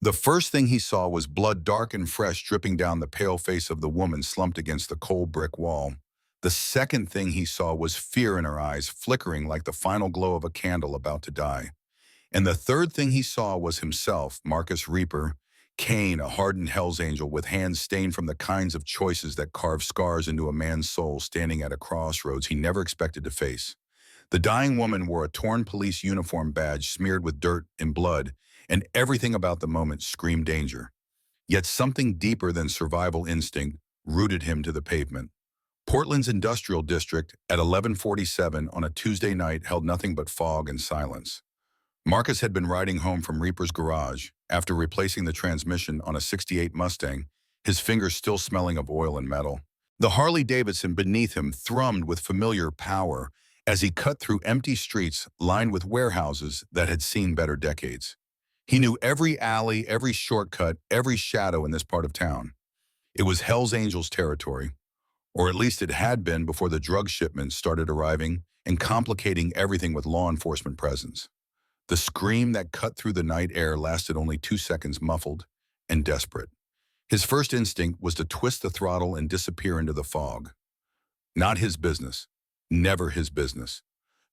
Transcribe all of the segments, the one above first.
The first thing he saw was blood dark and fresh dripping down the pale face of the woman slumped against the cold brick wall. The second thing he saw was fear in her eyes, flickering like the final glow of a candle about to die. And the third thing he saw was himself, Marcus Reaper, Cain, a hardened Hell's Angel with hands stained from the kinds of choices that carve scars into a man's soul, standing at a crossroads he never expected to face. The dying woman wore a torn police uniform badge smeared with dirt and blood, and everything about the moment screamed danger. Yet something deeper than survival instinct rooted him to the pavement. Portland's industrial district at 11:47 on a Tuesday night held nothing but fog and silence. Marcus had been riding home from Reaper's garage after replacing the transmission on a '68 Mustang, his fingers still smelling of oil and metal. The Harley Davidson beneath him thrummed with familiar power as he cut through empty streets lined with warehouses that had seen better decades. He knew every alley, every shortcut, every shadow in this part of town. It was Hell's Angels territory, or at least it had been before the drug shipments started arriving and complicating everything with law enforcement presence. The scream that cut through the night air lasted only 2 seconds, muffled and desperate. His first instinct was to twist the throttle and disappear into the fog. Not his business. Never his business.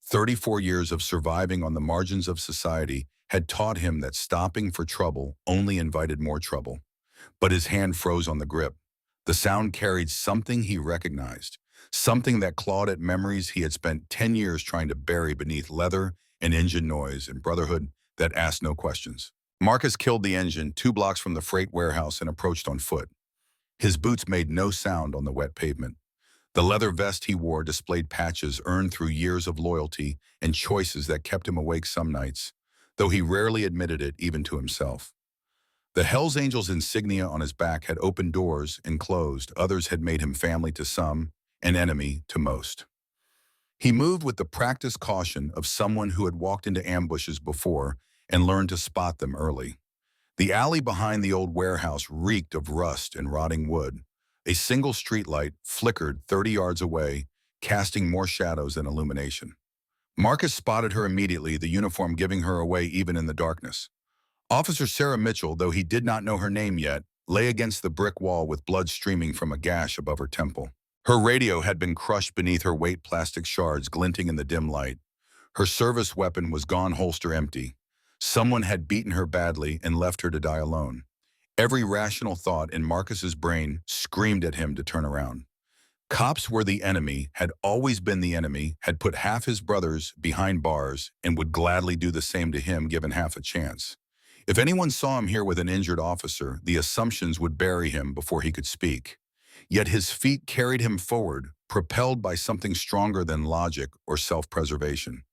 34 years of surviving on the margins of society had taught him that stopping for trouble only invited more trouble. But his hand froze on the grip. The sound carried something he recognized, something that clawed at memories he had spent 10 years trying to bury beneath leather and engine noise and Brotherhood that asked no questions. Marcus killed the engine 2 blocks from the freight warehouse and approached on foot. His boots made no sound on the wet pavement. The leather vest he wore displayed patches earned through years of loyalty and choices that kept him awake some nights, though he rarely admitted it even to himself. The Hells Angels insignia on his back had opened doors and closed. Others had made him family to some, an enemy to most. He moved with the practiced caution of someone who had walked into ambushes before and learned to spot them early. The alley behind the old warehouse reeked of rust and rotting wood. A single streetlight flickered 30 yards away, casting more shadows than illumination. Marcus spotted her immediately, the uniform giving her away even in the darkness. Officer Sarah Mitchell, though he did not know her name yet, lay against the brick wall with blood streaming from a gash above her temple. Her radio had been crushed beneath her weight, plastic shards glinting in the dim light. Her service weapon was gone, holster empty. Someone had beaten her badly and left her to die alone. Every rational thought in Marcus's brain screamed at him to turn around. Cops were the enemy, had always been the enemy, had put half his brothers behind bars, and would gladly do the same to him given half a chance. If anyone saw him here with an injured officer, the assumptions would bury him before he could speak. Yet his feet carried him forward, propelled by something stronger than logic or self-preservation.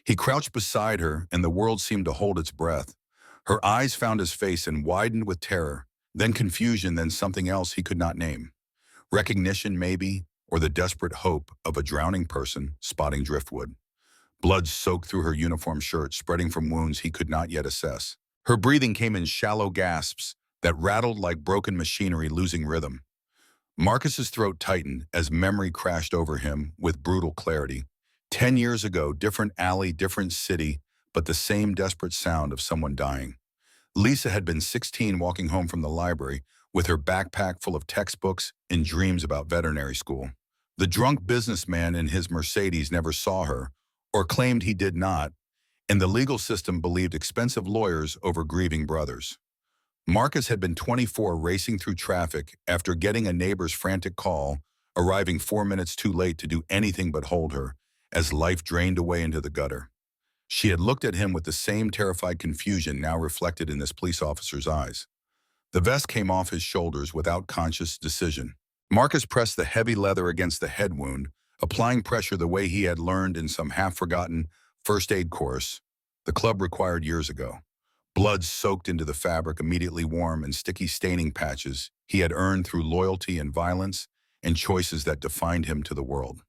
He crouched beside her, and the world seemed to hold its breath. Her eyes found his face and widened with terror, then confusion, then something else he could not name. Recognition, maybe, or the desperate hope of a drowning person spotting driftwood. Blood soaked through her uniform shirt, spreading from wounds he could not yet assess. Her breathing came in shallow gasps that rattled like broken machinery losing rhythm. Marcus's throat tightened as memory crashed over him with brutal clarity. 10 years ago, different alley, different city, but the same desperate sound of someone dying. Lisa had been 16 walking home from the library with her backpack full of textbooks and dreams about veterinary school. The drunk businessman in his Mercedes never saw her, or claimed he did not, and the legal system believed expensive lawyers over grieving brothers. Marcus had been 24 racing through traffic after getting a neighbor's frantic call, arriving 4 minutes too late to do anything but hold her, as life drained away into the gutter. She had looked at him with the same terrified confusion now reflected in this police officer's eyes. The vest came off his shoulders without conscious decision. Marcus pressed the heavy leather against the head wound, applying pressure the way he had learned in some half-forgotten first aid course the club required years ago. Blood soaked into the fabric, immediately warm, and sticky staining patches he had earned through loyalty and violence and choices that defined him to the world.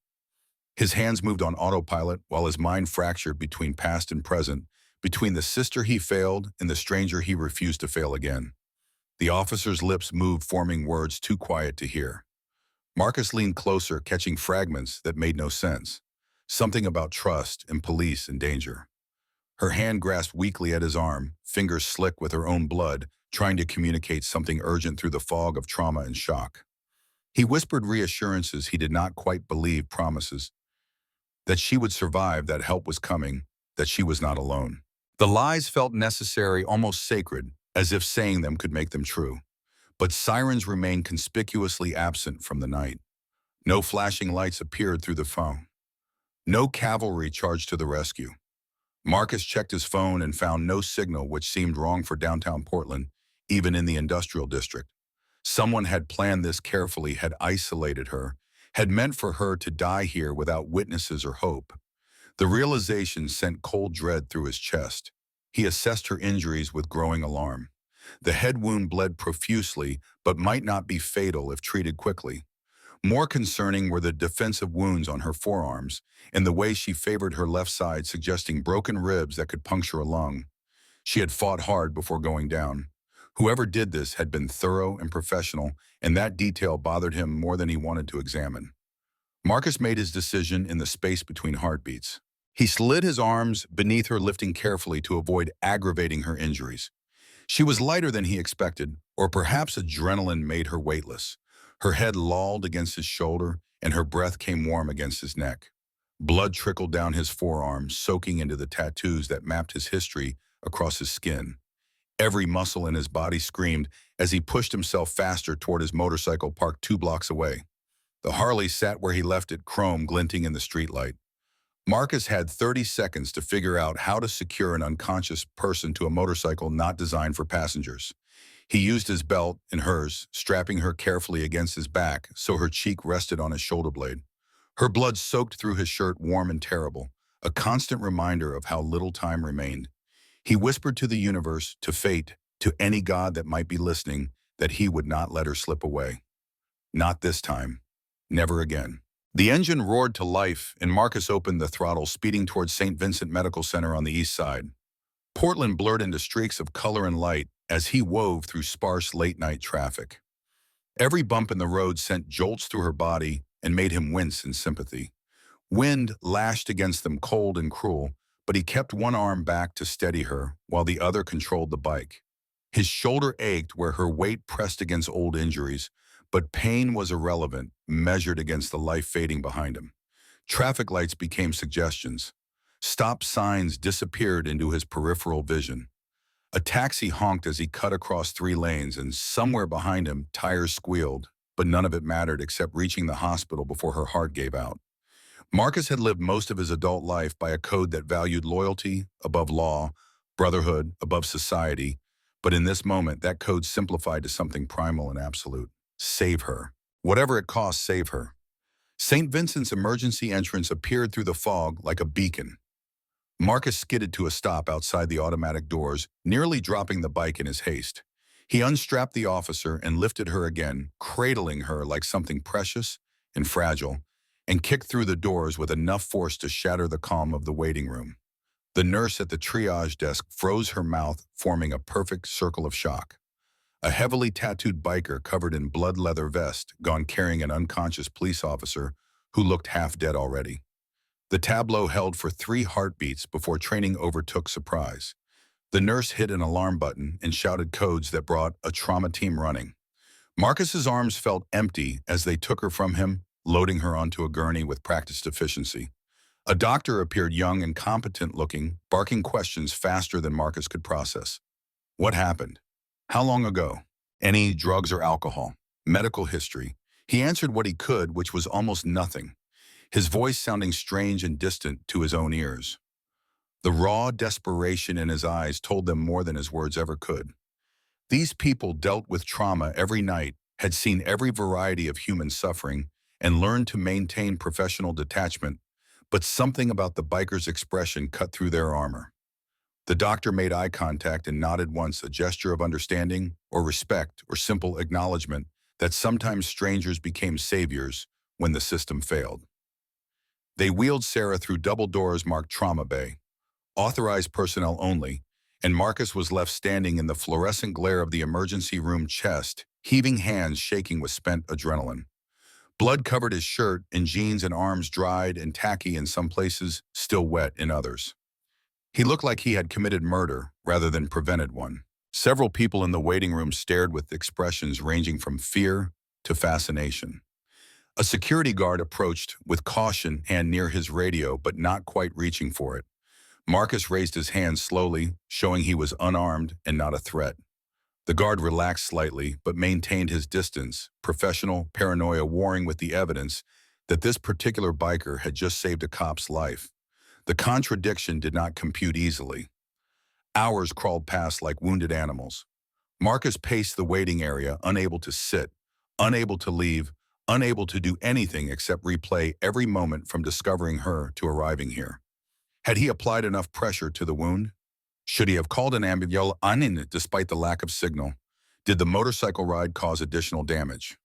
His hands moved on autopilot while his mind fractured between past and present, between the sister he failed and the stranger he refused to fail again. The officer's lips moved, forming words too quiet to hear. Marcus leaned closer, catching fragments that made no sense. Something about trust and police and danger. Her hand grasped weakly at his arm, fingers slick with her own blood, trying to communicate something urgent through the fog of trauma and shock. He whispered reassurances he did not quite believe, promises that she would survive, that help was coming, that she was not alone. The lies felt necessary, almost sacred, as if saying them could make them true. But sirens remained conspicuously absent from the night. No flashing lights appeared through the phone. No cavalry charged to the rescue. Marcus checked his phone and found no signal, which seemed wrong for downtown Portland, even in the industrial district. Someone had planned this carefully, had isolated her, had meant for her to die here without witnesses or hope. The realization sent cold dread through his chest. He assessed her injuries with growing alarm. The head wound bled profusely, but might not be fatal if treated quickly. More concerning were the defensive wounds on her forearms and the way she favored her left side, suggesting broken ribs that could puncture a lung. She had fought hard before going down. Whoever did this had been thorough and professional, and that detail bothered him more than he wanted to examine. Marcus made his decision in the space between heartbeats. He slid his arms beneath her, lifting carefully to avoid aggravating her injuries. She was lighter than he expected, or perhaps adrenaline made her weightless. Her head lolled against his shoulder, and her breath came warm against his neck. Blood trickled down his forearm, soaking into the tattoos that mapped his history across his skin. Every muscle in his body screamed as he pushed himself faster toward his motorcycle parked 2 blocks away. The Harley sat where he left it, chrome glinting in the streetlight. Marcus had 30 seconds to figure out how to secure an unconscious person to a motorcycle not designed for passengers. He used his belt and hers, strapping her carefully against his back so her cheek rested on his shoulder blade. Her blood soaked through his shirt, warm and terrible, a constant reminder of how little time remained. He whispered to the universe, to fate, to any god that might be listening, that he would not let her slip away. Not this time. Never again. The engine roared to life, and Marcus opened the throttle, speeding towards St. Vincent Medical Center on the east side. Portland blurred into streaks of color and light as he wove through sparse late-night traffic. Every bump in the road sent jolts through her body and made him wince in sympathy. Wind lashed against them, cold and cruel, but he kept one arm back to steady her while the other controlled the bike. His shoulder ached where her weight pressed against old injuries, but pain was irrelevant, measured against the life fading behind him. Traffic lights became suggestions. Stop signs disappeared into his peripheral vision. A taxi honked as he cut across 3 lanes, and somewhere behind him, tires squealed, but none of it mattered except reaching the hospital before her heart gave out. Marcus had lived most of his adult life by a code that valued loyalty above law, brotherhood above society, but in this moment, that code simplified to something primal and absolute. Save her. Whatever it costs, save her. St. Vincent's emergency entrance appeared through the fog like a beacon. Marcus skidded to a stop outside the automatic doors, nearly dropping the bike in his haste. He unstrapped the officer and lifted her again, cradling her like something precious and fragile, and kicked through the doors with enough force to shatter the calm of the waiting room. The nurse at the triage desk froze her mouth, forming a perfect circle of shock. A heavily tattooed biker covered in blood leather vest, gone carrying an unconscious police officer who looked half dead already. The tableau held for 3 heartbeats before training overtook surprise. The nurse hit an alarm button and shouted codes that brought a trauma team running. Marcus's arms felt empty as they took her from him, loading her onto a gurney with practiced efficiency. A doctor appeared, young and competent looking, barking questions faster than Marcus could process. What happened? How long ago? Any drugs or alcohol? Medical history? He answered what he could, which was almost nothing, his voice sounding strange and distant to his own ears. The raw desperation in his eyes told them more than his words ever could. These people dealt with trauma every night, had seen every variety of human suffering, and learned to maintain professional detachment, but something about the biker's expression cut through their armor. The doctor made eye contact and nodded once, a gesture of understanding or respect or simple acknowledgement that sometimes strangers became saviors when the system failed. They wheeled Sarah through double doors marked Trauma Bay, authorized personnel only, and Marcus was left standing in the fluorescent glare of the emergency room chest, heaving hands shaking with spent adrenaline. Blood covered his shirt and jeans, and arms dried and tacky in some places, still wet in others. He looked like he had committed murder rather than prevented one. Several people in the waiting room stared with expressions ranging from fear to fascination. A security guard approached with caution, hand near his radio but not quite reaching for it. Marcus raised his hand slowly, showing he was unarmed and not a threat. The guard relaxed slightly but maintained his distance, professional paranoia warring with the evidence that this particular biker had just saved a cop's life. The contradiction did not compute easily. Hours crawled past like wounded animals. Marcus paced the waiting area, unable to sit, unable to leave, unable to do anything except replay every moment from discovering her to arriving here. Had he applied enough pressure to the wound? Should he have called an ambulance despite the lack of signal? Did the motorcycle ride cause additional damage?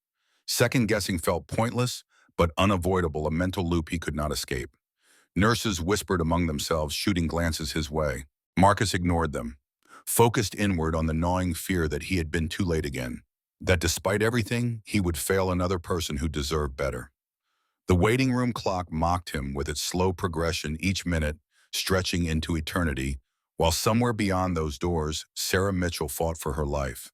Second-guessing felt pointless, but unavoidable, a mental loop he could not escape. Nurses whispered among themselves, shooting glances his way. Marcus ignored them, focused inward on the gnawing fear that he had been too late again, that despite everything, he would fail another person who deserved better. The waiting room clock mocked him with its slow progression, each minute stretching into eternity, while somewhere beyond those doors, Sarah Mitchell fought for her life.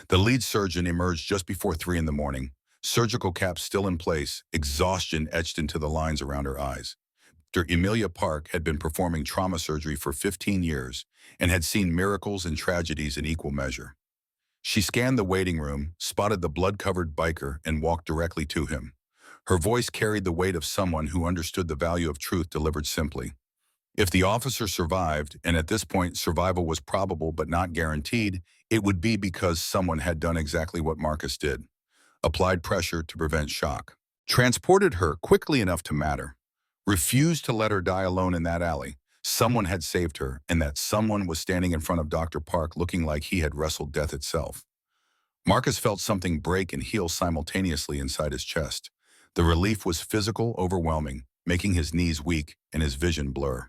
The lead surgeon emerged just before 3 in the morning, surgical cap still in place, exhaustion etched into the lines around her eyes. Dr. Emilia Park had been performing trauma surgery for 15 years and had seen miracles and tragedies in equal measure. She scanned the waiting room, spotted the blood-covered biker, and walked directly to him. Her voice carried the weight of someone who understood the value of truth delivered simply. If the officer survived, and at this point survival was probable but not guaranteed, it would be because someone had done exactly what Marcus did. Applied pressure to prevent shock. Transported her quickly enough to matter. Refused to let her die alone in that alley. Someone had saved her, and that someone was standing in front of Dr. Park looking like he had wrestled death itself. Marcus felt something break and heal simultaneously inside his chest. The relief was physical, overwhelming, making his knees weak and his vision blur.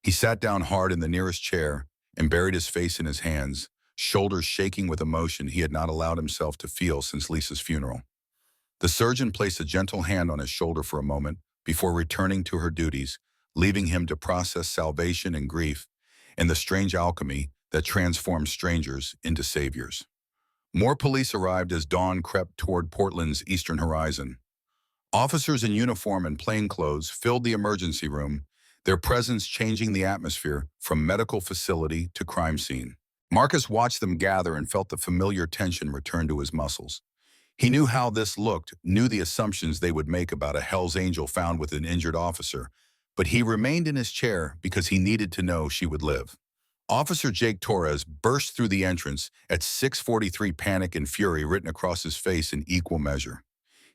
He sat down hard in the nearest chair and buried his face in his hands, shoulders shaking with emotion he had not allowed himself to feel since Lisa's funeral. The surgeon placed a gentle hand on his shoulder for a moment before returning to her duties, leaving him to process salvation and grief and the strange alchemy that transforms strangers into saviors. More police arrived as dawn crept toward Portland's eastern horizon. Officers in uniform and plainclothes filled the emergency room, their presence changing the atmosphere from medical facility to crime scene. Marcus watched them gather and felt the familiar tension return to his muscles. He knew how this looked, knew the assumptions they would make about a Hell's Angel found with an injured officer, but he remained in his chair because he needed to know she would live. Officer Jake Torres burst through the entrance at 6:43, panic and fury written across his face in equal measure.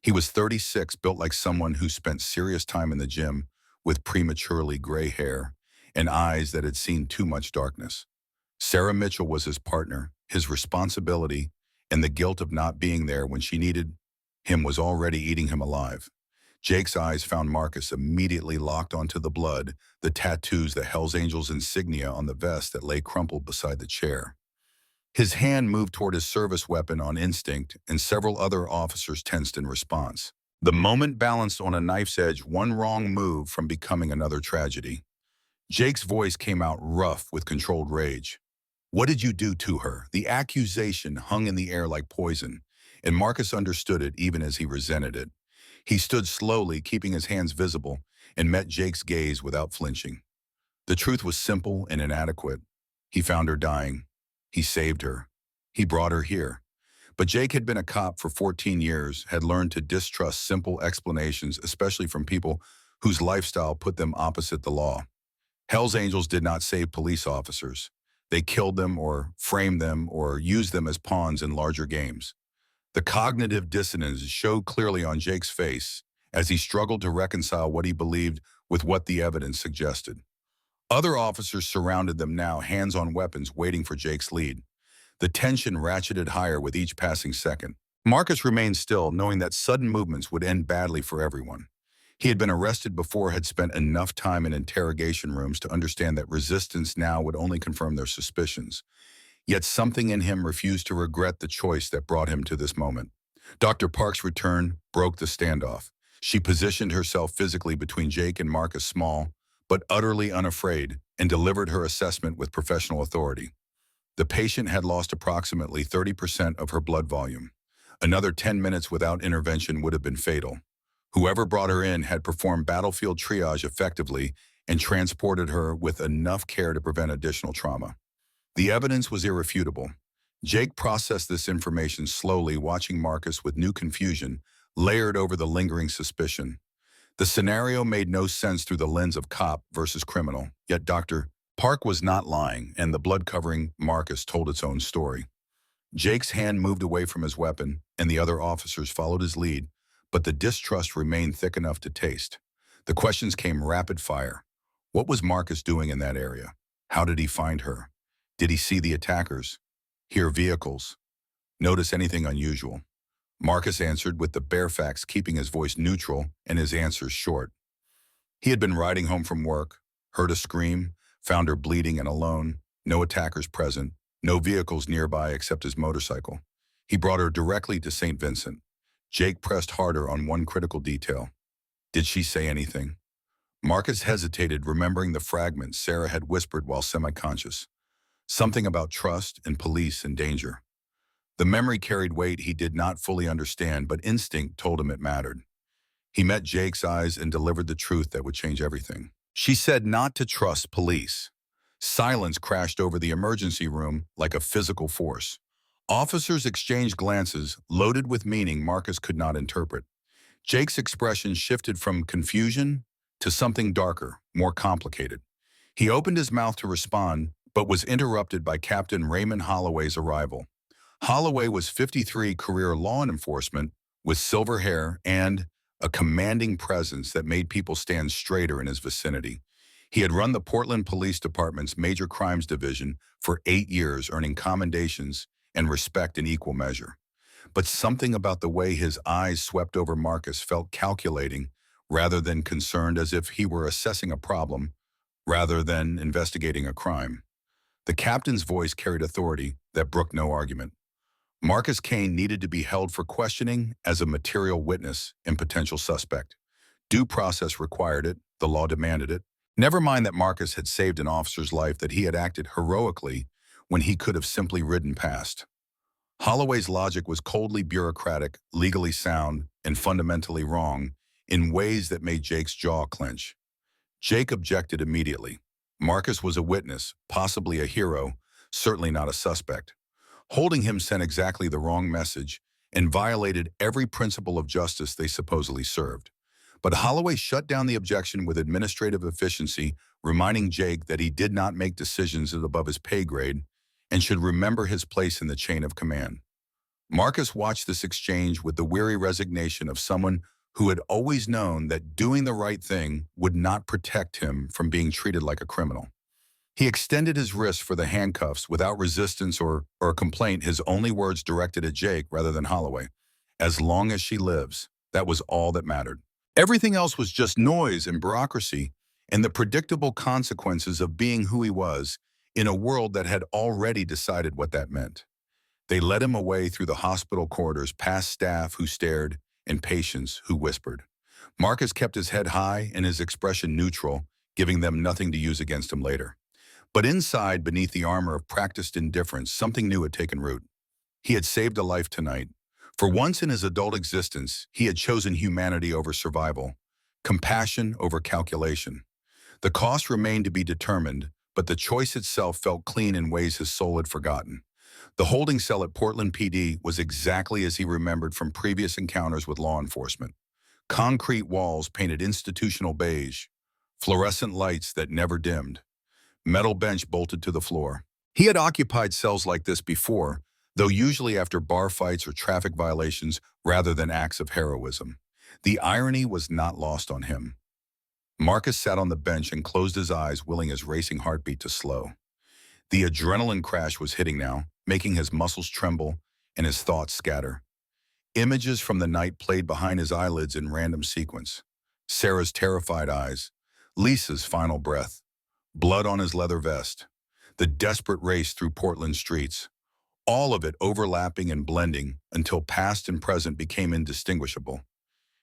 He was 36, built like someone who spent serious time in the gym, with prematurely gray hair and eyes that had seen too much darkness. Sarah Mitchell was his partner, his responsibility, and the guilt of not being there when she needed him was already eating him alive. Jake's eyes found Marcus, immediately locked onto the blood, the tattoos, the Hell's Angels insignia on the vest that lay crumpled beside the chair. His hand moved toward his service weapon on instinct, and several other officers tensed in response. The moment balanced on a knife's edge, one wrong move from becoming another tragedy. Jake's voice came out rough with controlled rage. "What did you do to her?" The accusation hung in the air like poison, and Marcus understood it even as he resented it. He stood slowly, keeping his hands visible, and met Jake's gaze without flinching. The truth was simple and inadequate. He found her dying. He saved her. He brought her here. But Jake had been a cop for 14 years, had learned to distrust simple explanations, especially from people whose lifestyle put them opposite the law. Hell's Angels did not save police officers. They killed them or framed them or used them as pawns in larger games. The cognitive dissonance showed clearly on Jake's face as he struggled to reconcile what he believed with what the evidence suggested. Other officers surrounded them now, hands on weapons, waiting for Jake's lead. The tension ratcheted higher with each passing second. Marcus remained still, knowing that sudden movements would end badly for everyone. He had been arrested before, had spent enough time in interrogation rooms to understand that resistance now would only confirm their suspicions. Yet something in him refused to regret the choice that brought him to this moment. Dr. Park's return broke the standoff. She positioned herself physically between Jake and Marcus, small, but utterly unafraid, and delivered her assessment with professional authority. The patient had lost approximately 30% of her blood volume. Another 10 minutes without intervention would have been fatal. Whoever brought her in had performed battlefield triage effectively and transported her with enough care to prevent additional trauma. The evidence was irrefutable. Jake processed this information slowly, watching Marcus with new confusion, layered over the lingering suspicion. The scenario made no sense through the lens of cop versus criminal, yet Dr. Park was not lying, and the blood-covering Marcus told its own story. Jake's hand moved away from his weapon, and the other officers followed his lead, but the distrust remained thick enough to taste. The questions came rapid fire. What was Marcus doing in that area? How did he find her? Did he see the attackers? Hear vehicles? Notice anything unusual? Marcus answered with the bare facts, keeping his voice neutral and his answers short. He had been riding home from work, heard a scream, found her bleeding and alone, no attackers present, no vehicles nearby except his motorcycle. He brought her directly to St. Vincent. Jake pressed harder on one critical detail. Did she say anything? Marcus hesitated, remembering the fragments Sarah had whispered while semi-conscious. Something about trust and police and danger. The memory carried weight he did not fully understand, but instinct told him it mattered. He met Jake's eyes and delivered the truth that would change everything. She said not to trust police. Silence crashed over the emergency room like a physical force. Officers exchanged glances, loaded with meaning Marcus could not interpret. Jake's expression shifted from confusion to something darker, more complicated. He opened his mouth to respond, but was interrupted by Captain Raymond Holloway's arrival. Holloway was 53, career law enforcement, with silver hair and a commanding presence that made people stand straighter in his vicinity. He had run the Portland Police Department's Major Crimes Division for 8 years, earning commendations and respect in equal measure. But something about the way his eyes swept over Marcus felt calculating rather than concerned, as if he were assessing a problem rather than investigating a crime. The captain's voice carried authority that brooked no argument. Marcus Kane needed to be held for questioning as a material witness and potential suspect. Due process required it, the law demanded it. Never mind that Marcus had saved an officer's life, that he had acted heroically when he could have simply ridden past. Holloway's logic was coldly bureaucratic, legally sound, and fundamentally wrong in ways that made Jake's jaw clench. Jake objected immediately. Marcus was a witness, possibly a hero, certainly not a suspect. Holding him sent exactly the wrong message and violated every principle of justice they supposedly served. But Holloway shut down the objection with administrative efficiency, reminding Jake that he did not make decisions above his pay grade and should remember his place in the chain of command. Marcus watched this exchange with the weary resignation of someone who had always known that doing the right thing would not protect him from being treated like a criminal. He extended his wrist for the handcuffs without resistance or a complaint, his only words directed at Jake rather than Holloway. As long as she lives, that was all that mattered. Everything else was just noise and bureaucracy and the predictable consequences of being who he was in a world that had already decided what that meant. They led him away through the hospital corridors, past staff who stared and patients who whispered. Marcus kept his head high and his expression neutral, giving them nothing to use against him later. But inside, beneath the armor of practiced indifference, something new had taken root. He had saved a life tonight. For once in his adult existence, he had chosen humanity over survival, compassion over calculation. The cost remained to be determined, but the choice itself felt clean in ways his soul had forgotten. The holding cell at Portland PD was exactly as he remembered from previous encounters with law enforcement. Concrete walls painted institutional beige, fluorescent lights that never dimmed, metal bench bolted to the floor. He had occupied cells like this before, though usually after bar fights or traffic violations rather than acts of heroism. The irony was not lost on him. Marcus sat on the bench and closed his eyes, willing his racing heartbeat to slow. The adrenaline crash was hitting now, making his muscles tremble and his thoughts scatter. Images from the night played behind his eyelids in random sequence. Sarah's terrified eyes, Lisa's final breath, blood on his leather vest, the desperate race through Portland streets, all of it overlapping and blending until past and present became indistinguishable.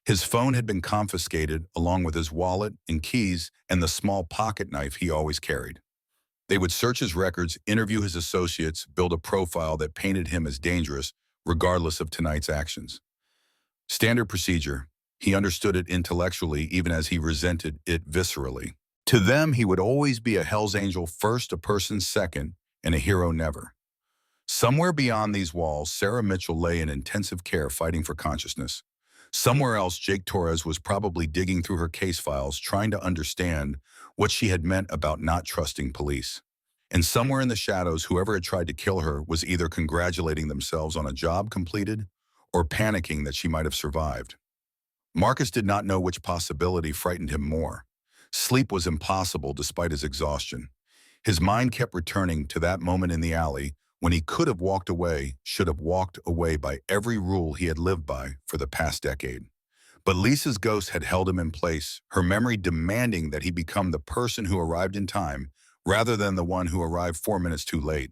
His phone had been confiscated along with his wallet and keys and the small pocket knife he always carried. They would search his records, interview his associates, build a profile that painted him as dangerous, regardless of tonight's actions. Standard procedure. He understood it intellectually, even as he resented it viscerally. To them, he would always be a Hell's Angel first, a person second, and a hero never. Somewhere beyond these walls, Sarah Mitchell lay in intensive care fighting for consciousness. Somewhere else, Jake Torres was probably digging through her case files, trying to understand what she had meant about not trusting police. And somewhere in the shadows, whoever had tried to kill her was either congratulating themselves on a job completed or panicking that she might have survived. Marcus did not know which possibility frightened him more. Sleep was impossible despite his exhaustion. His mind kept returning to that moment in the alley when he could have walked away, should have walked away by every rule he had lived by for the past decade. But Lisa's ghost had held him in place, her memory demanding that he become the person who arrived in time rather than the one who arrived 4 minutes too late.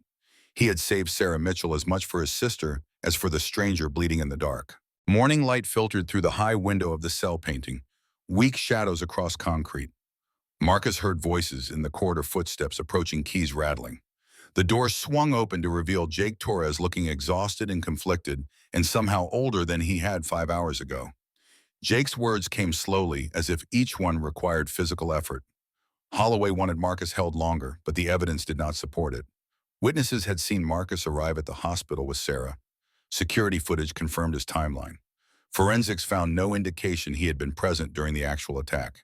He had saved Sarah Mitchell as much for his sister as for the stranger bleeding in the dark. Morning light filtered through the high window of the cell painting, weak shadows across concrete. Marcus heard voices in the corridor, footsteps approaching, keys rattling. The door swung open to reveal Jake Torres looking exhausted and conflicted, and somehow older than he had 5 hours ago. Jake's words came slowly, as if each one required physical effort. Holloway wanted Marcus held longer, but the evidence did not support it. Witnesses had seen Marcus arrive at the hospital with Sarah. Security footage confirmed his timeline. Forensics found no indication he had been present during the actual attack.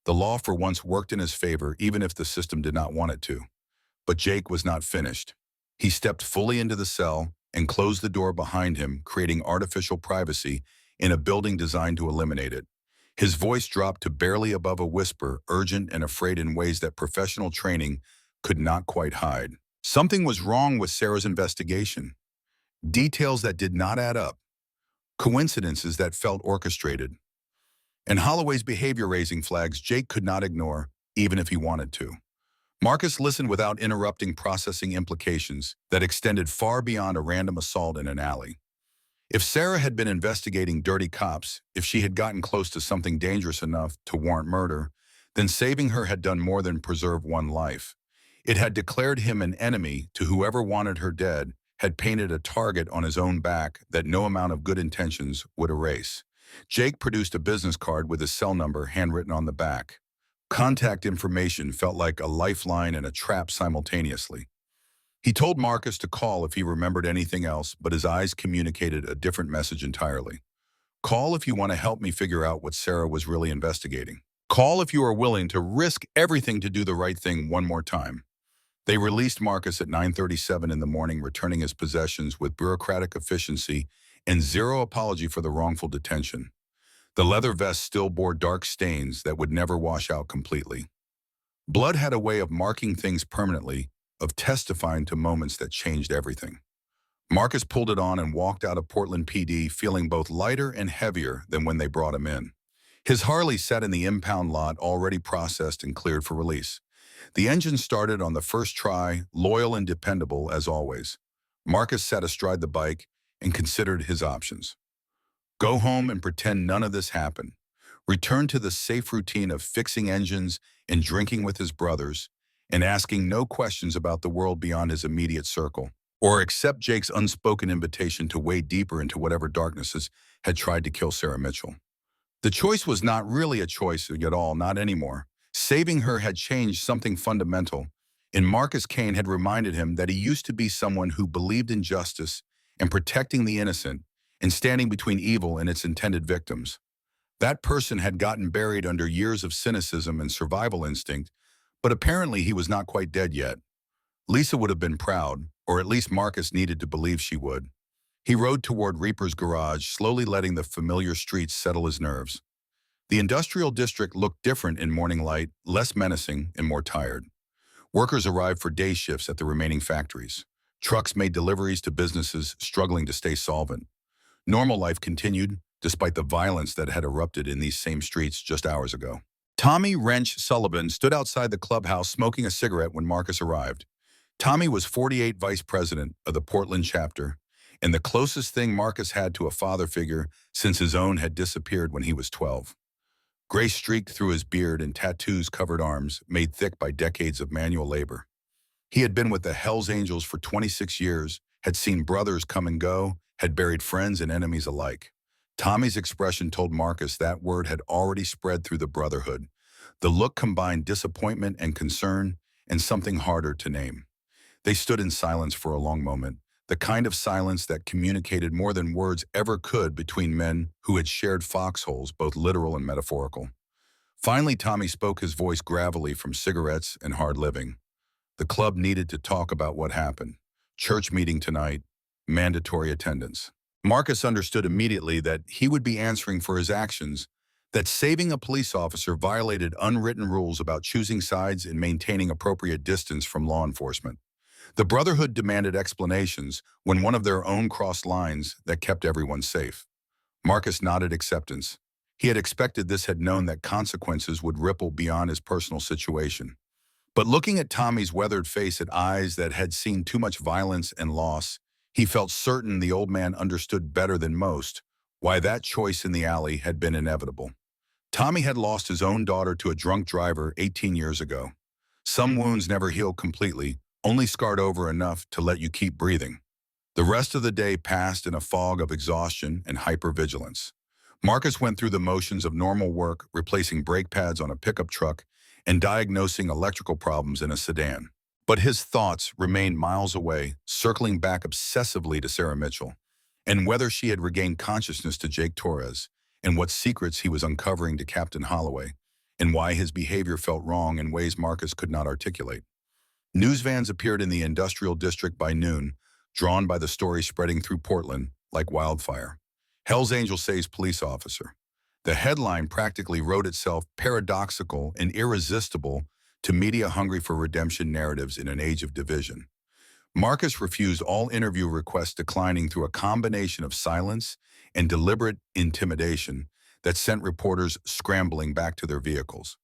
The law for once worked in his favor, even if the system did not want it to. But Jake was not finished. He stepped fully into the cell and closed the door behind him, creating artificial privacy in a building designed to eliminate it. His voice dropped to barely above a whisper, urgent and afraid in ways that professional training could not quite hide. Something was wrong with Sarah's investigation. Details that did not add up. Coincidences that felt orchestrated. And Holloway's behavior raising flags Jake could not ignore, even if he wanted to. Marcus listened without interrupting, processing implications that extended far beyond a random assault in an alley. If Sarah had been investigating dirty cops, if she had gotten close to something dangerous enough to warrant murder, then saving her had done more than preserve one life. It had declared him an enemy to whoever wanted her dead, had painted a target on his own back that no amount of good intentions would erase. Jake produced a business card with his cell number handwritten on the back. Contact information felt like a lifeline and a trap simultaneously. He told Marcus to call if he remembered anything else, but his eyes communicated a different message entirely. Call if you want to help me figure out what Sarah was really investigating. Call if you are willing to risk everything to do the right thing one more time. They released Marcus at 9:37 in the morning, returning his possessions with bureaucratic efficiency and zero apology for the wrongful detention. The leather vest still bore dark stains that would never wash out completely. Blood had a way of marking things permanently, of testifying to moments that changed everything. Marcus pulled it on and walked out of Portland PD feeling both lighter and heavier than when they brought him in. His Harley sat in the impound lot, already processed and cleared for release. The engine started on the first try, loyal and dependable as always. Marcus sat astride the bike and considered his options. Go home and pretend none of this happened. Return to the safe routine of fixing engines and drinking with his brothers, and asking no questions about the world beyond his immediate circle, or accept Jake's unspoken invitation to wade deeper into whatever darknesses had tried to kill Sarah Mitchell. The choice was not really a choice at all, not anymore. Saving her had changed something fundamental, and Marcus Kane had reminded him that he used to be someone who believed in justice and protecting the innocent and standing between evil and its intended victims. That person had gotten buried under years of cynicism and survival instinct, but apparently he was not quite dead yet. Lisa would have been proud, or at least Marcus needed to believe she would. He rode toward Reaper's garage, slowly letting the familiar streets settle his nerves. The industrial district looked different in morning light, less menacing and more tired. Workers arrived for day shifts at the remaining factories. Trucks made deliveries to businesses struggling to stay solvent. Normal life continued, despite the violence that had erupted in these same streets just hours ago. Tommy Wrench Sullivan stood outside the clubhouse smoking a cigarette when Marcus arrived. Tommy was 48 vice president of the Portland chapter, and the closest thing Marcus had to a father figure since his own had disappeared when he was 12. Gray streaked through his beard and tattoos-covered arms, made thick by decades of manual labor. He had been with the Hells Angels for 26 years, had seen brothers come and go, had buried friends and enemies alike. Tommy's expression told Marcus that word had already spread through the Brotherhood. The look combined disappointment and concern and something harder to name. They stood in silence for a long moment, the kind of silence that communicated more than words ever could between men who had shared foxholes, both literal and metaphorical. Finally, Tommy spoke, his voice gravelly from cigarettes and hard living. The club needed to talk about what happened. Church meeting tonight, mandatory attendance. Marcus understood immediately that he would be answering for his actions, that saving a police officer violated unwritten rules about choosing sides and maintaining appropriate distance from law enforcement. The Brotherhood demanded explanations when one of their own crossed lines that kept everyone safe. Marcus nodded acceptance. He had expected this, had known that consequences would ripple beyond his personal situation. But looking at Tommy's weathered face, at eyes that had seen too much violence and loss, he felt certain the old man understood better than most why that choice in the alley had been inevitable. Tommy had lost his own daughter to a drunk driver 18 years ago. Some wounds never heal completely, only scarred over enough to let you keep breathing. The rest of the day passed in a fog of exhaustion and hypervigilance. Marcus went through the motions of normal work, replacing brake pads on a pickup truck and diagnosing electrical problems in a sedan. But his thoughts remained miles away, circling back obsessively to Sarah Mitchell, and whether she had regained consciousness, to Jake Torres, and what secrets he was uncovering to Captain Holloway, and why his behavior felt wrong in ways Marcus could not articulate. News vans appeared in the industrial district by noon, drawn by the story spreading through Portland like wildfire. Hells Angel saves police officer. The headline practically wrote itself, paradoxical and irresistible to media hungry for redemption narratives in an age of division. Marcus refused all interview requests, declining through a combination of silence and deliberate intimidation that sent reporters scrambling back to their vehicles.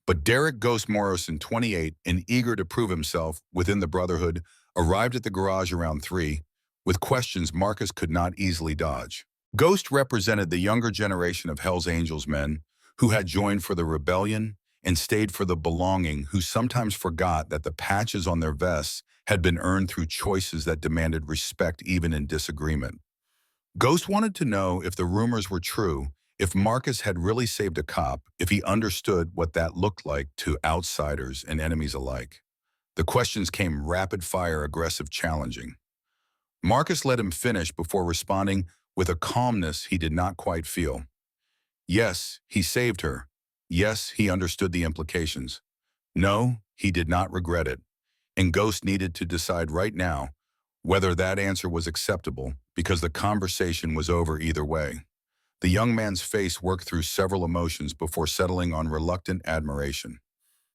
But Derek "Ghost" Morrison, 28, and eager to prove himself within the Brotherhood, arrived at the garage around 3, with questions Marcus could not easily dodge. Ghost represented the younger generation of Hells Angels men who had joined for the rebellion and stayed for the belonging, who sometimes forgot that the patches on their vests had been earned through choices that demanded respect even in disagreement. Ghost wanted to know if the rumors were true, if Marcus had really saved a cop, if he understood what that looked like to outsiders and enemies alike. The questions came rapid fire, aggressive, challenging. Marcus let him finish before responding with a calmness he did not quite feel. Yes, he saved her. Yes, he understood the implications. No, he did not regret it. And Ghost needed to decide right now whether that answer was acceptable, because the conversation was over either way. The young man's face worked through several emotions before settling on reluctant admiration.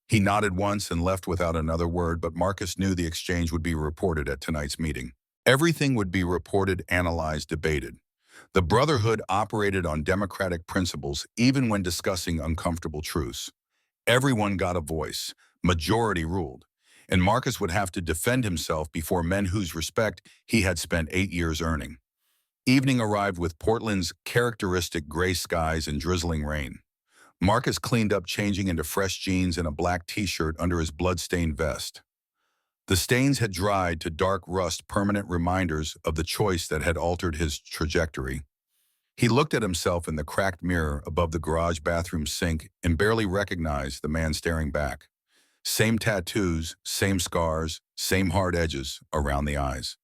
He nodded once and left without another word, but Marcus knew the exchange would be reported at tonight's meeting. Everything would be reported, analyzed, debated. The Brotherhood operated on democratic principles even when discussing uncomfortable truths. Everyone got a voice. Majority ruled. And Marcus would have to defend himself before men whose respect he had spent 8 years earning. Evening arrived with Portland's characteristic gray skies and drizzling rain. Marcus cleaned up, changing into fresh jeans and a black t-shirt under his blood-stained vest. The stains had dried to dark rust, permanent reminders of the choice that had altered his trajectory. He looked at himself in the cracked mirror above the garage bathroom sink and barely recognized the man staring back. Same tattoos, same scars, same hard edges around the eyes.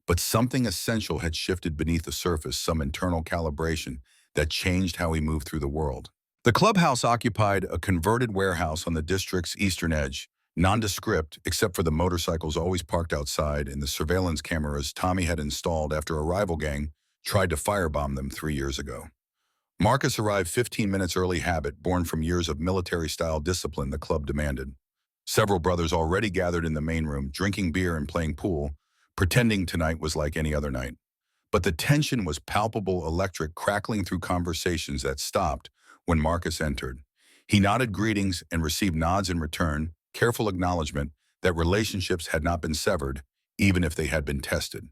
But something essential had shifted beneath the surface, some internal calibration that changed how he moved through the world. The clubhouse occupied a converted warehouse on the district's eastern edge, nondescript except for the motorcycles always parked outside and the surveillance cameras Tommy had installed after a rival gang tried to firebomb them 3 years ago. Marcus arrived 15 minutes early, habit born from years of military-style discipline the club demanded. Several brothers already gathered in the main room, drinking beer and playing pool, pretending tonight was like any other night. But the tension was palpable, electric, crackling through conversations that stopped when Marcus entered. He nodded greetings and received nods in return, careful acknowledgement that relationships had not been severed, even if they had been tested.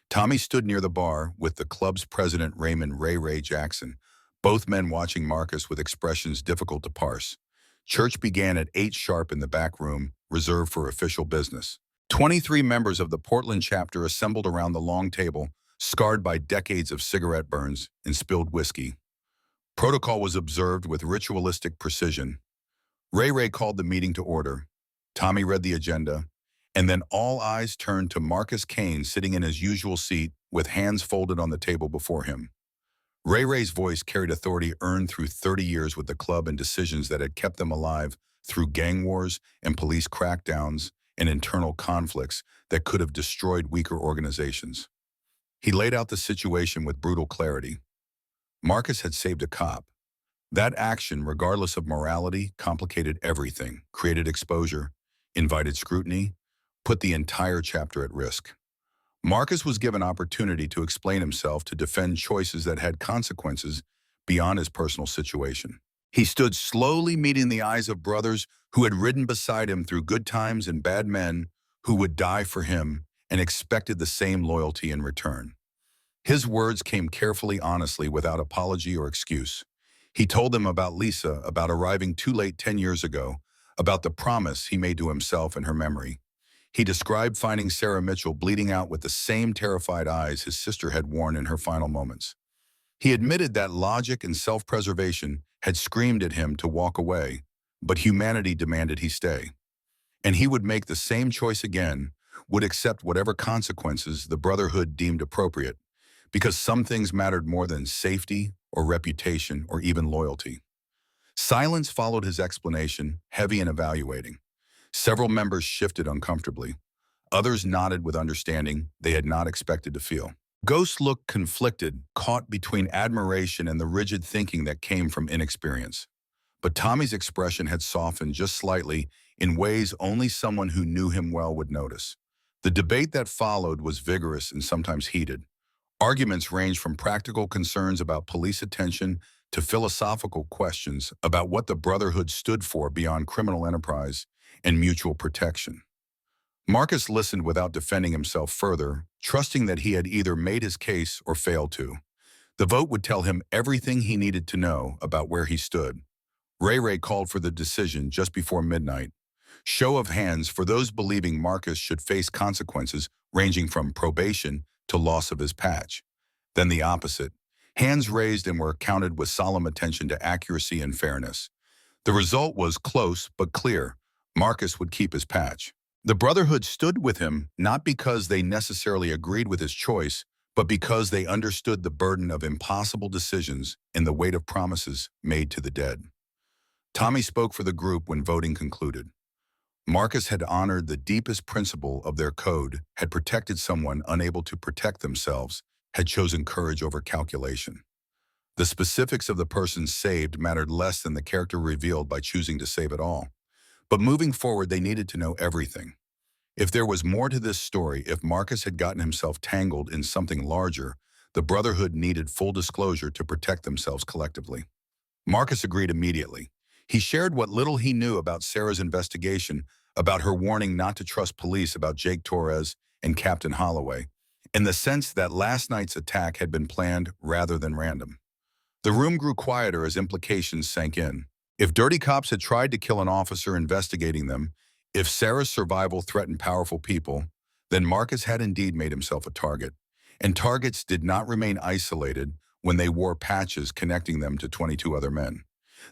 Tommy stood near the bar with the club's president, Raymond Ray Jackson, both men watching Marcus with expressions difficult to parse. Church began at 8 sharp in the back room, reserved for official business. 23 members of the Portland chapter assembled around the long table, scarred by decades of cigarette burns and spilled whiskey. Protocol was observed with ritualistic precision. Ray called the meeting to order. Tommy read the agenda, and then all eyes turned to Marcus Kane sitting in his usual seat with hands folded on the table before him. Ray's voice carried authority earned through 30 years with the club and decisions that had kept them alive through gang wars and police crackdowns and internal conflicts that could have destroyed weaker organizations. He laid out the situation with brutal clarity. Marcus had saved a cop. That action, regardless of morality, complicated everything, created exposure, invited scrutiny, put the entire chapter at risk. Marcus was given opportunity to explain himself, to defend choices that had consequences beyond his personal situation. He stood slowly meeting the eyes of brothers who had ridden beside him through good times and bad men who would die for him and expected the same loyalty in return. His words came carefully, honestly, without apology or excuse. He told them about Lisa, about arriving too late 10 years ago, about the promise he made to himself and her memory. He described finding Sarah Mitchell bleeding out with the same terrified eyes his sister had worn in her final moments. He admitted that logic and self-preservation had screamed at him to walk away, but humanity demanded he stay. And he would make the same choice again, would accept whatever consequences the Brotherhood deemed appropriate, because some things mattered more than safety or reputation or even loyalty. Silence followed his explanation, heavy and evaluating. Several members shifted uncomfortably. Others nodded with understanding they had not expected to feel. Ghost looked conflicted, caught between admiration and the rigid thinking that came from inexperience. But Tommy's expression had softened just slightly in ways only someone who knew him well would notice. The debate that followed was vigorous and sometimes heated. Arguments ranged from practical concerns about police attention to philosophical questions about what the Brotherhood stood for beyond criminal enterprise and mutual protection. Marcus listened without defending himself further, trusting that he had either made his case or failed to. The vote would tell him everything he needed to know about where he stood. Ray called for the decision just before midnight. Show of hands for those believing Marcus should face consequences ranging from probation to loss of his patch. Then the opposite. Hands raised and were counted with solemn attention to accuracy and fairness. The result was close but clear. Marcus would keep his patch. The Brotherhood stood with him not because they necessarily agreed with his choice, but because they understood the burden of impossible decisions and the weight of promises made to the dead. Tommy spoke for the group when voting concluded. Marcus had honored the deepest principle of their code, had protected someone unable to protect themselves, had chosen courage over calculation. The specifics of the person saved mattered less than the character revealed by choosing to save it all. But moving forward, they needed to know everything. If there was more to this story, if Marcus had gotten himself tangled in something larger, the Brotherhood needed full disclosure to protect themselves collectively. Marcus agreed immediately. He shared what little he knew about Sarah's investigation, about her warning not to trust police about Jake Torres and Captain Holloway, in the sense that last night's attack had been planned rather than random. The room grew quieter as implications sank in. If dirty cops had tried to kill an officer investigating them, if Sarah's survival threatened powerful people, then Marcus had indeed made himself a target. And targets did not remain isolated when they wore patches connecting them to 22 other men.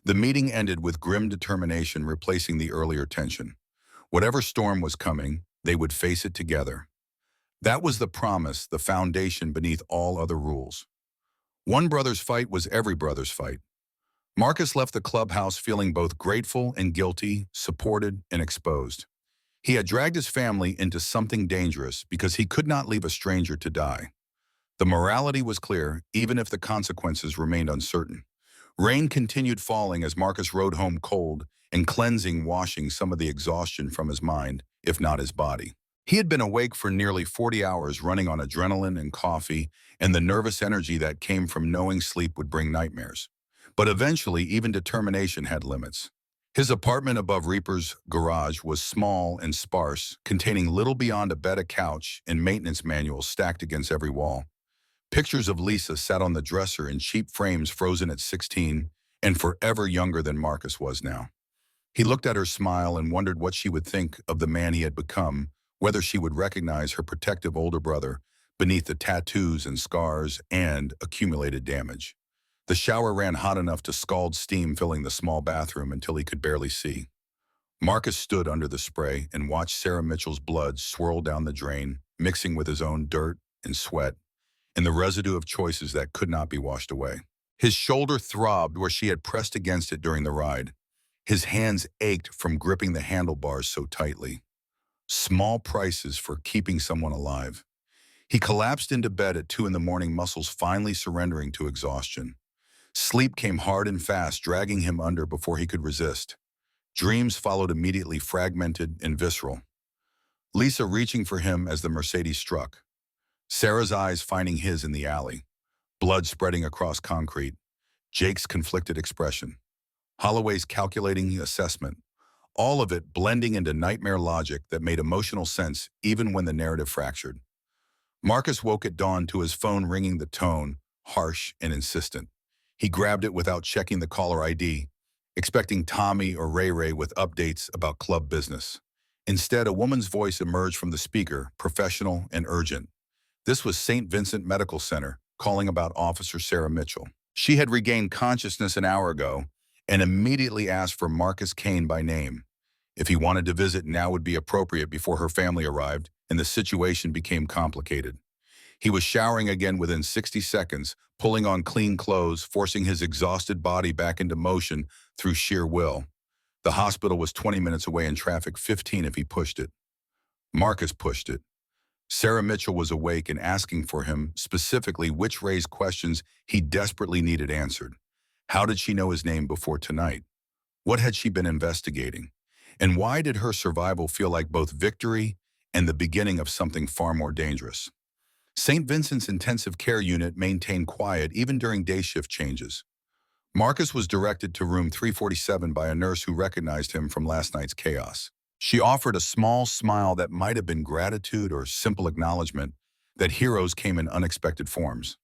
The meeting ended with grim determination replacing the earlier tension. Whatever storm was coming, they would face it together. That was the promise, the foundation beneath all other rules. One brother's fight was every brother's fight. Marcus left the clubhouse feeling both grateful and guilty, supported and exposed. He had dragged his family into something dangerous because he could not leave a stranger to die. The morality was clear, even if the consequences remained uncertain. Rain continued falling as Marcus rode home cold and cleansing, washing some of the exhaustion from his mind, if not his body. He had been awake for nearly 40 hours running on adrenaline and coffee and the nervous energy that came from knowing sleep would bring nightmares. But eventually, even determination had limits. His apartment above Reaper's garage was small and sparse, containing little beyond a bed, a couch, and maintenance manuals stacked against every wall. Pictures of Lisa sat on the dresser in cheap frames frozen at 16 and forever younger than Marcus was now. He looked at her smile and wondered what she would think of the man he had become whether she would recognize her protective older brother beneath the tattoos and scars and accumulated damage. The shower ran hot enough to scald steam, filling the small bathroom until he could barely see. Marcus stood under the spray and watched Sarah Mitchell's blood swirl down the drain, mixing with his own dirt and sweat and the residue of choices that could not be washed away. His shoulder throbbed where she had pressed against it during the ride. His hands ached from gripping the handlebars so tightly. Small prices for keeping someone alive. He collapsed into bed at 2 in the morning, muscles finally surrendering to exhaustion. Sleep came hard and fast, dragging him under before he could resist. Dreams followed immediately, fragmented and visceral. Lisa reaching for him as the Mercedes struck. Sarah's eyes finding his in the alley. Blood spreading across concrete. Jake's conflicted expression. Holloway's calculating assessment. All of it blending into nightmare logic that made emotional sense even when the narrative fractured. Marcus woke at dawn to his phone ringing, the tone harsh and insistent. He grabbed it without checking the caller ID, expecting Tommy or Ray Ray with updates about club business. Instead, a woman's voice emerged from the speaker, professional and urgent. This was St. Vincent Medical Center, calling about Officer Sarah Mitchell. She had regained consciousness an hour ago and immediately asked for Marcus Kane by name. If he wanted to visit, now would be appropriate before her family arrived and the situation became complicated. He was showering again within 60 seconds, pulling on clean clothes, forcing his exhausted body back into motion through sheer will. The hospital was 20 minutes away and traffic 15 if he pushed it. Marcus pushed it. Sarah Mitchell was awake and asking for him, specifically which raised questions he desperately needed answered. How did she know his name before tonight? What had she been investigating? And why did her survival feel like both victory and the beginning of something far more dangerous? St. Vincent's intensive care unit maintained quiet even during day shift changes. Marcus was directed to room 347 by a nurse who recognized him from last night's chaos. She offered a small smile that might have been gratitude or simple acknowledgement that heroes came in unexpected forms.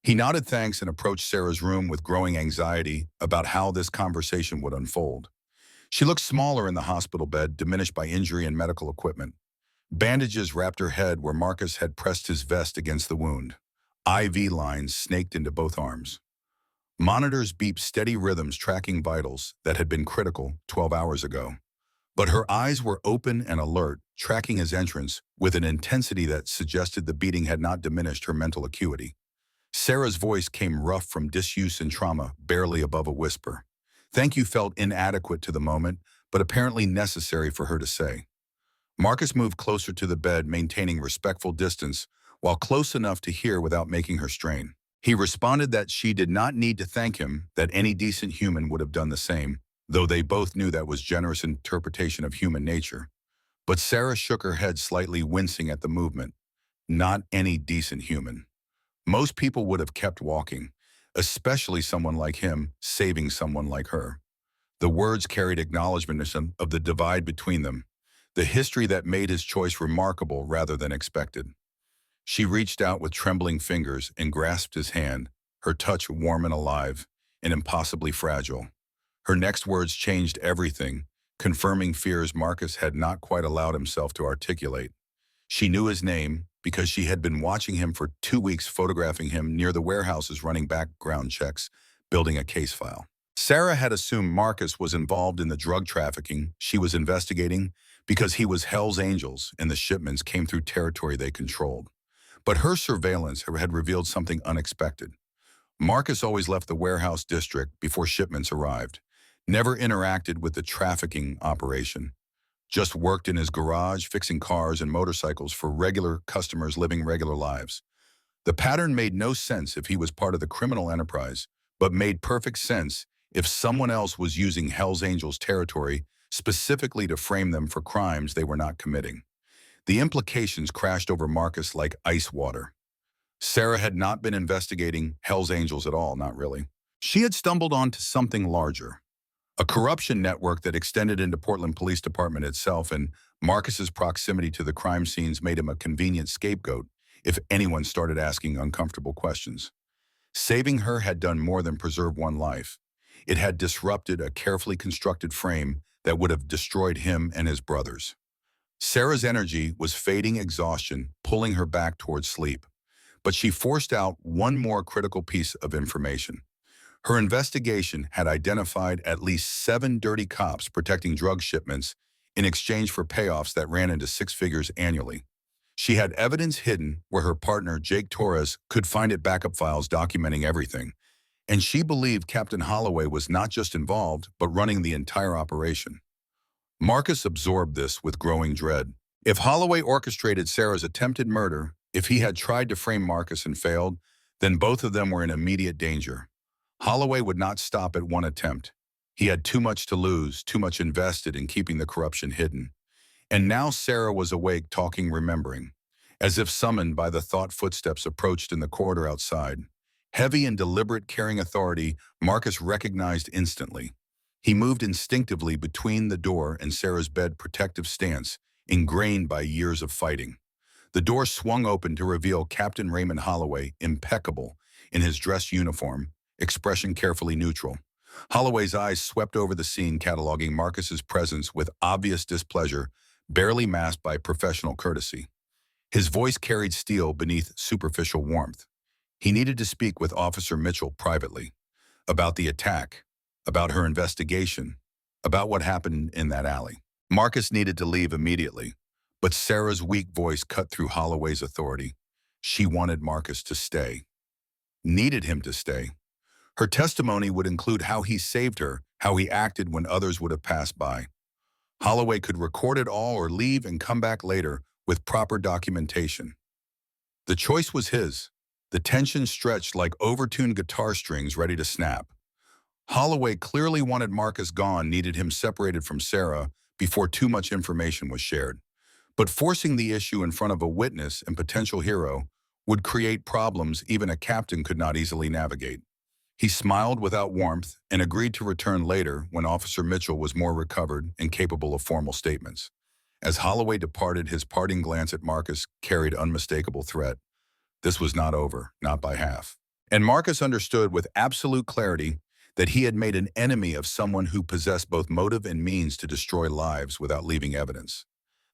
He nodded thanks and approached Sarah's room with growing anxiety about how this conversation would unfold. She looked smaller in the hospital bed, diminished by injury and medical equipment. Bandages wrapped her head where Marcus had pressed his vest against the wound. IV lines snaked into both arms. Monitors beeped steady rhythms tracking vitals that had been critical 12 hours ago. But her eyes were open and alert, tracking his entrance with an intensity that suggested the beating had not diminished her mental acuity. Sarah's voice came rough from disuse and trauma, barely above a whisper. Thank you felt inadequate to the moment, but apparently necessary for her to say. Marcus moved closer to the bed, maintaining respectful distance, while close enough to hear without making her strain. He responded that she did not need to thank him, that any decent human would have done the same, though they both knew that was generous interpretation of human nature. But Sarah shook her head slightly, wincing at the movement. Not any decent human. Most people would have kept walking, especially someone like him saving someone like her. The words carried acknowledgement of the divide between them, the history that made his choice remarkable rather than expected. She reached out with trembling fingers and grasped his hand, her touch warm and alive, and impossibly fragile. Her next words changed everything, confirming fears Marcus had not quite allowed himself to articulate. She knew his name because she had been watching him for 2 weeks, photographing him near the warehouses, running background checks, building a case file. Sarah had assumed Marcus was involved in the drug trafficking she was investigating because he was Hell's Angels and the shipments came through territory they controlled. But her surveillance had revealed something unexpected. Marcus always left the warehouse district before shipments arrived, never interacted with the trafficking operation, just worked in his garage fixing cars and motorcycles for regular customers living regular lives. The pattern made no sense if he was part of the criminal enterprise, but made perfect sense if someone else was using Hell's Angels territory specifically to frame them for crimes they were not committing. The implications crashed over Marcus like ice water. Sarah had not been investigating Hell's Angels at all, not really. She had stumbled onto something larger. A corruption network that extended into Portland Police Department itself, and Marcus's proximity to the crime scenes made him a convenient scapegoat if anyone started asking uncomfortable questions. Saving her had done more than preserve one life. It had disrupted a carefully constructed frame that would have destroyed him and his brothers. Sarah's energy was fading exhaustion, pulling her back towards sleep. But she forced out one more critical piece of information. Her investigation had identified at least 7 dirty cops protecting drug shipments in exchange for payoffs that ran into 6 figures annually. She had evidence hidden where her partner, Jake Torres, could find it backup files documenting everything. And she believed Captain Holloway was not just involved, but running the entire operation. Marcus absorbed this with growing dread. If Holloway orchestrated Sarah's attempted murder, if he had tried to frame Marcus and failed, then both of them were in immediate danger. Holloway would not stop at one attempt. He had too much to lose, too much invested in keeping the corruption hidden. And now Sarah was awake, talking, remembering. As if summoned by the thought, footsteps approached in the corridor outside. Heavy and deliberate, carrying authority, Marcus recognized instantly. He moved instinctively between the door and Sarah's bed, protective stance, ingrained by years of fighting. The door swung open to reveal Captain Raymond Holloway, impeccable, in his dress uniform, expression carefully neutral. Holloway's eyes swept over the scene, cataloging Marcus's presence with obvious displeasure, barely masked by professional courtesy. His voice carried steel beneath superficial warmth. He needed to speak with Officer Mitchell privately, about the attack, about her investigation, about what happened in that alley. Marcus needed to leave immediately, but Sarah's weak voice cut through Holloway's authority. She wanted Marcus to stay, needed him to stay. Her testimony would include how he saved her, how he acted when others would have passed by. Holloway could record it all or leave and come back later with proper documentation. The choice was his. The tension stretched like overtuned guitar strings ready to snap. Holloway clearly wanted Marcus gone, needed him separated from Sarah before too much information was shared. But forcing the issue in front of a witness and potential hero would create problems even a captain could not easily navigate. He smiled without warmth and agreed to return later when Officer Mitchell was more recovered and capable of formal statements. As Holloway departed, his parting glance at Marcus carried unmistakable threat. This was not over, not by half. And Marcus understood with absolute clarity that he had made an enemy of someone who possessed both motive and means to destroy lives without leaving evidence.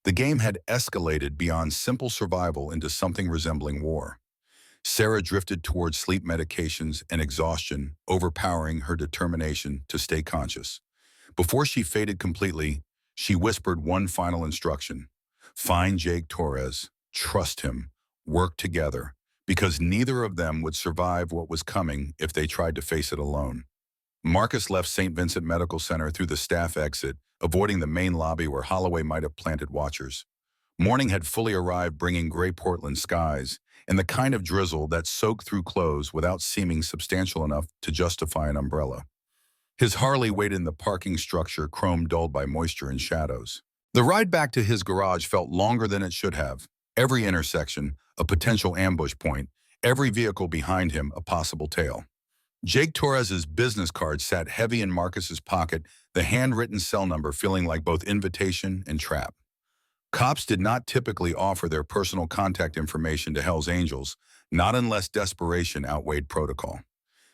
The game had escalated beyond simple survival into something resembling war. Sarah drifted towards sleep medications and exhaustion, overpowering her determination to stay conscious. Before she faded completely, she whispered one final instruction. Find Jake Torres, trust him, work together, because neither of them would survive what was coming if they tried to face it alone. Marcus left St. Vincent Medical Center through the staff exit, avoiding the main lobby where Holloway might have planted watchers. Morning had fully arrived, bringing gray Portland skies and the kind of drizzle that soaked through clothes without seeming substantial enough to justify an umbrella. His Harley waited in the parking structure, chrome dulled by moisture and shadows. The ride back to his garage felt longer than it should have. Every intersection, a potential ambush point, every vehicle behind him, a possible tail. Jake Torres's business card sat heavy in Marcus's pocket, the handwritten cell number feeling like both invitation and trap. Cops did not typically offer their personal contact information to Hell's Angels, not unless desperation outweighed protocol.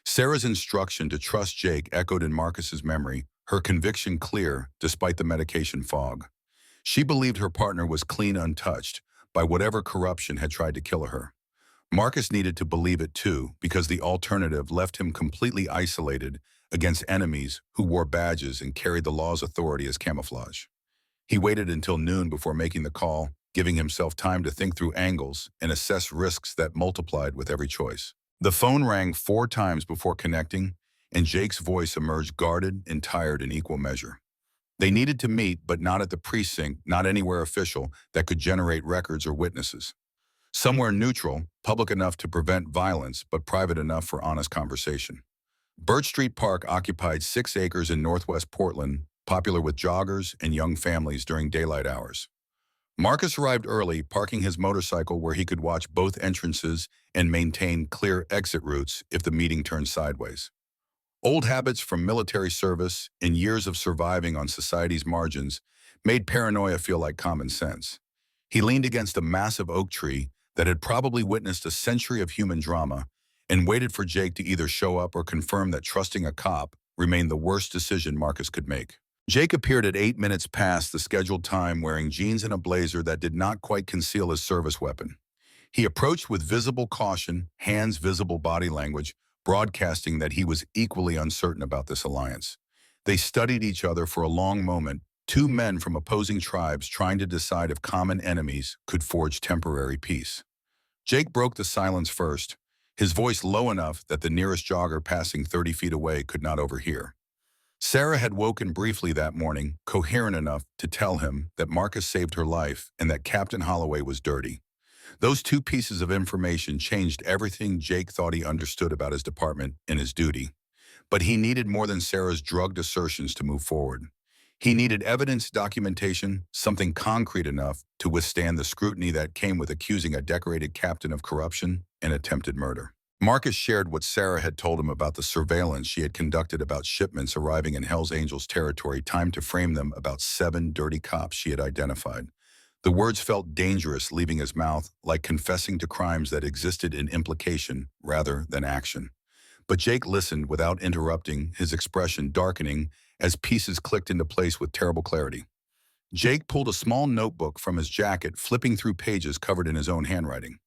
Sarah's instruction to trust Jake echoed in Marcus's memory, her conviction clear despite the medication fog. She believed her partner was clean, untouched by whatever corruption had tried to kill her. Marcus needed to believe it too, because the alternative left him completely isolated against enemies who wore badges and carried the law's authority as camouflage. He waited until noon before making the call, giving himself time to think through angles and assess risks that multiplied with every choice. The phone rang 4 times before connecting, and Jake's voice emerged guarded and tired in equal measure. They needed to meet, but not at the precinct, not anywhere official that could generate records or witnesses. Somewhere neutral, public enough to prevent violence, but private enough for honest conversation. Birch Street Park occupied 6 acres in northwest Portland, popular with joggers and young families during daylight hours. Marcus arrived early, parking his motorcycle where he could watch both entrances and maintain clear exit routes if the meeting turned sideways. Old habits from military service and years of surviving on society's margins made paranoia feel like common sense. He leaned against a massive oak tree that had probably witnessed a century of human drama and waited for Jake to either show up or confirm that trusting a cop remained the worst decision Marcus could make. Jake appeared at 8 minutes past the scheduled time wearing jeans and a blazer that did not quite conceal his service weapon. He approached with visible caution, hands visible body language, broadcasting that he was equally uncertain about this alliance. They studied each other for a long moment, two men from opposing tribes trying to decide if common enemies could forge temporary peace. Jake broke the silence first, his voice low enough that the nearest jogger passing 30 feet away could not overhear. Sarah had woken briefly that morning, coherent enough to tell him that Marcus saved her life and that Captain Holloway was dirty. Those two pieces of information changed everything Jake thought he understood about his department and his duty. But he needed more than Sarah's drugged assertions to move forward. He needed evidence, documentation, something concrete enough to withstand the scrutiny that came with accusing a decorated captain of corruption and attempted murder. Marcus shared what Sarah had told him about the surveillance she had conducted about shipments arriving in Hell's Angels territory, timed to frame them about 7 dirty cops she had identified. The words felt dangerous leaving his mouth, like confessing to crimes that existed in implication rather than action. But Jake listened without interrupting, his expression darkening as pieces clicked into place with terrible clarity. Jake pulled a small notebook from his jacket, flipping through pages covered in his own handwriting.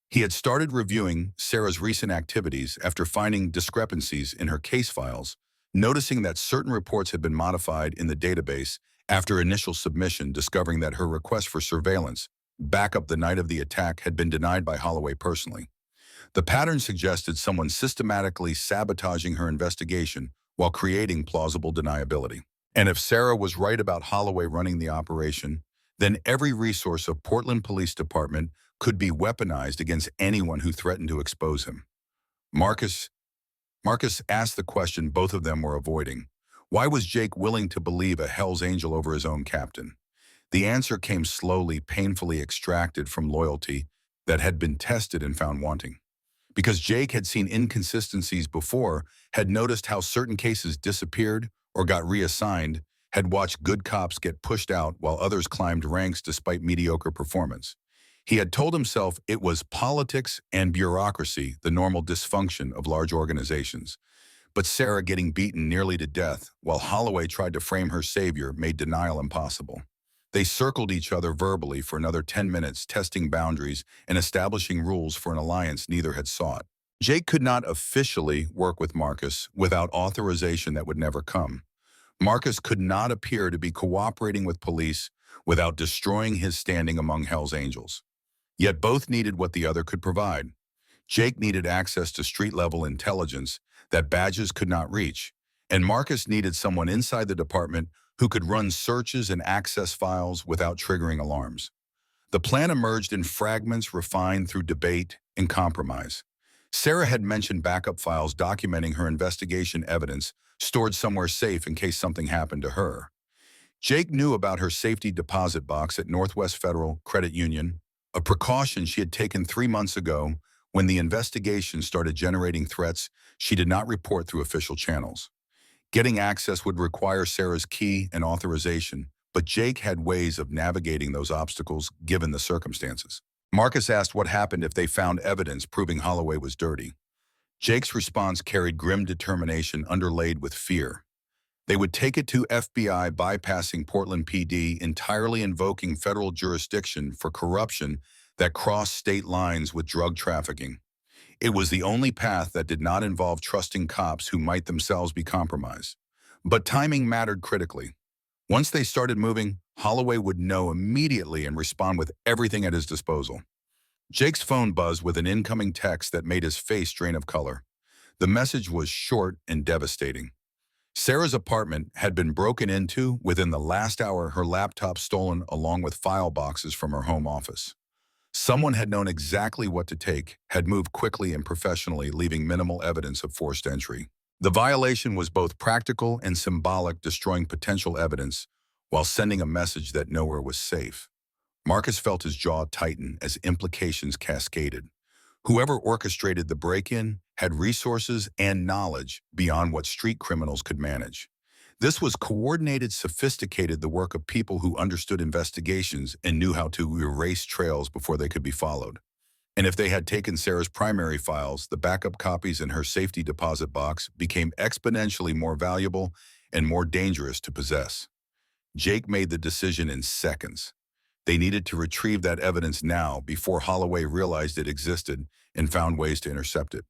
He had started reviewing Sarah's recent activities after finding discrepancies in her case files, noticing that certain reports had been modified in the database after initial submission, discovering that her request for surveillance back up the night of the attack had been denied by Holloway personally. The pattern suggested someone systematically sabotaging her investigation while creating plausible deniability. And if Sarah was right about Holloway running the operation, then every resource of Portland Police Department could be weaponized against anyone who threatened to expose him. Marcus asked the question both of them were avoiding. Why was Jake willing to believe a Hell's Angel over his own captain? The answer came slowly, painfully extracted from loyalty that had been tested and found wanting. Because Jake had seen inconsistencies before, had noticed how certain cases disappeared or got reassigned, had watched good cops get pushed out while others climbed ranks despite mediocre performance. He had told himself it was politics and bureaucracy, the normal dysfunction of large organizations. But Sarah getting beaten nearly to death while Holloway tried to frame her savior made denial impossible. They circled each other verbally for another 10 minutes, testing boundaries and establishing rules for an alliance neither had sought. Jake could not officially work with Marcus without authorization that would never come. Marcus could not appear to be cooperating with police without destroying his standing among Hell's Angels. Yet both needed what the other could provide. Jake needed access to street-level intelligence that badges could not reach, and Marcus needed someone inside the department who could run searches and access files without triggering alarms. The plan emerged in fragments refined through debate and compromise. Sarah had mentioned backup files documenting her investigation evidence stored somewhere safe in case something happened to her. Jake knew about her safety deposit box at Northwest Federal Credit Union, a precaution she had taken 3 months ago when the investigation started generating threats she did not report through official channels. Getting access would require Sarah's key and authorization, but Jake had ways of navigating those obstacles given the circumstances. Marcus asked what happened if they found evidence proving Holloway was dirty. Jake's response carried grim determination underlaid with fear. They would take it to FBI, bypassing Portland PD, entirely invoking federal jurisdiction for corruption that crossed state lines with drug trafficking. It was the only path that did not involve trusting cops who might themselves be compromised. But timing mattered critically. Once they started moving, Holloway would know immediately and respond with everything at his disposal. Jake's phone buzzed with an incoming text that made his face drain of color. The message was short and devastating. Sarah's apartment had been broken into within the last hour, her laptop stolen along with file boxes from her home office. Someone had known exactly what to take, had moved quickly and professionally, leaving minimal evidence of forced entry. The violation was both practical and symbolic, destroying potential evidence while sending a message that nowhere was safe. Marcus felt his jaw tighten as implications cascaded. Whoever orchestrated the break-in had resources and knowledge beyond what street criminals could manage. This was coordinated, sophisticated, the work of people who understood investigations and knew how to erase trails before they could be followed. And if they had taken Sarah's primary files, the backup copies in her safety deposit box became exponentially more valuable and more dangerous to possess. Jake made the decision in seconds. They needed to retrieve that evidence now before Holloway realized it existed and found ways to intercept it.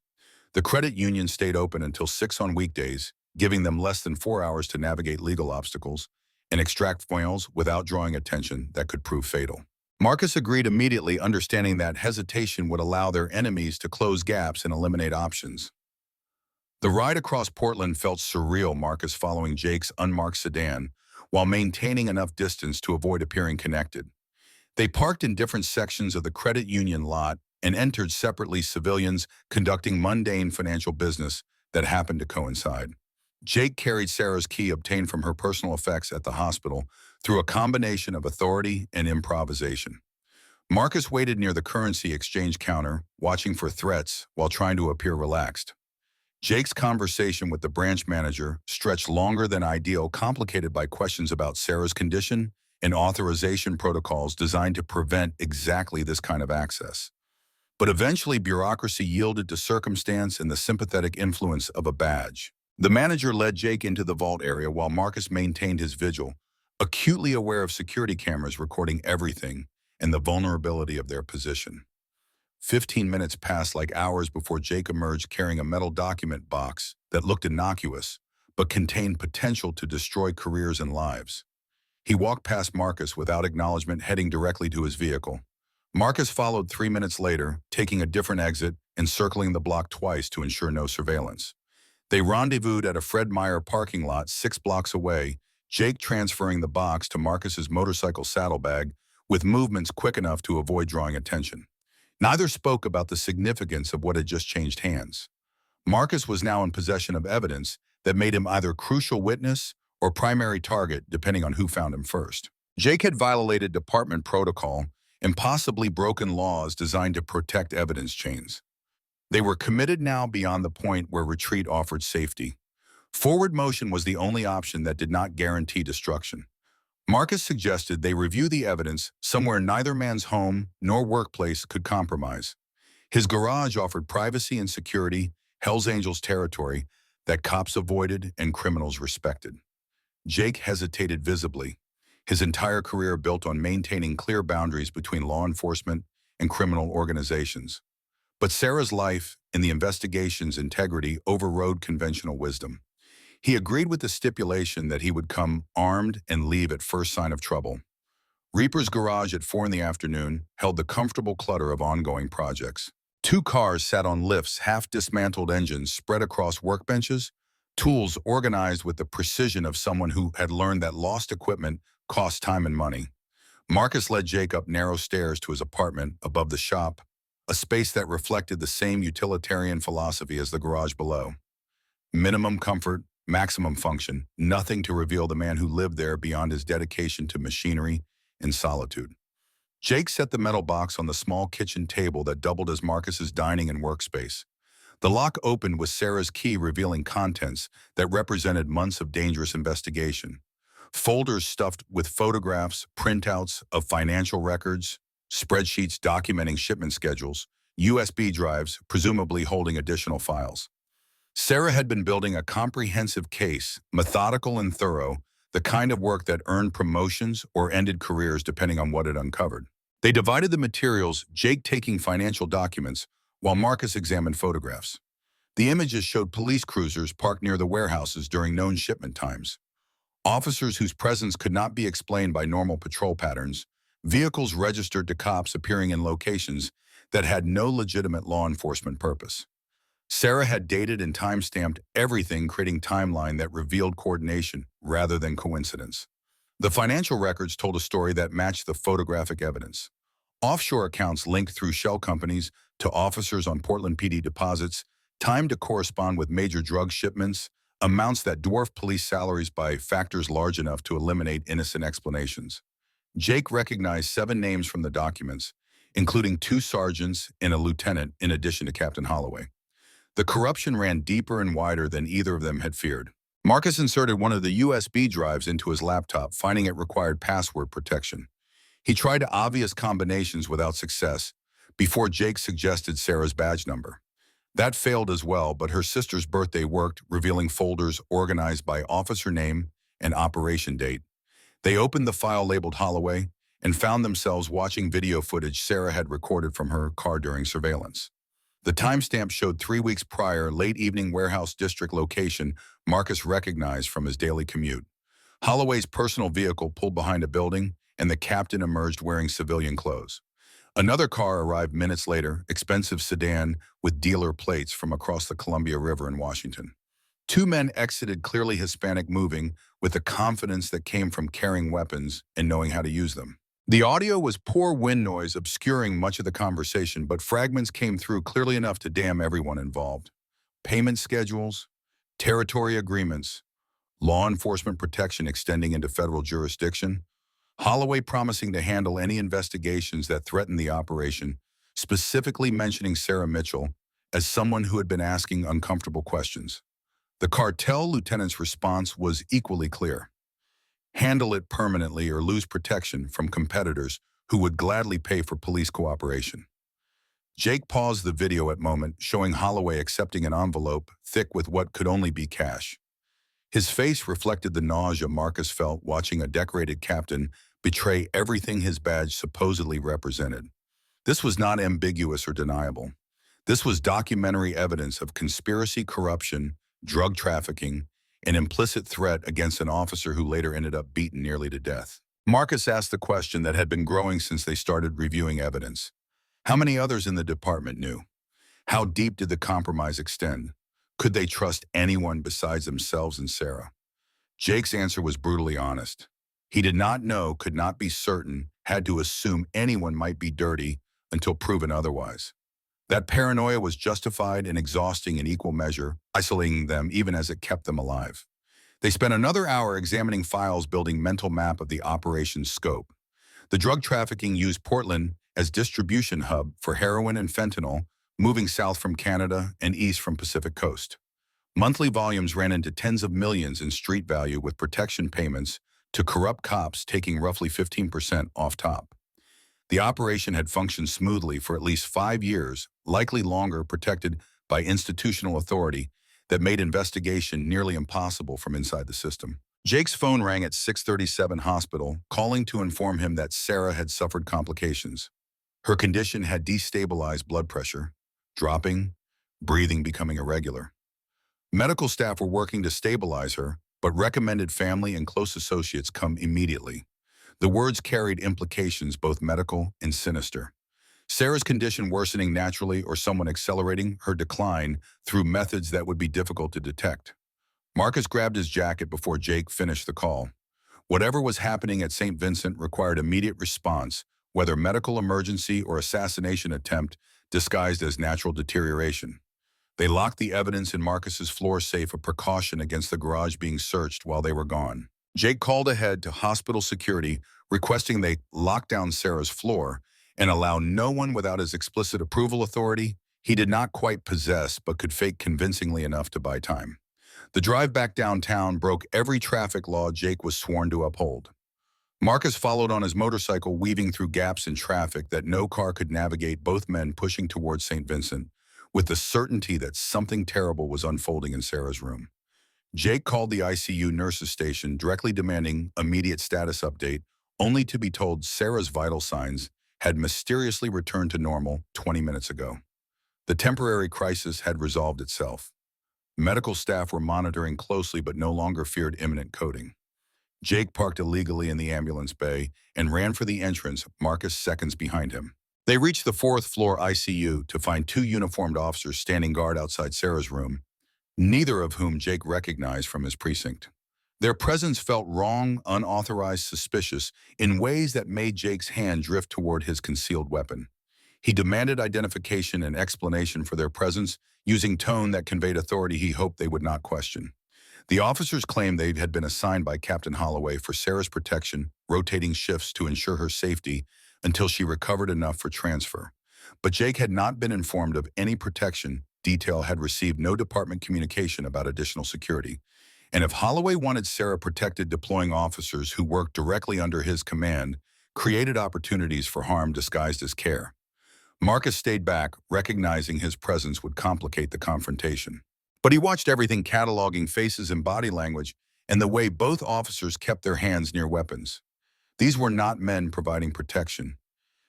The credit union stayed open until 6 on weekdays, giving them less than 4 hours to navigate legal obstacles and extract files without drawing attention that could prove fatal. Marcus agreed immediately, understanding that hesitation would allow their enemies to close gaps and eliminate options. The ride across Portland felt surreal, Marcus following Jake's unmarked sedan, while maintaining enough distance to avoid appearing connected. They parked in different sections of the credit union lot and entered separately, civilians conducting mundane financial business that happened to coincide. Jake carried Sarah's key obtained from her personal effects at the hospital through a combination of authority and improvisation. Marcus waited near the currency exchange counter, watching for threats while trying to appear relaxed. Jake's conversation with the branch manager stretched longer than ideal, complicated by questions about Sarah's condition and authorization protocols designed to prevent exactly this kind of access. But eventually, bureaucracy yielded to circumstance and the sympathetic influence of a badge. The manager led Jake into the vault area while Marcus maintained his vigil, acutely aware of security cameras recording everything and the vulnerability of their position. 15 minutes passed like hours before Jake emerged carrying a metal document box that looked innocuous, but contained potential to destroy careers and lives. He walked past Marcus without acknowledgement, heading directly to his vehicle. Marcus followed 3 minutes later, taking a different exit and circling the block twice to ensure no surveillance. They rendezvoused at a Fred Meyer parking lot 6 blocks away, Jake transferring the box to Marcus's motorcycle saddlebag with movements quick enough to avoid drawing attention. Neither spoke about the significance of what had just changed hands. Marcus was now in possession of evidence that made him either crucial witness or primary target, depending on who found him first. Jake had violated department protocol and possibly broken laws designed to protect evidence chains. They were committed now beyond the point where retreat offered safety. Forward motion was the only option that did not guarantee destruction. Marcus suggested they review the evidence somewhere neither man's home nor workplace could compromise. His garage offered privacy and security, Hell's Angels territory that cops avoided and criminals respected. Jake hesitated visibly, his entire career built on maintaining clear boundaries between law enforcement and criminal organizations. But Sarah's life and the investigation's integrity overrode conventional wisdom. He agreed with the stipulation that he would come armed and leave at first sign of trouble. Reaper's garage at 4 in the afternoon held the comfortable clutter of ongoing projects. 2 cars sat on lifts, half-dismantled engines spread across workbenches, tools organized with the precision of someone who had learned that lost equipment cost time and money. Marcus led Jake up narrow stairs to his apartment above the shop, a space that reflected the same utilitarian philosophy as the garage below. Minimum comfort, maximum function, nothing to reveal the man who lived there beyond his dedication to machinery and solitude. Jake set the metal box on the small kitchen table that doubled as Marcus's dining and workspace. The lock opened with Sarah's key, revealing contents that represented months of dangerous investigation. Folders stuffed with photographs, printouts of financial records, spreadsheets documenting shipment schedules, USB drives presumably holding additional files. Sarah had been building a comprehensive case, methodical and thorough, the kind of work that earned promotions or ended careers depending on what it uncovered. They divided the materials, Jake taking financial documents, while Marcus examined photographs. The images showed police cruisers parked near the warehouses during known shipment times, officers whose presence could not be explained by normal patrol patterns, vehicles registered to cops appearing in locations that had no legitimate law enforcement purpose. Sarah had dated and time-stamped everything, creating a timeline that revealed coordination rather than coincidence. The financial records told a story that matched the photographic evidence. Offshore accounts linked through shell companies to officers on Portland PD deposits, timed to correspond with major drug shipments, amounts that dwarfed police salaries by factors large enough to eliminate innocent explanations. Jake recognized 7 names from the documents, including 2 sergeants and a lieutenant in addition to Captain Holloway. The corruption ran deeper and wider than either of them had feared. Marcus inserted one of the USB drives into his laptop, finding it required password protection. He tried obvious combinations without success before Jake suggested Sarah's badge number. That failed as well, but her sister's birthday worked, revealing folders organized by officer name and operation date. They opened the file labeled Holloway and found themselves watching video footage Sarah had recorded from her car during surveillance. The timestamp showed 3 weeks prior, late evening warehouse district location Marcus recognized from his daily commute. Holloway's personal vehicle pulled behind a building, and the captain emerged wearing civilian clothes. Another car arrived minutes later, expensive sedan with dealer plates from across the Columbia River in Washington. Two men exited, clearly Hispanic, moving with the confidence that came from carrying weapons and knowing how to use them. The audio was poor wind noise obscuring much of the conversation, but fragments came through clearly enough to damn everyone involved. Payment schedules, territory agreements, law enforcement protection extending into federal jurisdiction, Holloway promising to handle any investigations that threatened the operation, specifically mentioning Sarah Mitchell as someone who had been asking uncomfortable questions. The cartel lieutenant's response was equally clear. Handle it permanently or lose protection from competitors who would gladly pay for police cooperation. Jake paused the video at moment, showing Holloway accepting an envelope thick with what could only be cash. His face reflected the nausea Marcus felt watching a decorated captain betray everything his badge supposedly represented. This was not ambiguous or deniable. This was documentary evidence of conspiracy, corruption, drug trafficking, an implicit threat against an officer who later ended up beaten nearly to death. Marcus asked the question that had been growing since they started reviewing evidence. How many others in the department knew? How deep did the compromise extend? Could they trust anyone besides themselves and Sarah? Jake's answer was brutally honest. He did not know, could not be certain, had to assume anyone might be dirty until proven otherwise. That paranoia was justified and exhausting in equal measure, isolating them even as it kept them alive. They spent another hour examining files, building mental map of the operation's scope. The drug trafficking used Portland as distribution hub for heroin and fentanyl, moving south from Canada and east from Pacific Coast. Monthly volumes ran into tens of millions in street value, with protection payments to corrupt cops taking roughly 15% off top. The operation had functioned smoothly for at least 5 years, likely longer, protected by institutional authority that made investigation nearly impossible from inside the system. Jake's phone rang at 637 Hospital, calling to inform him that Sarah had suffered complications. Her condition had destabilized blood pressure, dropping, breathing becoming irregular. Medical staff were working to stabilize her, but recommended family and close associates come immediately. The words carried implications both medical and sinister. Sarah's condition worsening naturally, or someone accelerating her decline through methods that would be difficult to detect. Marcus grabbed his jacket before Jake finished the call. Whatever was happening at St. Vincent required immediate response, whether medical emergency or assassination attempt disguised as natural deterioration. They locked the evidence in Marcus's floor safe, a precaution against the garage being searched while they were gone. Jake called ahead to hospital security, requesting they lock down Sarah's floor and allow no one without his explicit approval. Authority he did not quite possess but could fake convincingly enough to buy time. The drive back downtown broke every traffic law Jake was sworn to uphold. Marcus followed on his motorcycle, weaving through gaps in traffic that no car could navigate, both men pushing towards St. Vincent, with the certainty that something terrible was unfolding in Sarah's room. Jake called the ICU nurses station, directly demanding immediate status update, only to be told Sarah's vital signs had mysteriously returned to normal 20 minutes ago. The temporary crisis had resolved itself. Medical staff were monitoring closely but no longer feared imminent coding. Jake parked illegally in the ambulance bay and ran for the entrance, Marcus seconds behind him. They reached the 4th-floor ICU to find 2 uniformed officers standing guard outside Sarah's room, neither of whom Jake recognized from his precinct. Their presence felt wrong, unauthorized, suspicious, in ways that made Jake's hand drift toward his concealed weapon. He demanded identification and explanation for their presence, using tone that conveyed authority he hoped they would not question. The officers claimed they had been assigned by Captain Holloway for Sarah's protection, rotating shifts to ensure her safety until she recovered enough for transfer. But Jake had not been informed of any protection. Detail had received no department communication about additional security. And if Holloway wanted Sarah protected, deploying officers who worked directly under his command created opportunities for harm disguised as care. Marcus stayed back, recognizing his presence would complicate the confrontation. But he watched everything, cataloging faces and body language, and the way both officers kept their hands near weapons. These were not men providing protection.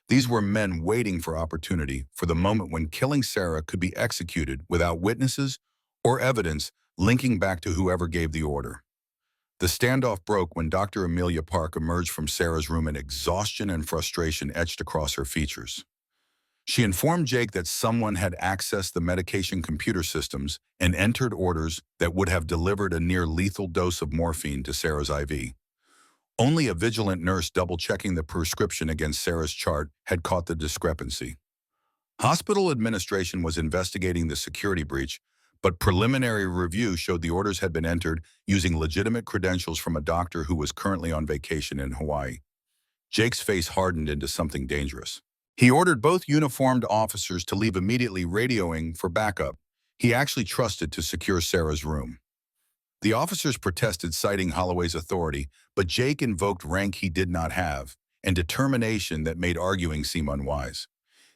These were men waiting for opportunity, for the moment when killing Sarah could be executed without witnesses or evidence linking back to whoever gave the order. The standoff broke when Dr. Amelia Park emerged from Sarah's room, and exhaustion and frustration etched across her features. She informed Jake that someone had accessed the medication computer systems and entered orders that would have delivered a near-lethal dose of morphine to Sarah's IV. Only a vigilant nurse double-checking the prescription against Sarah's chart had caught the discrepancy. Hospital administration was investigating the security breach, but preliminary review showed the orders had been entered using legitimate credentials from a doctor who was currently on vacation in Hawaii. Jake's face hardened into something dangerous. He ordered both uniformed officers to leave immediately, radioing for backup. He actually trusted to secure Sarah's room. The officers protested, citing Holloway's authority, but Jake invoked rank he did not have and determination that made arguing seem unwise.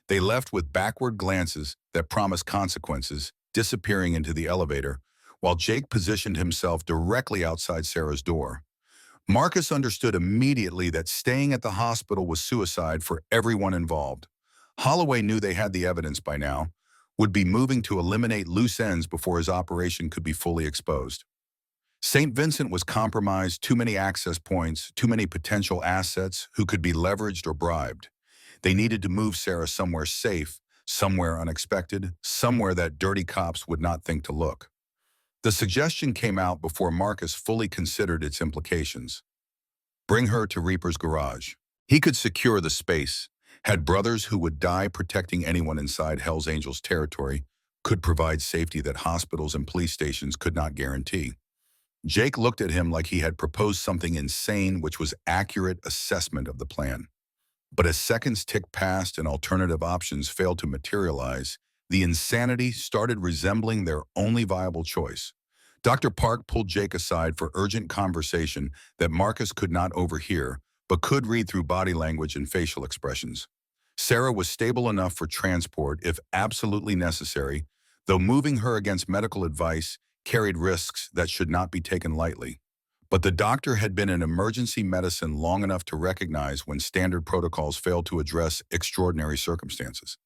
They left with backward glances that promised consequences, disappearing into the elevator, while Jake positioned himself directly outside Sarah's door. Marcus understood immediately that staying at the hospital was suicide for everyone involved. Holloway knew they had the evidence by now, would be moving to eliminate loose ends before his operation could be fully exposed. St. Vincent was compromised, too many access points, too many potential assets who could be leveraged or bribed. They needed to move Sarah somewhere safe, somewhere unexpected, somewhere that dirty cops would not think to look. The suggestion came out before Marcus fully considered its implications. Bring her to Reaper's garage. He could secure the space, had brothers who would die protecting anyone inside Hell's Angels territory, could provide safety that hospitals and police stations could not guarantee. Jake looked at him like he had proposed something insane, which was accurate assessment of the plan. But as seconds ticked past and alternative options failed to materialize, the insanity started resembling their only viable choice. Dr. Park pulled Jake aside for urgent conversation that Marcus could not overhear, but could read through body language and facial expressions. Sarah was stable enough for transport if absolutely necessary, though moving her against medical advice carried risks that should not be taken lightly. But the doctor had been in emergency medicine long enough to recognize when standard protocols failed to address extraordinary circumstances.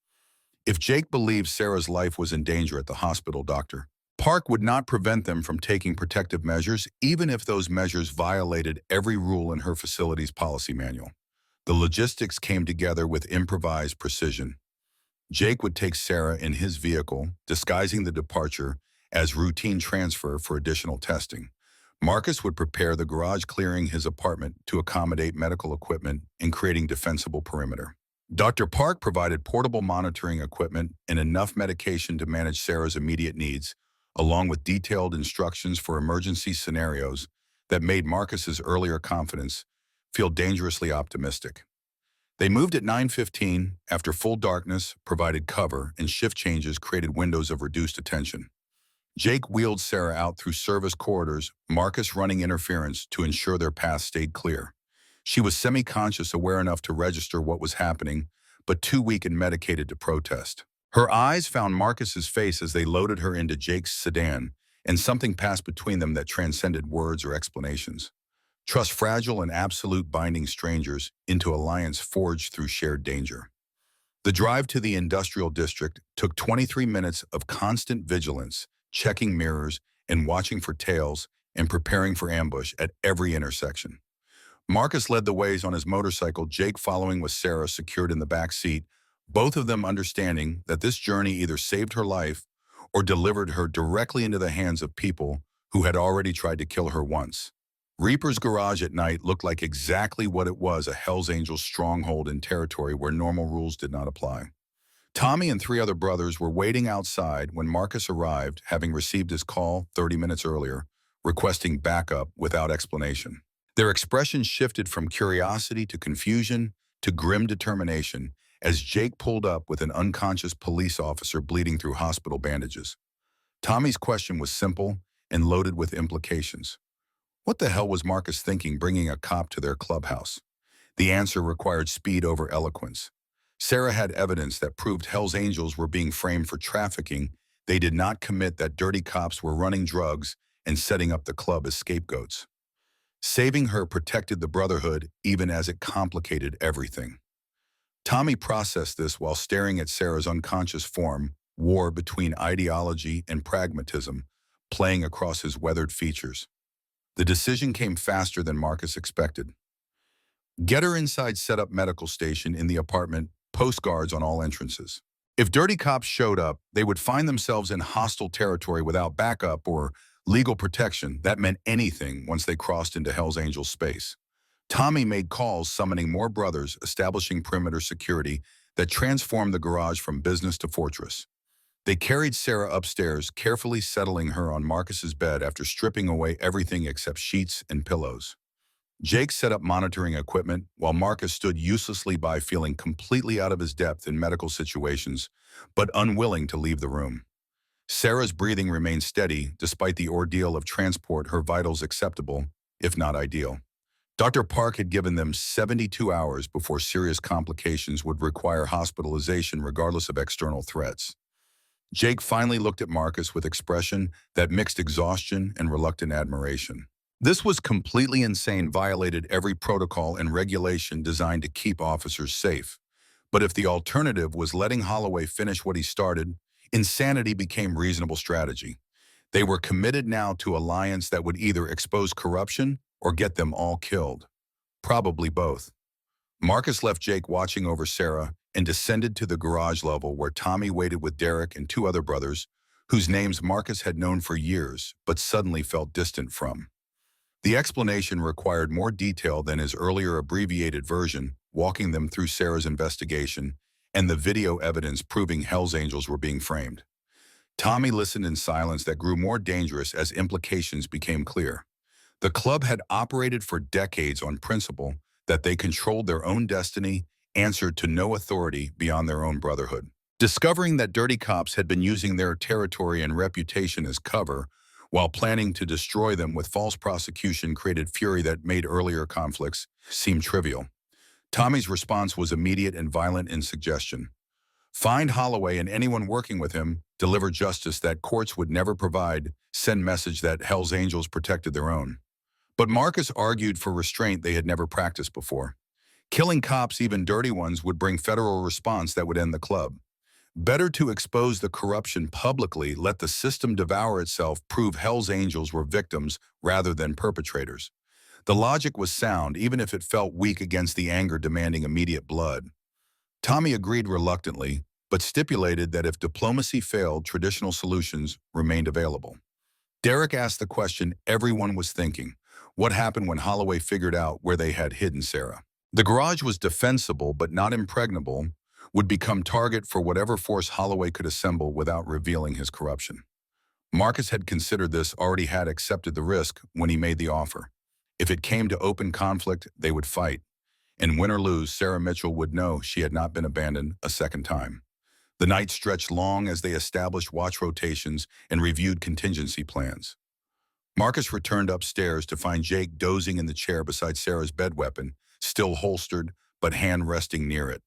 If Jake believed Sarah's life was in danger at the hospital, Dr. Park would not prevent them from taking protective measures, even if those measures violated every rule in her facility's policy manual. The logistics came together with improvised precision. Jake would take Sarah in his vehicle, disguising the departure as routine transfer for additional testing. Marcus would prepare the garage, clearing his apartment to accommodate medical equipment and creating defensible perimeter. Dr. Park provided portable monitoring equipment and enough medication to manage Sarah's immediate needs, along with detailed instructions for emergency scenarios that made Marcus's earlier confidence feel dangerously optimistic. They moved at 9:15 after full darkness provided cover and shift changes created windows of reduced attention. Jake wheeled Sarah out through service corridors, Marcus running interference to ensure their path stayed clear. She was semi-conscious, aware enough to register what was happening, but too weak and medicated to protest. Her eyes found Marcus's face as they loaded her into Jake's sedan, and something passed between them that transcended words or explanations. Trust fragile and absolute, binding strangers into alliance forged through shared danger. The drive to the industrial district took 23 minutes of constant vigilance, checking mirrors and watching for tails and preparing for ambush at every intersection. Marcus led the ways on his motorcycle, Jake following with Sarah secured in the back seat, both of them understanding that this journey either saved her life or delivered her directly into the hands of people who had already tried to kill her once. Reaper's garage at night looked like exactly what it was, a Hell's Angels stronghold in territory where normal rules did not apply. Tommy and 3 other brothers were waiting outside when Marcus arrived, having received his call 30 minutes earlier, requesting backup without explanation. Their expressions shifted from curiosity to confusion to grim determination as Jake pulled up with an unconscious police officer bleeding through hospital bandages. Tommy's question was simple and loaded with implications. What the hell was Marcus thinking bringing a cop to their clubhouse? The answer required speed over eloquence. Sarah had evidence that proved Hell's Angels were being framed for trafficking. They did not commit, that dirty cops were running drugs and setting up the club as scapegoats. Saving her protected the Brotherhood, even as it complicated everything. Tommy processed this while staring at Sarah's unconscious form, war between ideology and pragmatism, playing across his weathered features. The decision came faster than Marcus expected. Get her inside setup medical station in the apartment, post guards on all entrances. If dirty cops showed up, they would find themselves in hostile territory without backup or legal protection. That meant anything once they crossed into Hell's Angels space. Tommy made calls summoning more brothers, establishing perimeter security that transformed the garage from business to fortress. They carried Sarah upstairs, carefully settling her on Marcus's bed after stripping away everything except sheets and pillows. Jake set up monitoring equipment while Marcus stood uselessly by, feeling completely out of his depth in medical situations, but unwilling to leave the room. Sarah's breathing remained steady despite the ordeal of transport, her vitals acceptable, if not ideal. Dr. Park had given them 72 hours before serious complications would require hospitalization regardless of external threats. Jake finally looked at Marcus with expression that mixed exhaustion and reluctant admiration. This was completely insane, violated every protocol and regulation designed to keep officers safe. But if the alternative was letting Holloway finish what he started, insanity became reasonable strategy. They were committed now to an alliance that would either expose corruption or get them all killed. Probably both. Marcus left Jake watching over Sarah and descended to the garage level where Tommy waited with Derek and two other brothers, whose names Marcus had known for years but suddenly felt distant from. The explanation required more detail than his earlier abbreviated version, walking them through Sarah's investigation and the video evidence proving Hell's Angels were being framed. Tommy listened in silence that grew more dangerous as implications became clear. The club had operated for decades on principle that they controlled their own destiny, answered to no authority beyond their own brotherhood. Discovering that dirty cops had been using their territory and reputation as cover, while planning to destroy them with false prosecution, created fury that made earlier conflicts seem trivial. Tommy's response was immediate and violent in suggestion. Find Holloway and anyone working with him, deliver justice that courts would never provide, send message that Hell's Angels protected their own. But Marcus argued for restraint they had never practiced before. Killing cops, even dirty ones, would bring federal response that would end the club. Better to expose the corruption publicly, let the system devour itself, prove Hell's Angels were victims rather than perpetrators. The logic was sound, even if it felt weak against the anger demanding immediate blood. Tommy agreed reluctantly, but stipulated that if diplomacy failed, traditional solutions remained available. Derek asked the question everyone was thinking: what happened when Holloway figured out where they had hidden Sarah? The garage was defensible but not impregnable, would become target for whatever force Holloway could assemble without revealing his corruption. Marcus had considered this, already had accepted the risk when he made the offer. If it came to open conflict, they would fight. And win or lose, Sarah Mitchell would know she had not been abandoned a second time. The night stretched long as they established watch rotations and reviewed contingency plans. Marcus returned upstairs to find Jake dozing in the chair beside Sarah's bed weapon, still holstered but hand resting near it.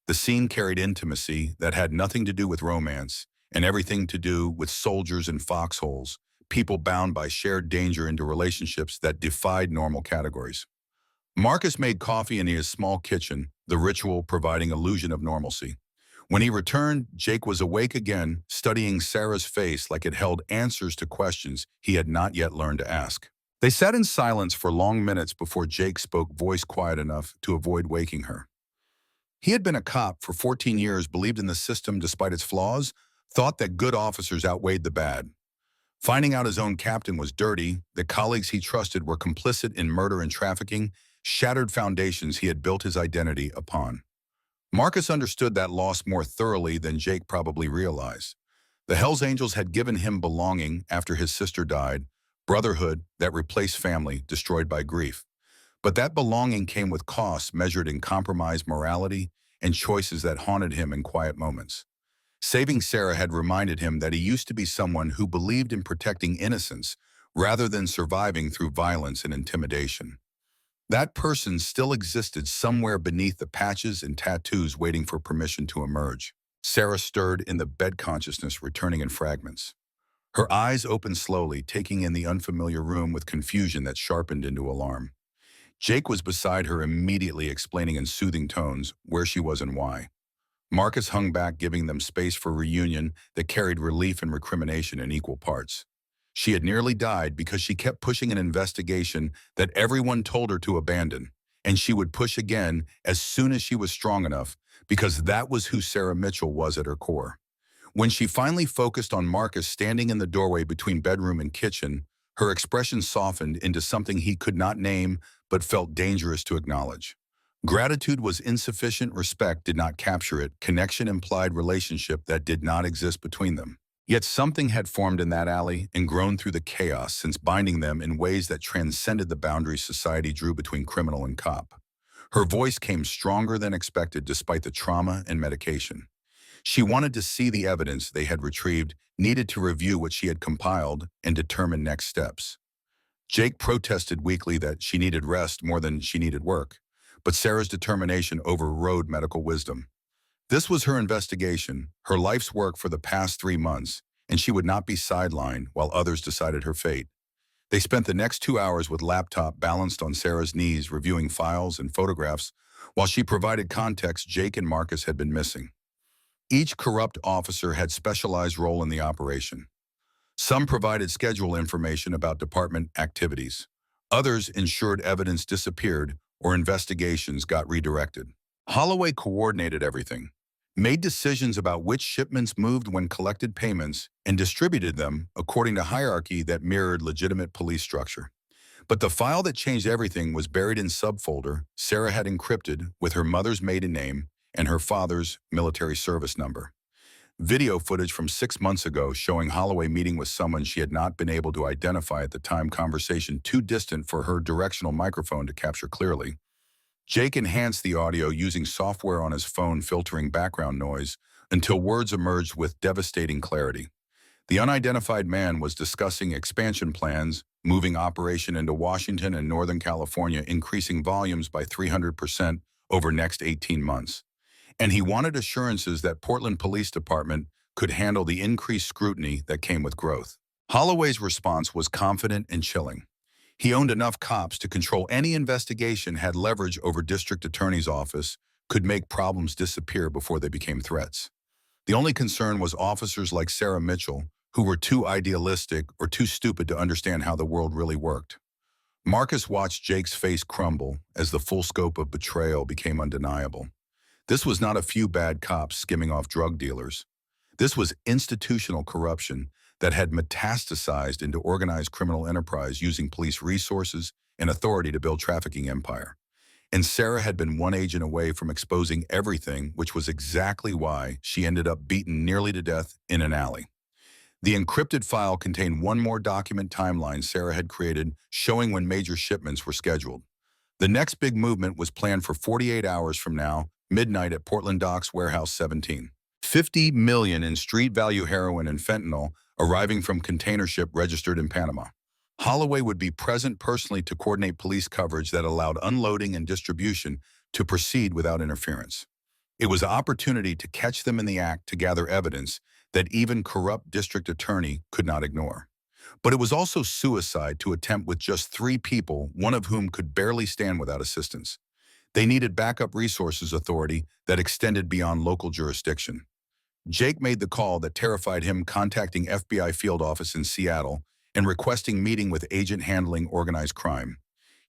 The scene carried intimacy that had nothing to do with romance and everything to do with soldiers in foxholes, people bound by shared danger into relationships that defied normal categories. Marcus made coffee in his small kitchen, the ritual providing illusion of normalcy. When he returned, Jake was awake again, studying Sarah's face like it held answers to questions he had not yet learned to ask. They sat in silence for long minutes before Jake spoke, voice quiet enough to avoid waking her. He had been a cop for 14 years, believed in the system despite its flaws, thought that good officers outweighed the bad. Finding out his own captain was dirty, that colleagues he trusted were complicit in murder and trafficking, shattered foundations he had built his identity upon. Marcus understood that loss more thoroughly than Jake probably realized. The Hells Angels had given him belonging after his sister died, brotherhood that replaced family, destroyed by grief. But that belonging came with costs measured in compromised morality and choices that haunted him in quiet moments. Saving Sarah had reminded him that he used to be someone who believed in protecting innocence rather than surviving through violence and intimidation. That person still existed somewhere beneath the patches and tattoos waiting for permission to emerge. Sarah stirred in the bed, consciousness returning in fragments. Her eyes opened slowly, taking in the unfamiliar room with confusion that sharpened into alarm. Jake was beside her, immediately explaining in soothing tones where she was and why. Marcus hung back, giving them space for reunion that carried relief and recrimination in equal parts. She had nearly died because she kept pushing an investigation that everyone told her to abandon, and she would push again as soon as she was strong enough, because that was who Sarah Mitchell was at her core. When she finally focused on Marcus standing in the doorway between bedroom and kitchen, her expression softened into something he could not name but felt dangerous to acknowledge. Gratitude was insufficient, respect did not capture it, connection implied relationship that did not exist between them. Yet something had formed in that alley and grown through the chaos, since binding them in ways that transcended the boundaries society drew between criminal and cop. Her voice came stronger than expected despite the trauma and medication. She wanted to see the evidence they had retrieved, needed to review what she had compiled, and determine next steps. Jake protested weakly that she needed rest more than she needed work, but Sarah's determination overrode medical wisdom. This was her investigation, her life's work for the past 3 months, and she would not be sidelined while others decided her fate. They spent the next 2 hours with laptop balanced on Sarah's knees, reviewing files and photographs, while she provided context Jake and Marcus had been missing. Each corrupt officer had specialized role in the operation. Some provided schedule information about department activities. Others ensured evidence disappeared or investigations got redirected. Holloway coordinated everything, made decisions about which shipments moved when collected payments, and distributed them according to hierarchy that mirrored legitimate police structure. But the file that changed everything was buried in subfolder Sarah had encrypted with her mother's maiden name and her father's military service number. Video footage from 6 months ago showing Holloway meeting with someone she had not been able to identify at the time, conversation too distant for her directional microphone to capture clearly. Jake enhanced the audio using software on his phone, filtering background noise until words emerged with devastating clarity. The unidentified man was discussing expansion plans, moving operation into Washington and Northern California, increasing volumes by 300% over next 18 months. And he wanted assurances that Portland Police Department could handle the increased scrutiny that came with growth. Holloway's response was confident and chilling. He owned enough cops to control any investigation, had leverage over district attorney's office, could make problems disappear before they became threats. The only concern was officers like Sarah Mitchell, who were too idealistic or too stupid to understand how the world really worked. Marcus watched Jake's face crumble as the full scope of betrayal became undeniable. This was not a few bad cops skimming off drug dealers. This was institutional corruption that had metastasized into organized criminal enterprise, using police resources and authority to build trafficking empire. And Sarah had been one agent away from exposing everything, which was exactly why she ended up beaten nearly to death in an alley. The encrypted file contained one more document timeline Sarah had created, showing when major shipments were scheduled. The next big movement was planned for 48 hours from now, midnight at Portland Docks Warehouse 17. 50 million in street value heroin and fentanyl arriving from container ship registered in Panama. Holloway would be present personally to coordinate police coverage that allowed unloading and distribution to proceed without interference. It was an opportunity to catch them in the act, to gather evidence that even corrupt district attorney could not ignore. But it was also suicide to attempt with just 3 people, one of whom could barely stand without assistance. They needed backup resources authority that extended beyond local jurisdiction. Jake made the call that terrified him, contacting FBI field office in Seattle and requesting meeting with agent handling organized crime.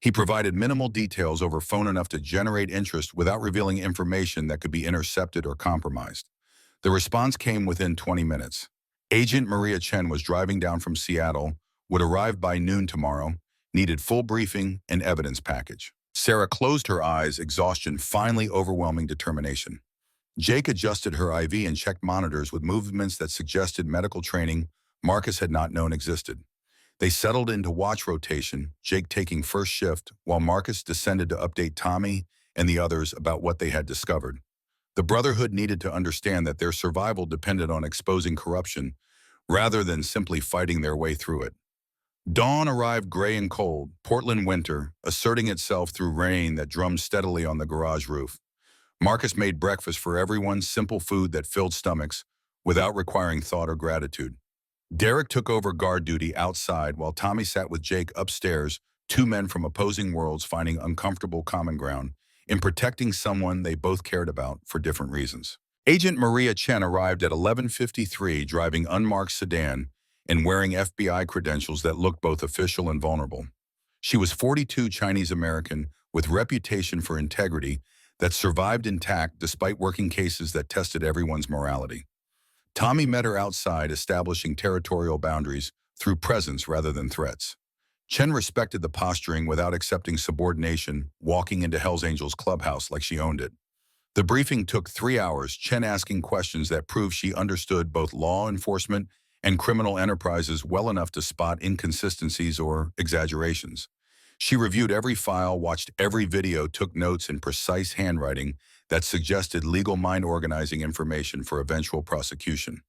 He provided minimal details over phone, enough to generate interest without revealing information that could be intercepted or compromised. The response came within 20 minutes. Agent Maria Chen was driving down from Seattle, would arrive by noon tomorrow, needed full briefing and evidence package. Sarah closed her eyes, exhaustion finally overwhelming determination. Jake adjusted her IV and checked monitors with movements that suggested medical training Marcus had not known existed. They settled into watch rotation, Jake taking first shift, while Marcus descended to update Tommy and the others about what they had discovered. The Brotherhood needed to understand that their survival depended on exposing corruption rather than simply fighting their way through it. Dawn arrived gray and cold, Portland winter, asserting itself through rain that drummed steadily on the garage roof. Marcus made breakfast for everyone, simple food that filled stomachs, without requiring thought or gratitude. Derek took over guard duty outside while Tommy sat with Jake upstairs, two men from opposing worlds finding uncomfortable common ground in protecting someone they both cared about for different reasons. Agent Maria Chen arrived at 11:53 driving unmarked sedan and wearing FBI credentials that looked both official and vulnerable. She was 42 Chinese American with reputation for integrity that survived intact despite working cases that tested everyone's morality. Tommy met her outside, establishing territorial boundaries through presence rather than threats. Chen respected the posturing without accepting subordination, walking into Hell's Angels clubhouse like she owned it. The briefing took 3 hours, Chen asking questions that proved she understood both law enforcement and criminal enterprises well enough to spot inconsistencies or exaggerations. She reviewed every file, watched every video, took notes in precise handwriting that suggested legal mind organizing information for eventual prosecution.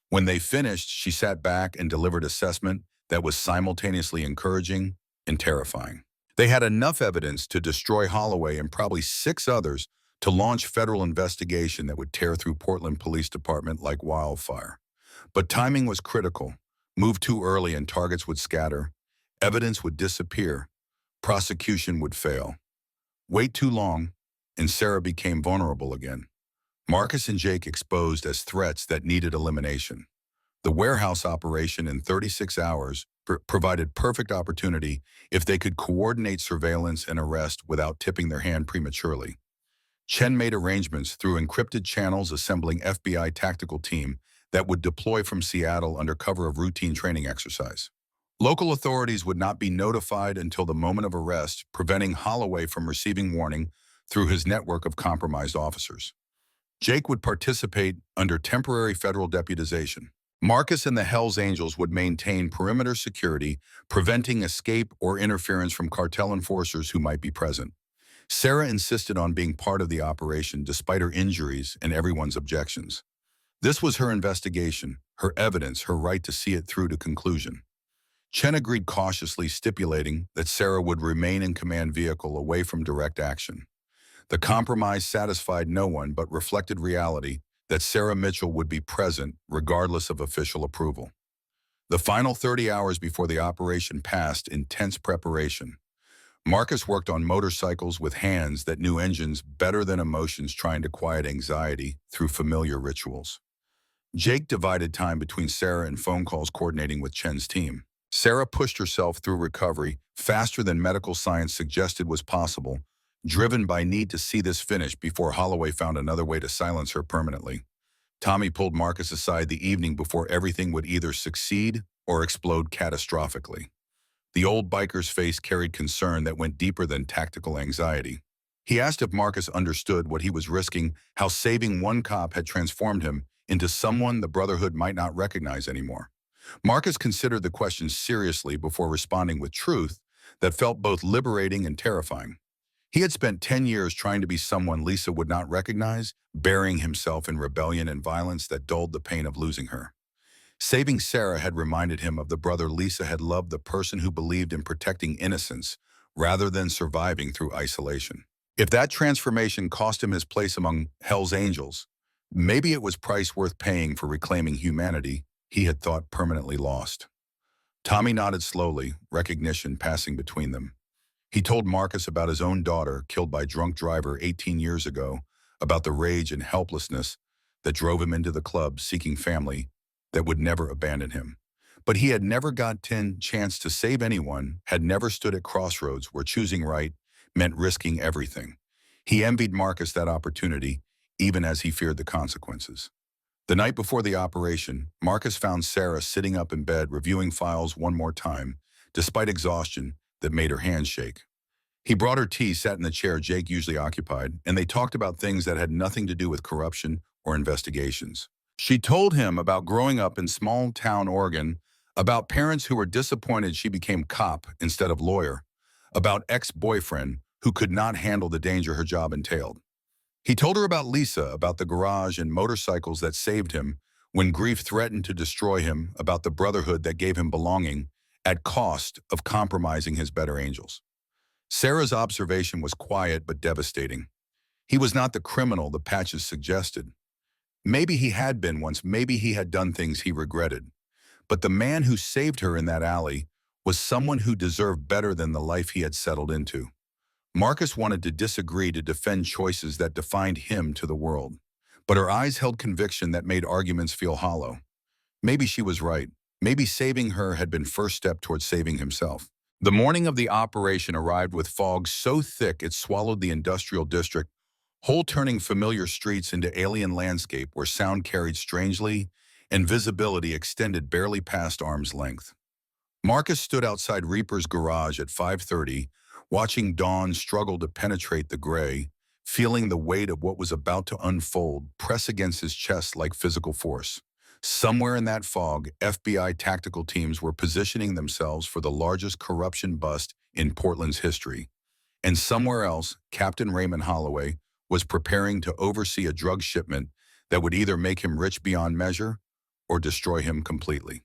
When they finished, she sat back and delivered assessment that was simultaneously encouraging and terrifying. They had enough evidence to destroy Holloway and probably 6 others to launch federal investigation that would tear through Portland Police Department like wildfire. But timing was critical. Move too early and targets would scatter. Evidence would disappear. Prosecution would fail. Wait too long, and Sarah became vulnerable again. Marcus and Jake exposed as threats that needed elimination. The warehouse operation in 36 hours provided perfect opportunity if they could coordinate surveillance and arrest without tipping their hand prematurely. Chen made arrangements through encrypted channels, assembling FBI tactical team that would deploy from Seattle under cover of routine training exercise. Local authorities would not be notified until the moment of arrest, preventing Holloway from receiving warning through his network of compromised officers. Jake would participate under temporary federal deputization. Marcus and the Hells Angels would maintain perimeter security, preventing escape or interference from cartel enforcers who might be present. Sarah insisted on being part of the operation despite her injuries and everyone's objections. This was her investigation, her evidence, her right to see it through to conclusion. Chen agreed cautiously, stipulating that Sarah would remain in command vehicle away from direct action. The compromise satisfied no one but reflected reality that Sarah Mitchell would be present regardless of official approval. The final 30 hours before the operation passed intense preparation. Marcus worked on motorcycles with hands that knew engines better than emotions, trying to quiet anxiety through familiar rituals. Jake divided time between Sarah and phone calls, coordinating with Chen's team. Sarah pushed herself through recovery faster than medical science suggested was possible, driven by need to see this finished before Holloway found another way to silence her permanently. Tommy pulled Marcus aside the evening before everything would either succeed or explode catastrophically. The old biker's face carried concern that went deeper than tactical anxiety. He asked if Marcus understood what he was risking, how saving one cop had transformed him into someone the Brotherhood might not recognize anymore. Marcus considered the question seriously before responding with truth that felt both liberating and terrifying. He had spent 10 years trying to be someone Lisa would not recognize, burying himself in rebellion and violence that dulled the pain of losing her. Saving Sarah had reminded him of the brother Lisa had loved, the person who believed in protecting innocence rather than surviving through isolation. If that transformation cost him his place among Hell's Angels, maybe it was price worth paying for reclaiming humanity he had thought permanently lost. Tommy nodded slowly, recognition passing between them. He told Marcus about his own daughter, killed by drunk driver 18 years ago, about the rage and helplessness that drove him into the club seeking family that would never abandon him. But he had never gotten chance to save anyone, had never stood at crossroads where choosing right meant risking everything. He envied Marcus that opportunity, even as he feared the consequences. The night before the operation, Marcus found Sarah sitting up in bed reviewing files one more time, despite exhaustion that made her hands shake. He brought her tea, sat in the chair Jake usually occupied, and they talked about things that had nothing to do with corruption or investigations. She told him about growing up in small-town Oregon, about parents who were disappointed she became cop instead of lawyer, about ex-boyfriend who could not handle the danger her job entailed. He told her about Lisa, about the garage and motorcycles that saved him when grief threatened to destroy him, about the brotherhood that gave him belonging, at cost of compromising his better angels. Sarah's observation was quiet but devastating. He was not the criminal the patches suggested. Maybe he had been once, maybe he had done things he regretted. But the man who saved her in that alley was someone who deserved better than the life he had settled into. Marcus wanted to disagree, to defend choices that defined him to the world. But her eyes held conviction that made arguments feel hollow. Maybe she was right. Maybe saving her had been first step towards saving himself. The morning of the operation arrived with fog so thick it swallowed the industrial district, turning familiar streets into alien landscape where sound carried strangely and visibility extended barely past arm's length. Marcus stood outside Reaper's garage at 5:30, watching dawn struggle to penetrate the gray, feeling the weight of what was about to unfold press against his chest like physical force. Somewhere in that fog, FBI tactical teams were positioning themselves for the largest corruption bust in Portland's history. And somewhere else, Captain Raymond Holloway was preparing to oversee a drug shipment that would either make him rich beyond measure or destroy him completely.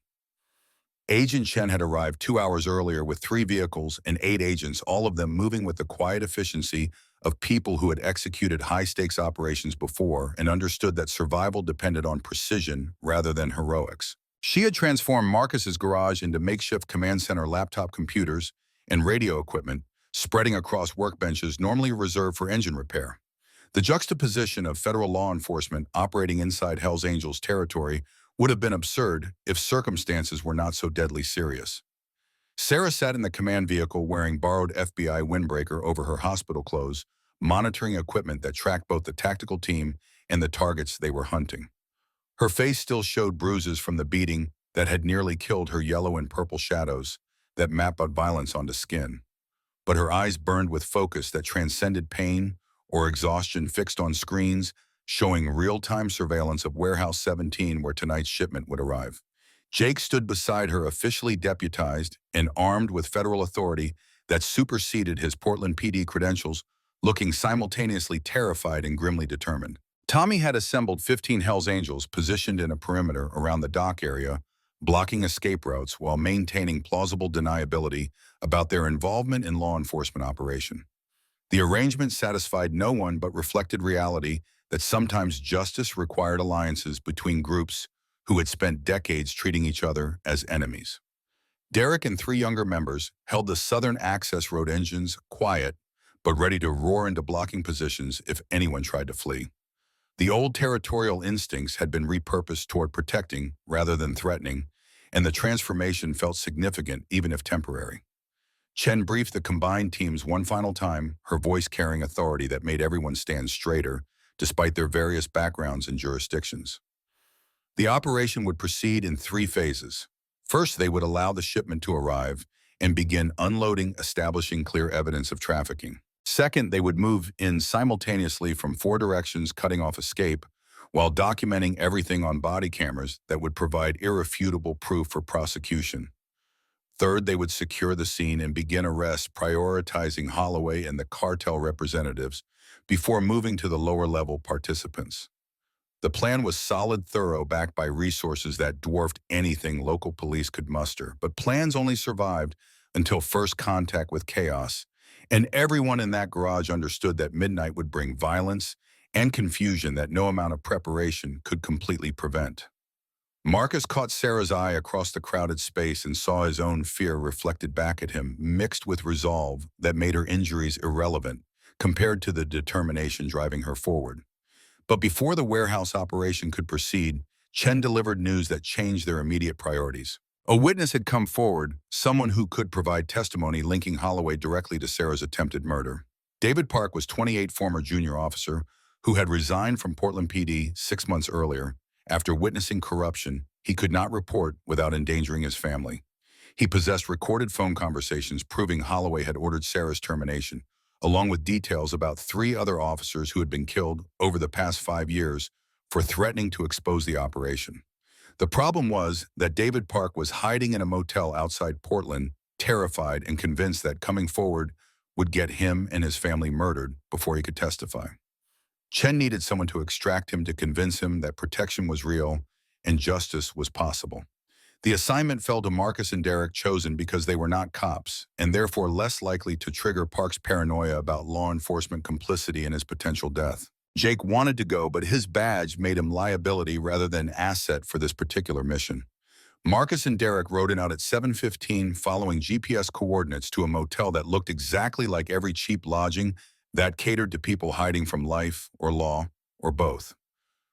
Agent Chen had arrived 2 hours earlier with 3 vehicles and 8 agents, all of them moving with the quiet efficiency of people who had executed high-stakes operations before and understood that survival depended on precision rather than heroics. She had transformed Marcus's garage into makeshift command center laptop computers and radio equipment, spreading across workbenches normally reserved for engine repair. The juxtaposition of federal law enforcement operating inside Hell's Angels territory would have been absurd if circumstances were not so deadly serious. Sarah sat in the command vehicle wearing borrowed FBI windbreaker over her hospital clothes, monitoring equipment that tracked both the tactical team and the targets they were hunting. Her face still showed bruises from the beating that had nearly killed her, yellow and purple shadows that mapped out violence onto skin. But her eyes burned with focus that transcended pain or exhaustion, fixed on screens showing real-time surveillance of Warehouse 17 where tonight's shipment would arrive. Jake stood beside her, officially deputized and armed with federal authority that superseded his Portland PD credentials, looking simultaneously terrified and grimly determined. Tommy had assembled 15 Hells Angels positioned in a perimeter around the dock area, blocking escape routes while maintaining plausible deniability about their involvement in law enforcement operation. The arrangement satisfied no one but reflected reality that sometimes justice required alliances between groups who had spent decades treating each other as enemies. Derek and 3 younger members held the Southern Access Road engines quiet but ready to roar into blocking positions if anyone tried to flee. The old territorial instincts had been repurposed toward protecting rather than threatening, and the transformation felt significant even if temporary. Chen briefed the combined teams one final time, her voice carrying authority that made everyone stand straighter, despite their various backgrounds and jurisdictions. The operation would proceed in 3 phases. First, they would allow the shipment to arrive and begin unloading, establishing clear evidence of trafficking. Second, they would move in simultaneously from 4 directions, cutting off escape, while documenting everything on body cameras that would provide irrefutable proof for prosecution. Third, they would secure the scene and begin arrests, prioritizing Holloway and the cartel representatives before moving to the lower-level participants. The plan was solid, thorough, backed by resources that dwarfed anything local police could muster. But plans only survived until first contact with chaos, and everyone in that garage understood that midnight would bring violence and confusion that no amount of preparation could completely prevent. Marcus caught Sarah's eye across the crowded space and saw his own fear reflected back at him, mixed with resolve that made her injuries irrelevant compared to the determination driving her forward. But before the warehouse operation could proceed, Chen delivered news that changed their immediate priorities. A witness had come forward, someone who could provide testimony linking Holloway directly to Sarah's attempted murder. David Park was 28, former junior officer who had resigned from Portland PD 6 months earlier. After witnessing corruption, he could not report without endangering his family. He possessed recorded phone conversations proving Holloway had ordered Sarah's termination, along with details about 3 other officers who had been killed over the past 5 years for threatening to expose the operation. The problem was that David Park was hiding in a motel outside Portland, terrified and convinced that coming forward would get him and his family murdered before he could testify. Chen needed someone to extract him, to convince him that protection was real and justice was possible. The assignment fell to Marcus and Derek, chosen because they were not cops, and therefore less likely to trigger Park's paranoia about law enforcement complicity in his potential death. Jake wanted to go, but his badge made him liability rather than asset for this particular mission. Marcus and Derek rode in out at 7:15, following GPS coordinates to a motel that looked exactly like every cheap lodging that catered to people hiding from life or law or both.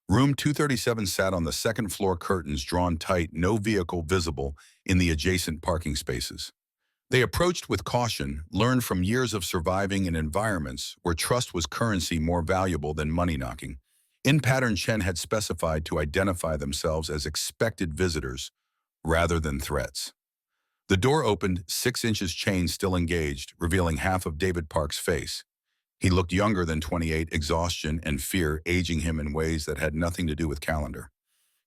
Room 237 sat on the second floor, curtains drawn tight, no vehicle visible in the adjacent parking spaces. They approached with caution, learned from years of surviving in environments where trust was currency more valuable than money knocking. In pattern, Chen had specified to identify themselves as expected visitors rather than threats. The door opened, 6 inches chain still engaged, revealing half of David Park's face. He looked younger than 28, exhaustion and fear aging him in ways that had nothing to do with calendar.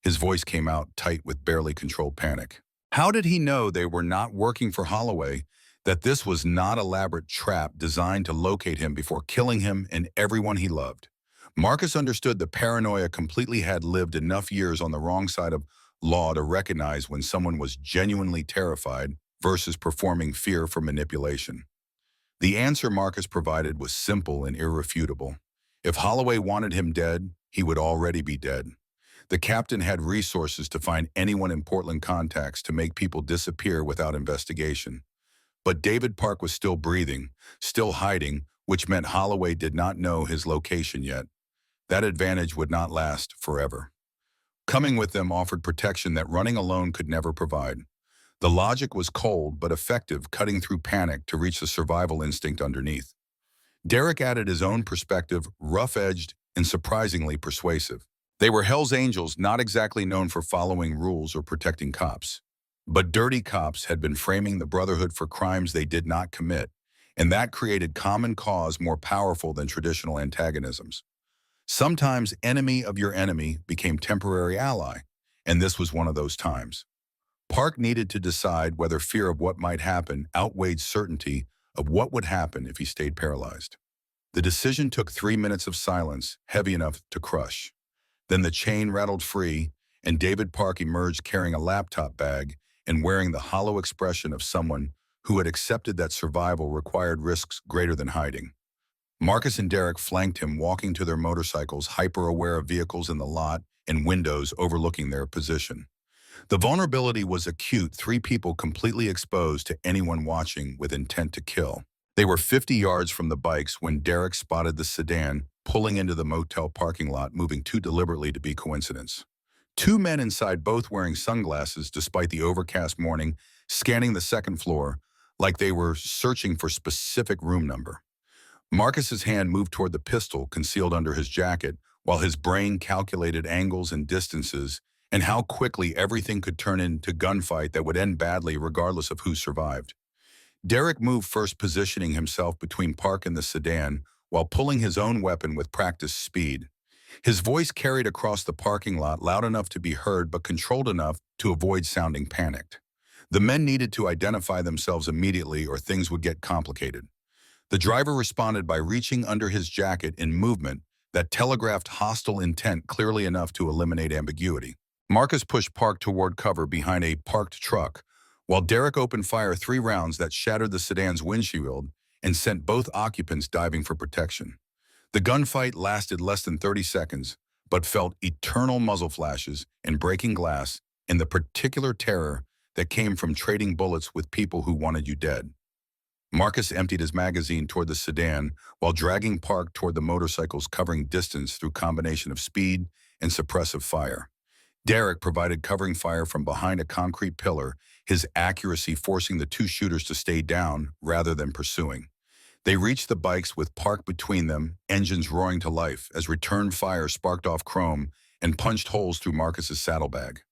His voice came out tight with barely controlled panic. How did he know they were not working for Holloway, that this was not an elaborate trap designed to locate him before killing him and everyone he loved? Marcus understood the paranoia completely, had lived enough years on the wrong side of law to recognize when someone was genuinely terrified versus performing fear for manipulation. The answer Marcus provided was simple and irrefutable. If Holloway wanted him dead, he would already be dead. The captain had resources to find anyone in Portland contacts to make people disappear without investigation. But David Park was still breathing, still hiding, which meant Holloway did not know his location yet. That advantage would not last forever. Coming with them offered protection that running alone could never provide. The logic was cold but effective, cutting through panic to reach the survival instinct underneath. Derek added his own perspective, rough-edged and surprisingly persuasive. They were Hell's Angels, not exactly known for following rules or protecting cops. But dirty cops had been framing the Brotherhood for crimes they did not commit, and that created common cause more powerful than traditional antagonisms. Sometimes enemy of your enemy became temporary ally, and this was one of those times. Park needed to decide whether fear of what might happen outweighed certainty of what would happen if he stayed paralyzed. The decision took 3 minutes of silence, heavy enough to crush. Then the chain rattled free, and David Park emerged carrying a laptop bag and wearing the hollow expression of someone who had accepted that survival required risks greater than hiding. Marcus and Derek flanked him, walking to their motorcycles, hyper-aware of vehicles in the lot and windows overlooking their position. The vulnerability was acute, 3 people completely exposed to anyone watching with intent to kill. They were 50 yards from the bikes when Derek spotted the sedan pulling into the motel parking lot, moving too deliberately to be coincidence. 2 men inside, both wearing sunglasses despite the overcast morning, scanning the second floor like they were searching for specific room number. Marcus's hand moved toward the pistol concealed under his jacket, while his brain calculated angles and distances and how quickly everything could turn into gunfight that would end badly regardless of who survived. Derek moved first, positioning himself between Park and the sedan while pulling his own weapon with practiced speed. His voice carried across the parking lot, loud enough to be heard but controlled enough to avoid sounding panicked. The men needed to identify themselves immediately or things would get complicated. The driver responded by reaching under his jacket in movement that telegraphed hostile intent clearly enough to eliminate ambiguity. Marcus pushed Park toward cover behind a parked truck, while Derek opened fire 3 rounds that shattered the sedan's windshield and sent both occupants diving for protection. The gunfight lasted less than 30 seconds, but felt eternal muzzle flashes and breaking glass and the particular terror that came from trading bullets with people who wanted you dead. Marcus emptied his magazine toward the sedan while dragging Park toward the motorcycles, covering distance through combination of speed and suppressive fire. Derek provided covering fire from behind a concrete pillar, his accuracy forcing the 2 shooters to stay down rather than pursuing. They reached the bikes with Park between them, engines roaring to life as return fire sparked off chrome and punched holes through Marcus's saddlebag.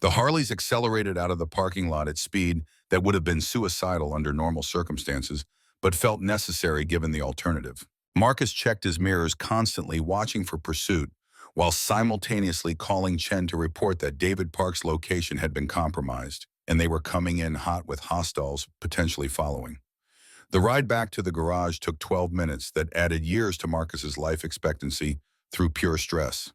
The Harleys accelerated out of the parking lot at speed that would have been suicidal under normal circumstances, but felt necessary given the alternative. Marcus checked his mirrors constantly, watching for pursuit, while simultaneously calling Chen to report that David Park's location had been compromised, and they were coming in hot with hostiles potentially following. The ride back to the garage took 12 minutes that added years to Marcus's life expectancy through pure stress.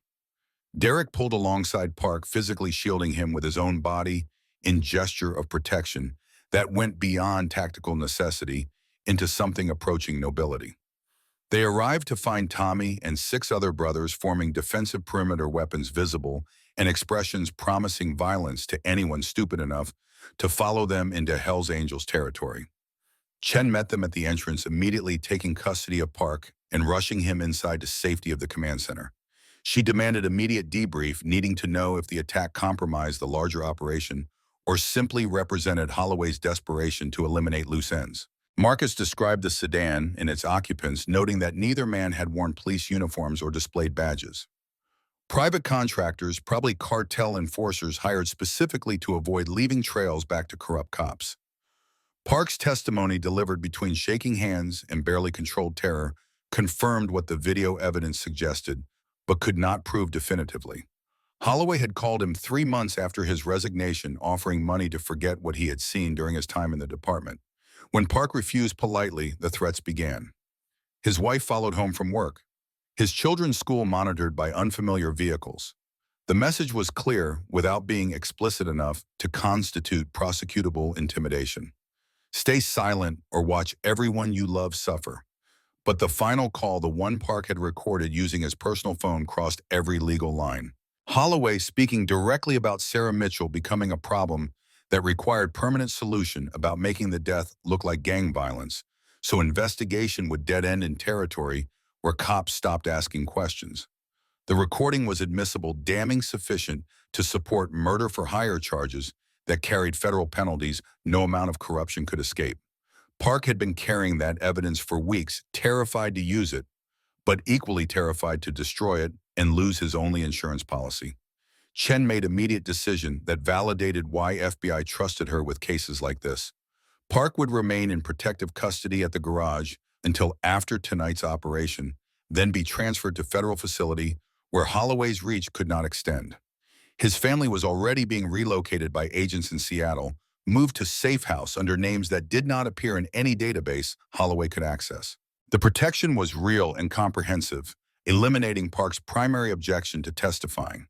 Derek pulled alongside Park, physically shielding him with his own body, in gesture of protection that went beyond tactical necessity into something approaching nobility. They arrived to find Tommy and 6 other brothers forming defensive perimeter weapons visible and expressions promising violence to anyone stupid enough to follow them into Hell's Angels territory. Chen met them at the entrance, immediately taking custody of Park and rushing him inside to safety of the command center. She demanded immediate debrief, needing to know if the attack compromised the larger operation or simply represented Holloway's desperation to eliminate loose ends. Marcus described the sedan and its occupants, noting that neither man had worn police uniforms or displayed badges. Private contractors, probably cartel enforcers hired specifically to avoid leaving trails back to corrupt cops. Park's testimony, delivered between shaking hands and barely controlled terror, confirmed what the video evidence suggested, but could not prove definitively. Holloway had called him 3 months after his resignation, offering money to forget what he had seen during his time in the department. When Park refused politely, the threats began. His wife followed home from work. His children's school monitored by unfamiliar vehicles. The message was clear without being explicit enough to constitute prosecutable intimidation. Stay silent or watch everyone you love suffer. But the final call, the one Park had recorded using his personal phone, crossed every legal line. Holloway speaking directly about Sarah Mitchell becoming a problem that required permanent solution, about making the death look like gang violence, so investigation would dead end in territory where cops stopped asking questions. The recording was admissible, damning sufficient to support murder for hire charges that carried federal penalties no amount of corruption could escape. Park had been carrying that evidence for weeks, terrified to use it, but equally terrified to destroy it and lose his only insurance policy. Chen made immediate decision that validated why FBI trusted her with cases like this. Park would remain in protective custody at the garage until after tonight's operation, then be transferred to federal facility where Holloway's reach could not extend. His family was already being relocated by agents in Seattle, moved to safe house under names that did not appear in any database Holloway could access. The protection was real and comprehensive, eliminating Park's primary objection to testifying.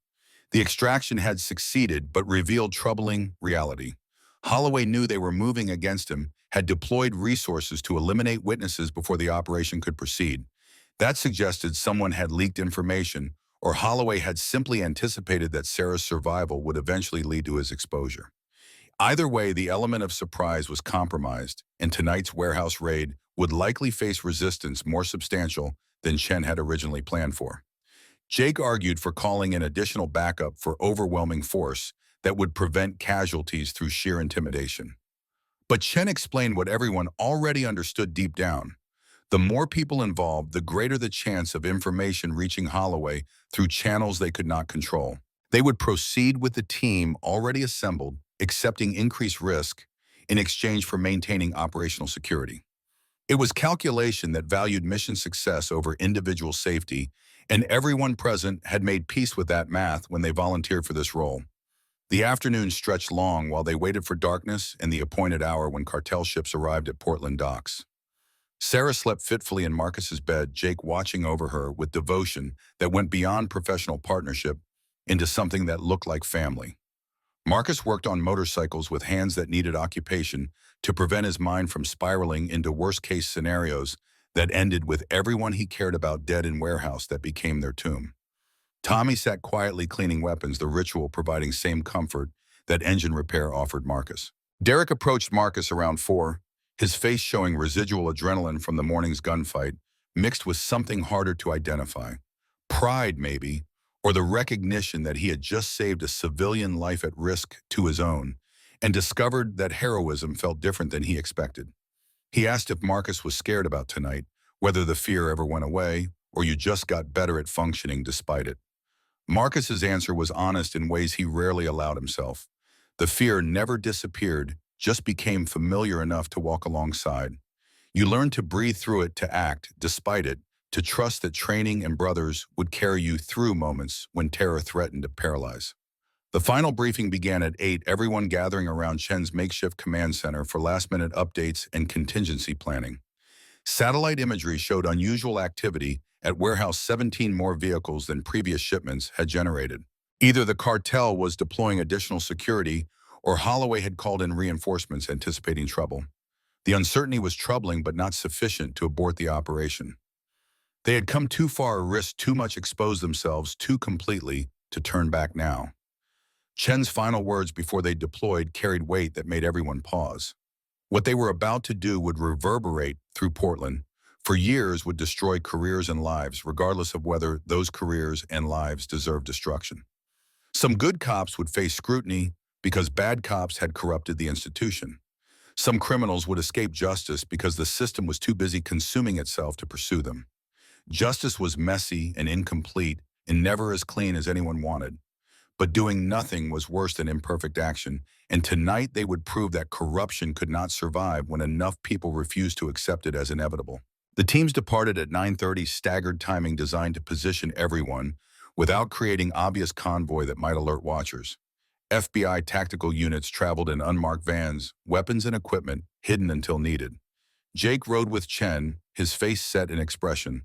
The extraction had succeeded, but revealed troubling reality. Holloway knew they were moving against him, had deployed resources to eliminate witnesses before the operation could proceed. That suggested someone had leaked information, or Holloway had simply anticipated that Sarah's survival would eventually lead to his exposure. Either way, the element of surprise was compromised, and tonight's warehouse raid would likely face resistance more substantial than Chen had originally planned for. Jake argued for calling in additional backup for overwhelming force that would prevent casualties through sheer intimidation. But Chen explained what everyone already understood deep down. The more people involved, the greater the chance of information reaching Holloway through channels they could not control. They would proceed with the team already assembled, accepting increased risk in exchange for maintaining operational security. It was calculation that valued mission success over individual safety, and everyone present had made peace with that math when they volunteered for this role. The afternoon stretched long while they waited for darkness and the appointed hour when cartel ships arrived at Portland docks. Sarah slept fitfully in Marcus's bed, Jake watching over her with devotion that went beyond professional partnership into something that looked like family. Marcus worked on motorcycles with hands that needed occupation to prevent his mind from spiraling into worst-case scenarios that ended with everyone he cared about dead in warehouse that became their tomb. Tommy sat quietly cleaning weapons, the ritual providing same comfort that engine repair offered Marcus. Derek approached Marcus around 4, his face showing residual adrenaline from the morning's gunfight, mixed with something harder to identify. Pride, maybe, or the recognition that he had just saved a civilian life at risk to his own, and discovered that heroism felt different than he expected. He asked if Marcus was scared about tonight, whether the fear ever went away, or you just got better at functioning despite it. Marcus's answer was honest in ways he rarely allowed himself. The fear never disappeared, just became familiar enough to walk alongside. You learned to breathe through it, to act despite it, to trust that training and brothers would carry you through moments when terror threatened to paralyze. The final briefing began at 8, everyone gathering around Chen's makeshift command center for last-minute updates and contingency planning. Satellite imagery showed unusual activity at warehouse, 17 more vehicles than previous shipments had generated. Either the cartel was deploying additional security, or Holloway had called in reinforcements anticipating trouble. The uncertainty was troubling but not sufficient to abort the operation. They had come too far, risked too much, exposed themselves too completely to turn back now. Chen's final words before they deployed carried weight that made everyone pause. What they were about to do would reverberate through Portland. For years would destroy careers and lives, regardless of whether those careers and lives deserved destruction. Some good cops would face scrutiny because bad cops had corrupted the institution. Some criminals would escape justice because the system was too busy consuming itself to pursue them. Justice was messy and incomplete and never as clean as anyone wanted. But doing nothing was worse than imperfect action, and tonight they would prove that corruption could not survive when enough people refused to accept it as inevitable. The teams departed at 9:30, staggered timing designed to position everyone without creating obvious convoy that might alert watchers. FBI tactical units traveled in unmarked vans, weapons and equipment hidden until needed. Jake rode with Chen, his face set in expression.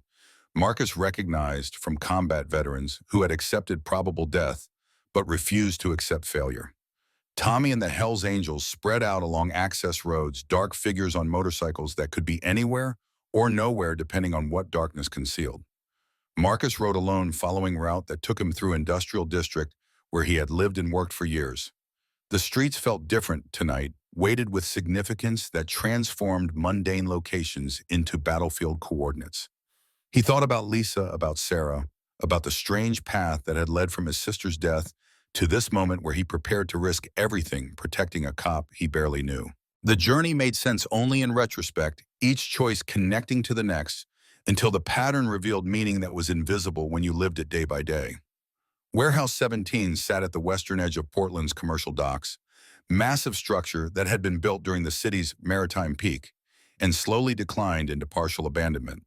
Marcus recognized from combat veterans who had accepted probable death but refused to accept failure. Tommy and the Hells Angels spread out along access roads, dark figures on motorcycles that could be anywhere or nowhere depending on what darkness concealed. Marcus rode alone, following route that took him through industrial district where he had lived and worked for years. The streets felt different tonight, weighted with significance that transformed mundane locations into battlefield coordinates. He thought about Lisa, about Sarah, about the strange path that had led from his sister's death to this moment where he prepared to risk everything protecting a cop he barely knew. The journey made sense only in retrospect, each choice connecting to the next, until the pattern revealed meaning that was invisible when you lived it day by day. Warehouse 17 sat at the western edge of Portland's commercial docks, massive structure that had been built during the city's maritime peak and slowly declined into partial abandonment.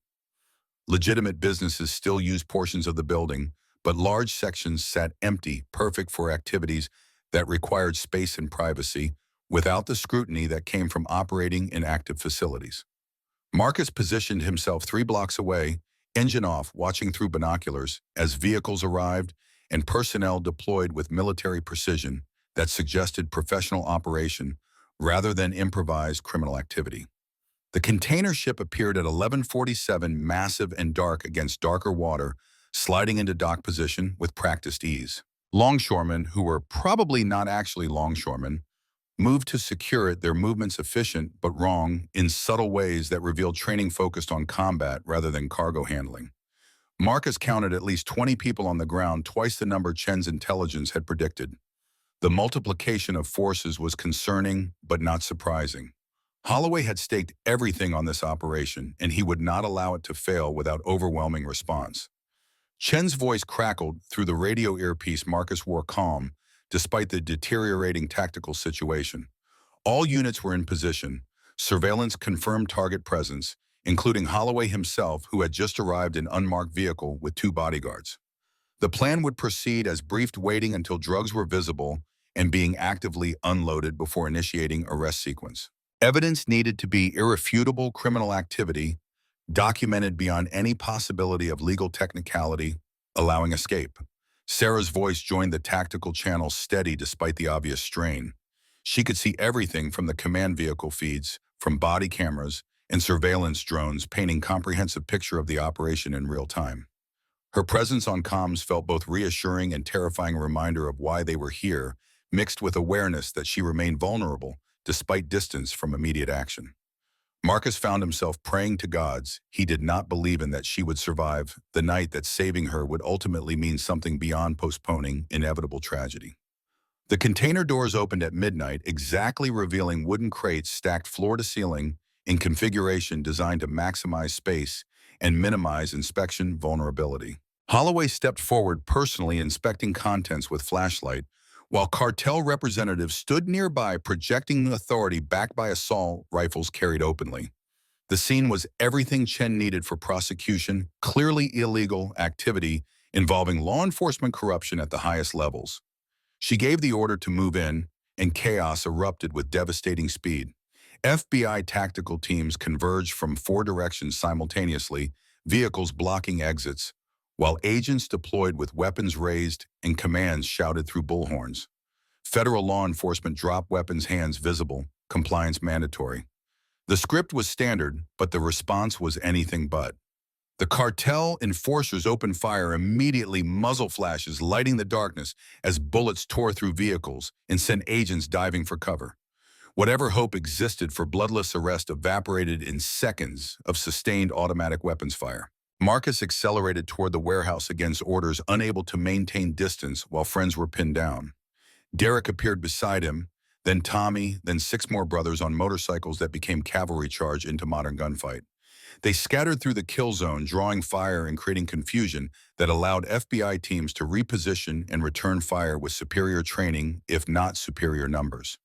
Legitimate businesses still used portions of the building, but large sections sat empty, perfect for activities that required space and privacy, without the scrutiny that came from operating in active facilities. Marcus positioned himself 3 blocks away, engine off, watching through binoculars as vehicles arrived and personnel deployed with military precision that suggested professional operation rather than improvised criminal activity. The container ship appeared at 11:47, massive and dark against darker water, sliding into dock position with practiced ease. Longshoremen, who were probably not actually longshoremen, moved to secure it, their movements efficient but wrong in subtle ways that revealed training focused on combat rather than cargo handling. Marcus counted at least 20 people on the ground, twice the number Chen's intelligence had predicted. The multiplication of forces was concerning but not surprising. Holloway had staked everything on this operation, and he would not allow it to fail without overwhelming response. Chen's voice crackled through the radio earpiece. Marcus wore calm, despite the deteriorating tactical situation. All units were in position. Surveillance confirmed target presence, including Holloway himself, who had just arrived in unmarked vehicle with 2 bodyguards. The plan would proceed as briefed, waiting until drugs were visible and being actively unloaded before initiating arrest sequence. Evidence needed to be irrefutable criminal activity, documented beyond any possibility of legal technicality, allowing escape. Sarah's voice joined the tactical channel, steady despite the obvious strain. She could see everything from the command vehicle feeds, from body cameras and surveillance drones, painting comprehensive picture of the operation in real time. Her presence on comms felt both reassuring and terrifying, reminder of why they were here, mixed with awareness that she remained vulnerable despite distance from immediate action. Marcus found himself praying to gods he did not believe in that she would survive the night, that saving her would ultimately mean something beyond postponing inevitable tragedy. The container doors opened at midnight, exactly revealing wooden crates stacked floor to ceiling in configuration designed to maximize space and minimize inspection vulnerability. Holloway stepped forward, personally inspecting contents with flashlight, while cartel representatives stood nearby, projecting authority backed by assault rifles carried openly. The scene was everything Chen needed for prosecution, clearly illegal activity involving law enforcement corruption at the highest levels. She gave the order to move in, and chaos erupted with devastating speed. FBI tactical teams converged from 4 directions simultaneously, vehicles blocking exits, while agents deployed with weapons raised and commands shouted through bullhorns. Federal law enforcement drop weapons hands visible, compliance mandatory. The script was standard, but the response was anything but. The cartel enforcers opened fire immediately, muzzle flashes lighting the darkness as bullets tore through vehicles and sent agents diving for cover. Whatever hope existed for bloodless arrest evaporated in seconds of sustained automatic weapons fire. Marcus accelerated toward the warehouse against orders, unable to maintain distance while friends were pinned down. Derek appeared beside him, then Tommy, then 6 more brothers on motorcycles that became cavalry charge into modern gunfight. They scattered through the kill zone, drawing fire and creating confusion that allowed FBI teams to reposition and return fire with superior training, if not superior numbers.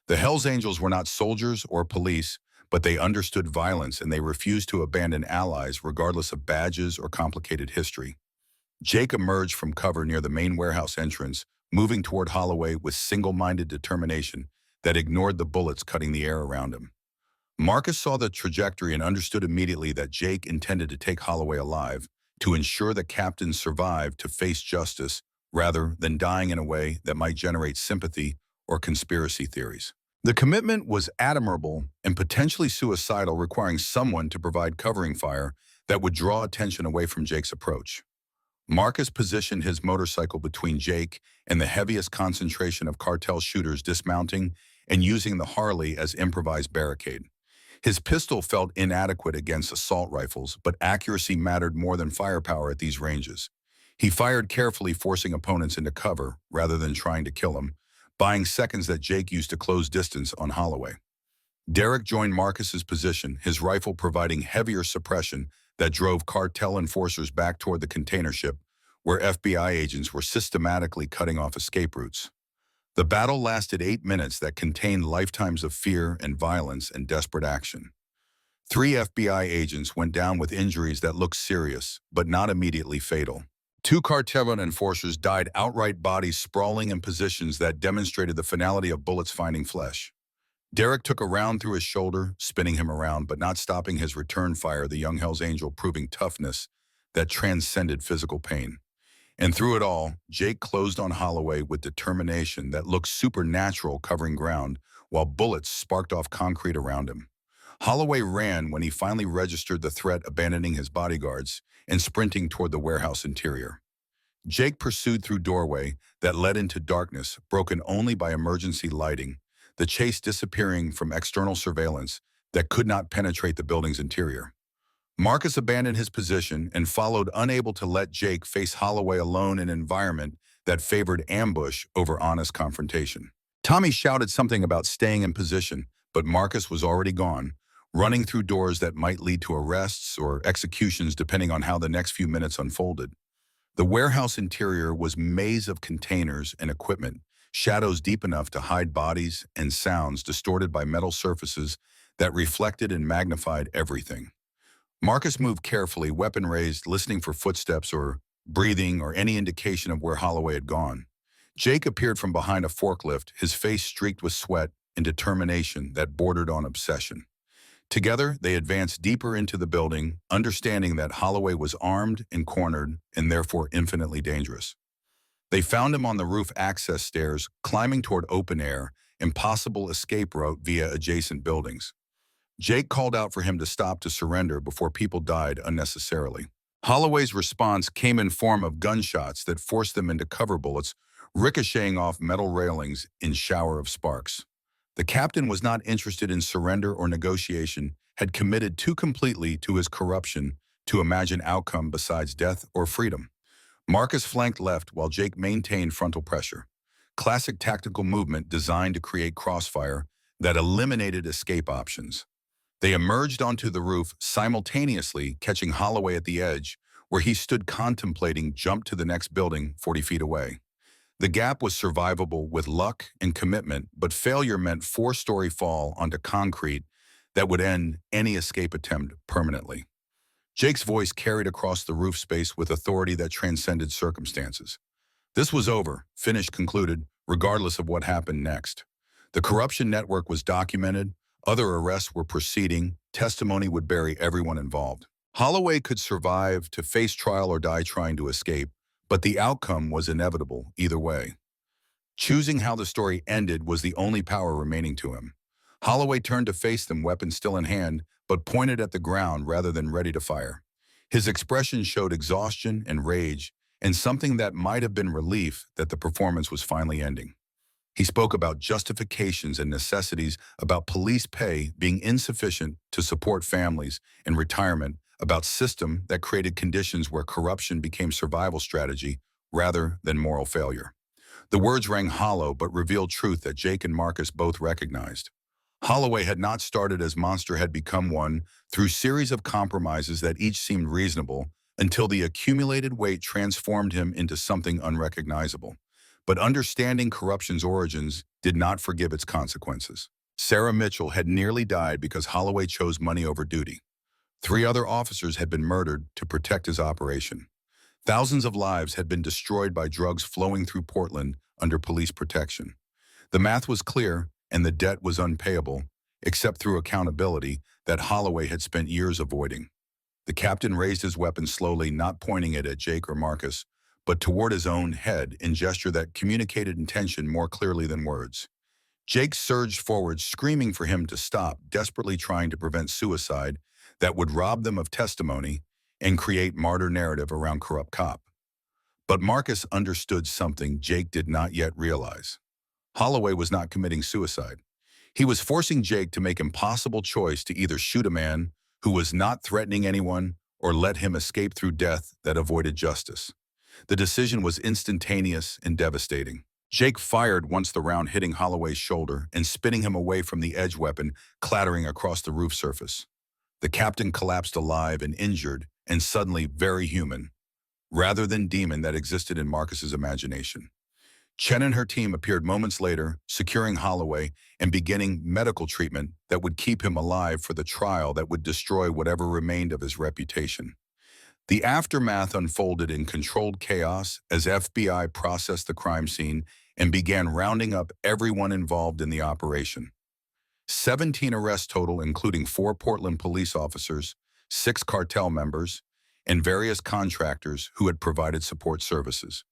The Hells Angels were not soldiers or police, but they understood violence and they refused to abandon allies regardless of badges or complicated history. Jake emerged from cover near the main warehouse entrance, moving toward Holloway with single-minded determination that ignored the bullets cutting the air around him. Marcus saw the trajectory and understood immediately that Jake intended to take Holloway alive, to ensure the captain survived to face justice rather than dying in a way that might generate sympathy or conspiracy theories. The commitment was admirable and potentially suicidal, requiring someone to provide covering fire that would draw attention away from Jake's approach. Marcus positioned his motorcycle between Jake and the heaviest concentration of cartel shooters, dismounting and using the Harley as improvised barricade. His pistol felt inadequate against assault rifles, but accuracy mattered more than firepower at these ranges. He fired carefully, forcing opponents into cover rather than trying to kill them, buying seconds that Jake used to close distance on Holloway. Derek joined Marcus's position, his rifle providing heavier suppression that drove cartel enforcers back toward the container ship, where FBI agents were systematically cutting off escape routes. The battle lasted 8 minutes that contained lifetimes of fear and violence and desperate action. 3 FBI agents went down with injuries that looked serious, but not immediately fatal. 2 cartel enforcers died outright, bodies sprawling in positions that demonstrated the finality of bullets finding flesh. Derek took a round through his shoulder, spinning him around, but not stopping his return fire, the young Hells Angel proving toughness that transcended physical pain. And through it all, Jake closed on Holloway with determination that looked supernatural, covering ground while bullets sparked off concrete around him. Holloway ran when he finally registered the threat, abandoning his bodyguards and sprinting toward the warehouse interior. Jake pursued through doorway that led into darkness, broken only by emergency lighting, the chase disappearing from external surveillance that could not penetrate the building's interior. Marcus abandoned his position and followed, unable to let Jake face Holloway alone in an environment that favored ambush over honest confrontation. Tommy shouted something about staying in position, but Marcus was already gone, running through doors that might lead to arrests or executions depending on how the next few minutes unfolded. The warehouse interior was a maze of containers and equipment, shadows deep enough to hide bodies and sounds distorted by metal surfaces that reflected and magnified everything. Marcus moved carefully, weapon raised, listening for footsteps or breathing or any indication of where Holloway had gone. Jake appeared from behind a forklift, his face streaked with sweat and determination that bordered on obsession. Together, they advanced deeper into the building, understanding that Holloway was armed and cornered and therefore infinitely dangerous. They found him on the roof access stairs, climbing toward open air, impossible escape route via adjacent buildings. Jake called out for him to stop, to surrender before people died unnecessarily. Holloway's response came in form of gunshots that forced them into cover, bullets ricocheting off metal railings in shower of sparks. The captain was not interested in surrender or negotiation, had committed too completely to his corruption to imagine outcome besides death or freedom. Marcus flanked left while Jake maintained frontal pressure. Classic tactical movement designed to create crossfire that eliminated escape options. They emerged onto the roof simultaneously, catching Holloway at the edge, where he stood contemplating jump to the next building 40 feet away. The gap was survivable with luck and commitment, but failure meant 4-story fall onto concrete that would end any escape attempt permanently. Jake's voice carried across the roof space with authority that transcended circumstances. This was over, finished, concluded, regardless of what happened next. The corruption network was documented, other arrests were proceeding, testimony would bury everyone involved. Holloway could survive to face trial or die trying to escape, but the outcome was inevitable either way. Choosing how the story ended was the only power remaining to him. Holloway turned to face them, weapon still in hand, but pointed at the ground rather than ready to fire. His expression showed exhaustion and rage, and something that might have been relief that the performance was finally ending. He spoke about justifications and necessities, about police pay being insufficient to support families, and retirement, about system that created conditions where corruption became survival strategy rather than moral failure. The words rang hollow but revealed truth that Jake and Marcus both recognized. Holloway had not started as Monster had become one through series of compromises that each seemed reasonable until the accumulated weight transformed him into something unrecognizable. But understanding corruption's origins did not forgive its consequences. Sarah Mitchell had nearly died because Holloway chose money over duty. 3 other officers had been murdered to protect his operation. Thousands of lives had been destroyed by drugs flowing through Portland under police protection. The math was clear, and the debt was unpayable, except through accountability that Holloway had spent years avoiding. The captain raised his weapon slowly, not pointing it at Jake or Marcus, but toward his own head in gesture that communicated intention more clearly than words. Jake surged forward, screaming for him to stop, desperately trying to prevent suicide that would rob them of testimony and create martyr narrative around corrupt cop. But Marcus understood something Jake did not yet realize. Holloway was not committing suicide. He was forcing Jake to make impossible choice to either shoot a man who was not threatening anyone or let him escape through death that avoided justice. The decision was instantaneous and devastating. Jake fired once the round hitting Holloway's shoulder and spinning him away from the edge weapon, clattering across the roof surface. The captain collapsed alive and injured and suddenly very human, rather than demon that existed in Marcus's imagination. Chen and her team appeared moments later, securing Holloway and beginning medical treatment that would keep him alive for the trial that would destroy whatever remained of his reputation. The aftermath unfolded in controlled chaos as FBI processed the crime scene and began rounding up everyone involved in the operation. 17 arrests total, including 4 Portland police officers, 6 cartel members, and various contractors who had provided support services.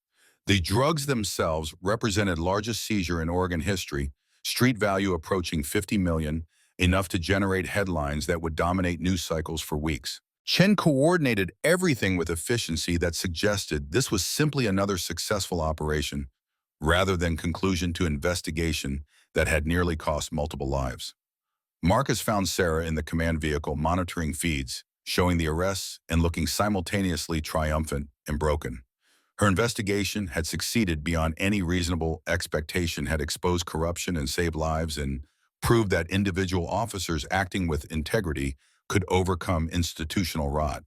The drugs themselves represented largest seizure in Oregon history, street value approaching $50 million, enough to generate headlines that would dominate news cycles for weeks. Chen coordinated everything with efficiency that suggested this was simply another successful operation, rather than conclusion to investigation that had nearly cost multiple lives. Marcus found Sarah in the command vehicle monitoring feeds, showing the arrests and looking simultaneously triumphant and broken. Her investigation had succeeded beyond any reasonable expectation, had exposed corruption and saved lives, and proved that individual officers acting with integrity could overcome institutional rot.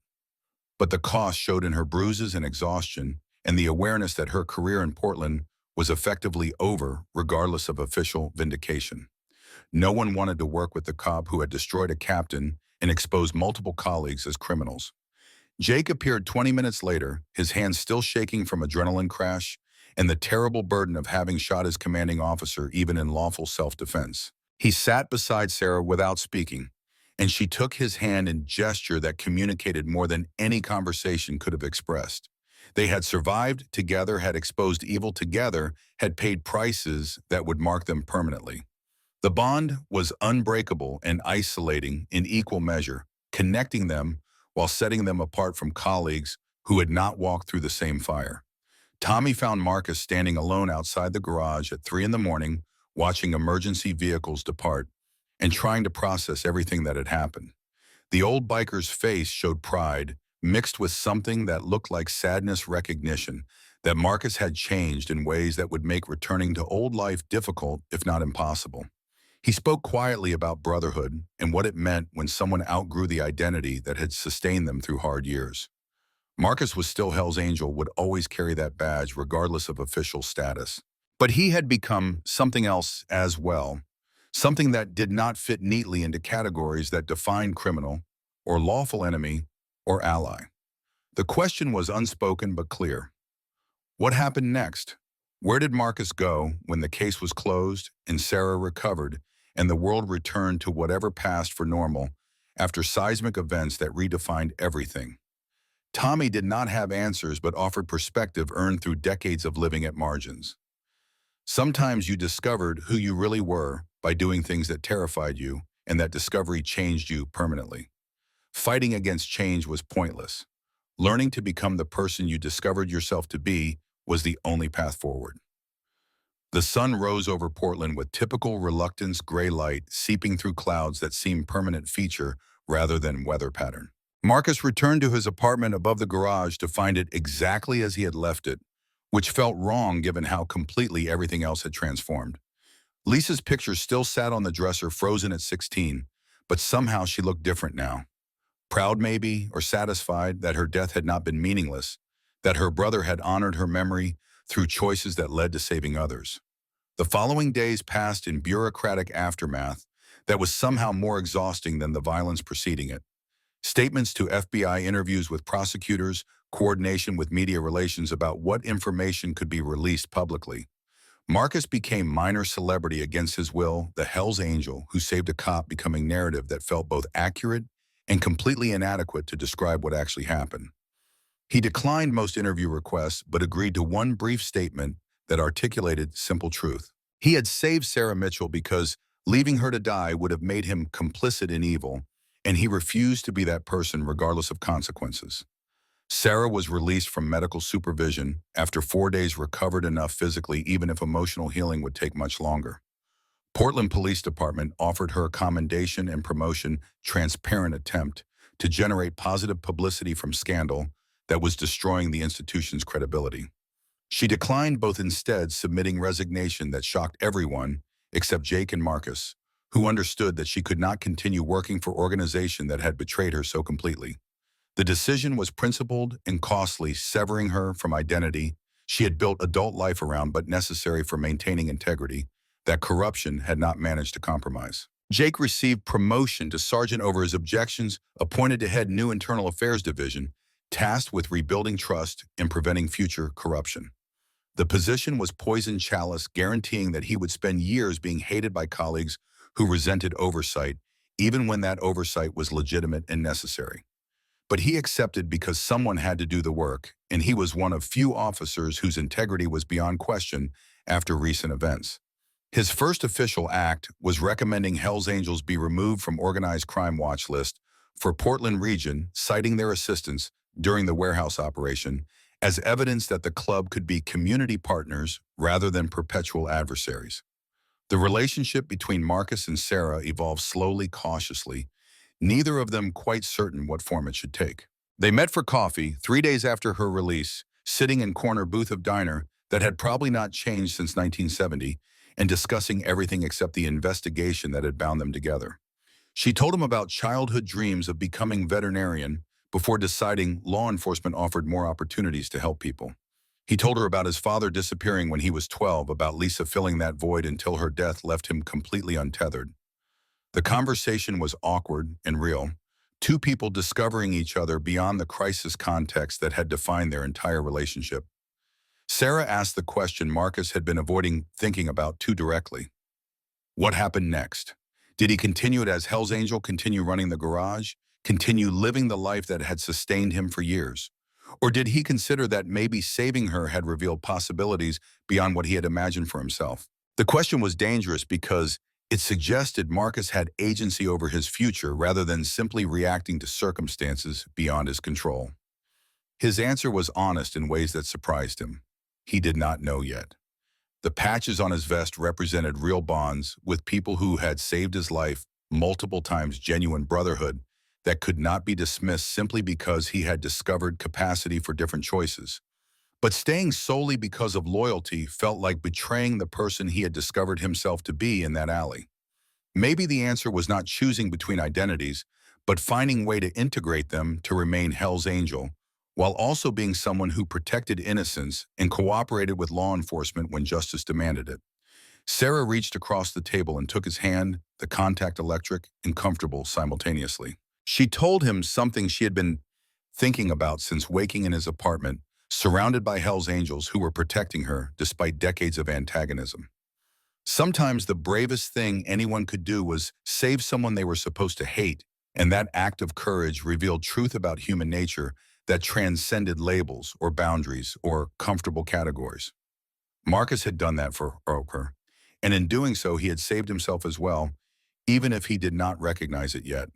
But the cost showed in her bruises and exhaustion, and the awareness that her career in Portland was effectively over regardless of official vindication. No one wanted to work with the cop who had destroyed a captain and exposed multiple colleagues as criminals. Jake appeared 20 minutes later, his hands still shaking from adrenaline crash and the terrible burden of having shot his commanding officer even in lawful self-defense. He sat beside Sarah without speaking, and she took his hand in gesture that communicated more than any conversation could have expressed. They had survived together, had exposed evil together, had paid prices that would mark them permanently. The bond was unbreakable and isolating in equal measure, connecting them while setting them apart from colleagues who had not walked through the same fire. Tommy found Marcus standing alone outside the garage at 3 in the morning, watching emergency vehicles depart and trying to process everything that had happened. The old biker's face showed pride, mixed with something that looked like sadness, recognition that Marcus had changed in ways that would make returning to old life difficult, if not impossible. He spoke quietly about brotherhood and what it meant when someone outgrew the identity that had sustained them through hard years. Marcus was still Hell's Angel, would always carry that badge regardless of official status. But he had become something else as well, something that did not fit neatly into categories that defined criminal, or lawful enemy, or ally. The question was unspoken but clear. What happened next? Where did Marcus go when the case was closed and Sarah recovered and the world returned to whatever passed for normal after seismic events that redefined everything? Tommy did not have answers but offered perspective earned through decades of living at margins. Sometimes you discovered who you really were by doing things that terrified you, and that discovery changed you permanently. Fighting against change was pointless. Learning to become the person you discovered yourself to be was the only path forward. The sun rose over Portland with typical reluctance gray light seeping through clouds that seemed permanent feature rather than weather pattern. Marcus returned to his apartment above the garage to find it exactly as he had left it, which felt wrong given how completely everything else had transformed. Lisa's picture still sat on the dresser frozen at 16, but somehow she looked different now. Proud maybe, or satisfied that her death had not been meaningless, that her brother had honored her memory through choices that led to saving others. The following days passed in bureaucratic aftermath that was somehow more exhausting than the violence preceding it. Statements to FBI interviews with prosecutors, coordination with media relations about what information could be released publicly. Marcus became minor celebrity against his will, the Hell's Angel who saved a cop, becoming narrative that felt both accurate and completely inadequate to describe what actually happened. He declined most interview requests but agreed to one brief statement that articulated simple truth. He had saved Sarah Mitchell because leaving her to die would have made him complicit in evil, and he refused to be that person regardless of consequences. Sarah was released from medical supervision after 4 days, recovered enough physically even if emotional healing would take much longer. Portland Police Department offered her a commendation and promotion transparent attempt to generate positive publicity from scandal that was destroying the institution's credibility. She declined, both instead submitting resignation that shocked everyone except Jake and Marcus, who understood that she could not continue working for an organization that had betrayed her so completely. The decision was principled and costly, severing her from identity she had built adult life around but necessary for maintaining integrity that corruption had not managed to compromise. Jake received promotion to sergeant over his objections, appointed to head new internal affairs division, tasked with rebuilding trust and preventing future corruption. The position was poison chalice, guaranteeing that he would spend years being hated by colleagues who resented oversight, even when that oversight was legitimate and necessary. But he accepted because someone had to do the work, and he was one of few officers whose integrity was beyond question after recent events. His first official act was recommending Hells Angels be removed from organized crime watch list for Portland region, citing their assistance during the warehouse operation as evidence that the club could be community partners rather than perpetual adversaries. The relationship between Marcus and Sarah evolved slowly, cautiously, neither of them quite certain what form it should take. They met for coffee 3 days after her release, sitting in corner booth of diner that had probably not changed since 1970, and discussing everything except the investigation that had bound them together. She told him about childhood dreams of becoming veterinarian before deciding law enforcement offered more opportunities to help people. He told her about his father disappearing when he was 12, about Lisa filling that void until her death left him completely untethered. The conversation was awkward and real, two people discovering each other beyond the crisis context that had defined their entire relationship. Sarah asked the question Marcus had been avoiding thinking about too directly. What happened next? Did he continue it as Hell's Angel, continue running the garage, continue living the life that had sustained him for years? Or did he consider that maybe saving her had revealed possibilities beyond what he had imagined for himself? The question was dangerous because it suggested Marcus had agency over his future rather than simply reacting to circumstances beyond his control. His answer was honest in ways that surprised him. He did not know yet. The patches on his vest represented real bonds with people who had saved his life multiple times, genuine brotherhood that could not be dismissed simply because he had discovered capacity for different choices. But staying solely because of loyalty felt like betraying the person he had discovered himself to be in that alley. Maybe the answer was not choosing between identities, but finding a way to integrate them to remain Hell's Angel, while also being someone who protected innocence and cooperated with law enforcement when justice demanded it. Sarah reached across the table and took his hand, the contact electric and comfortable simultaneously. She told him something she had been thinking about since waking in his apartment, surrounded by Hell's Angels who were protecting her despite decades of antagonism. Sometimes the bravest thing anyone could do was save someone they were supposed to hate, and that act of courage revealed truth about human nature that transcended labels or boundaries or comfortable categories. Marcus had done that for Roker, and in doing so, he had saved himself as well, even if he did not recognize it yet.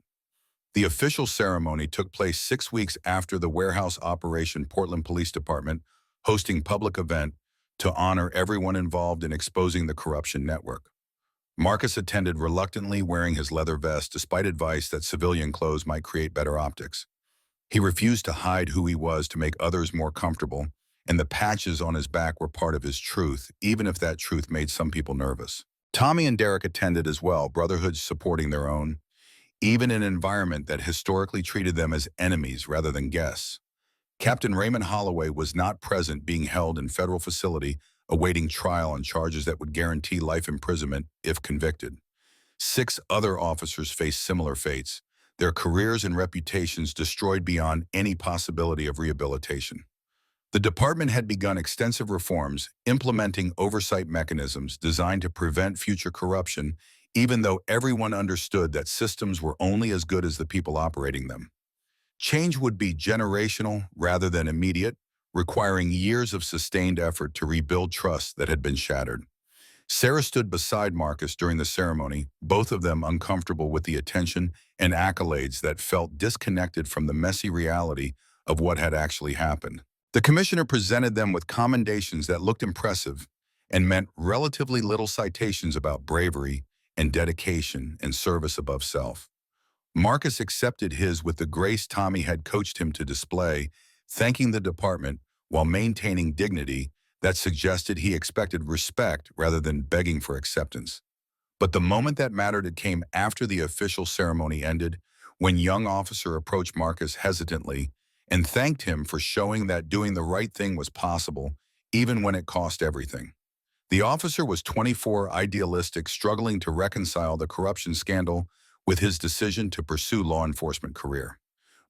The official ceremony took place 6 weeks after the warehouse operation Portland Police Department hosting public event to honor everyone involved in exposing the corruption network. Marcus attended reluctantly, wearing his leather vest despite advice that civilian clothes might create better optics. He refused to hide who he was to make others more comfortable, and the patches on his back were part of his truth, even if that truth made some people nervous. Tommy and Derek attended as well, Brotherhood supporting their own, even in an environment that historically treated them as enemies rather than guests. Captain Raymond Holloway was not present, being held in federal facility awaiting trial on charges that would guarantee life imprisonment if convicted. 6 other officers faced similar fates, their careers and reputations destroyed beyond any possibility of rehabilitation. The department had begun extensive reforms, implementing oversight mechanisms designed to prevent future corruption, even though everyone understood that systems were only as good as the people operating them. Change would be generational rather than immediate, requiring years of sustained effort to rebuild trust that had been shattered. Sarah stood beside Marcus during the ceremony, both of them uncomfortable with the attention and accolades that felt disconnected from the messy reality of what had actually happened. The commissioner presented them with commendations that looked impressive and meant relatively little citations about bravery and dedication and service above self. Marcus accepted his with the grace Tommy had coached him to display, thanking the department while maintaining dignity that suggested he expected respect rather than begging for acceptance. But the moment that mattered, it came after the official ceremony ended, when young officer approached Marcus hesitantly and thanked him for showing that doing the right thing was possible, even when it cost everything. The officer was 24, idealistic, struggling to reconcile the corruption scandal with his decision to pursue law enforcement career.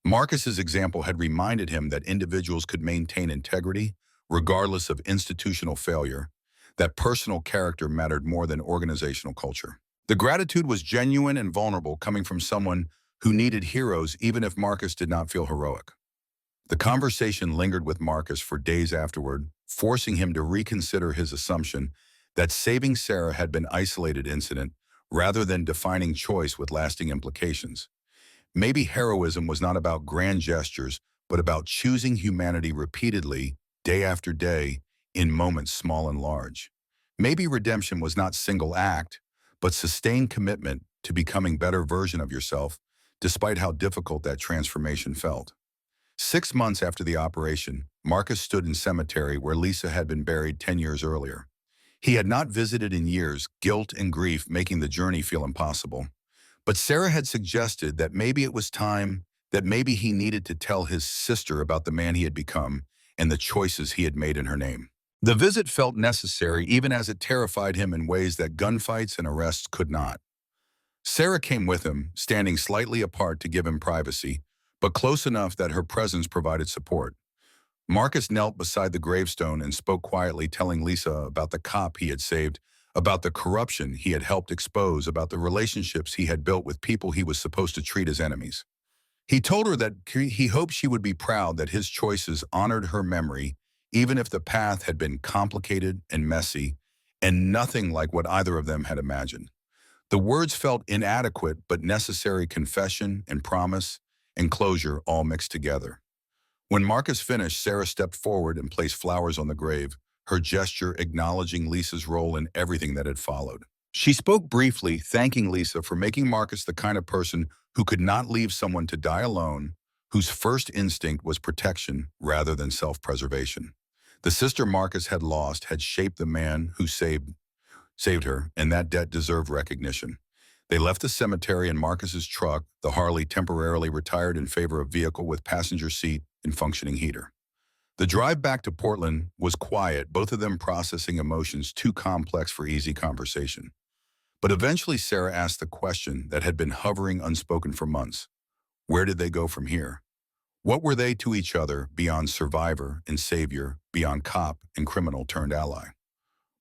Marcus's example had reminded him that individuals could maintain integrity regardless of institutional failure, that personal character mattered more than organizational culture. The gratitude was genuine and vulnerable, coming from someone who needed heroes even if Marcus did not feel heroic. The conversation lingered with Marcus for days afterward, forcing him to reconsider his assumption that saving Sarah had been an isolated incident rather than defining choice with lasting implications. Maybe heroism was not about grand gestures, but about choosing humanity repeatedly, day after day, in moments small and large. Maybe redemption was not single act, but sustained commitment to becoming a better version of yourself, despite how difficult that transformation felt. 6 months after the operation, Marcus stood in cemetery where Lisa had been buried 10 years earlier. He had not visited in years, guilt and grief making the journey feel impossible. But Sarah had suggested that maybe it was time, that maybe he needed to tell his sister about the man he had become and the choices he had made in her name. The visit felt necessary, even as it terrified him in ways that gunfights and arrests could not. Sarah came with him, standing slightly apart to give him privacy, but close enough that her presence provided support. Marcus knelt beside the gravestone and spoke quietly, telling Lisa about the cop he had saved, about the corruption he had helped expose, about the relationships he had built with people he was supposed to treat as enemies. He told her that he hoped she would be proud that his choices honored her memory, even if the path had been complicated and messy, and nothing like what either of them had imagined. The words felt inadequate but necessary: confession and promise and closure all mixed together. When Marcus finished, Sarah stepped forward and placed flowers on the grave, her gesture acknowledging Lisa's role in everything that had followed. She spoke briefly, thanking Lisa for making Marcus the kind of person who could not leave someone to die alone, whose first instinct was protection rather than self-preservation. The sister Marcus had lost had shaped the man who saved her, and that debt deserved recognition. They left the cemetery in Marcus's truck, the Harley temporarily retired in favor of vehicle with passenger seat and functioning heater. The drive back to Portland was quiet, both of them processing emotions too complex for easy conversation. But eventually Sarah asked the question that had been hovering unspoken for months. Where did they go from here? What were they to each other beyond survivor and savior, beyond cop and criminal turned ally?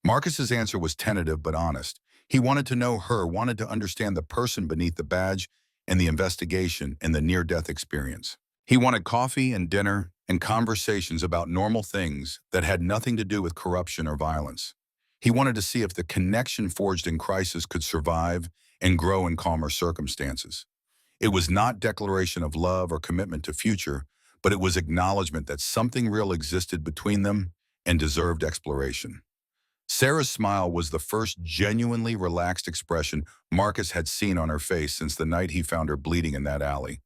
Marcus's answer was tentative but honest. He wanted to know her, wanted to understand the person beneath the badge and the investigation and the near-death experience. He wanted coffee and dinner and conversations about normal things that had nothing to do with corruption or violence. He wanted to see if the connection forged in crisis could survive and grow in calmer circumstances. It was not declaration of love or commitment to future, but it was acknowledgement that something real existed between them and deserved exploration. Sarah's smile was the first genuinely relaxed expression Marcus had seen on her face since the night he found her bleeding in that alley.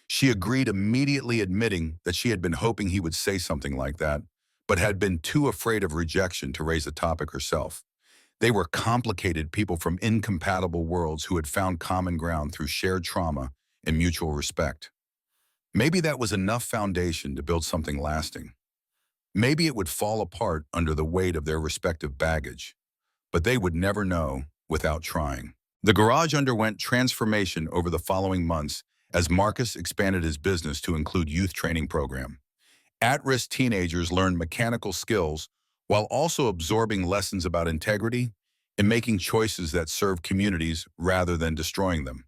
She agreed immediately, admitting that she had been hoping he would say something like that, but had been too afraid of rejection to raise the topic herself. They were complicated people from incompatible worlds who had found common ground through shared trauma and mutual respect. Maybe that was enough foundation to build something lasting. Maybe it would fall apart under the weight of their respective baggage, but they would never know without trying. The garage underwent transformation over the following months as Marcus expanded his business to include youth training program. At-risk teenagers learned mechanical skills while also absorbing lessons about integrity and making choices that serve communities rather than destroying them.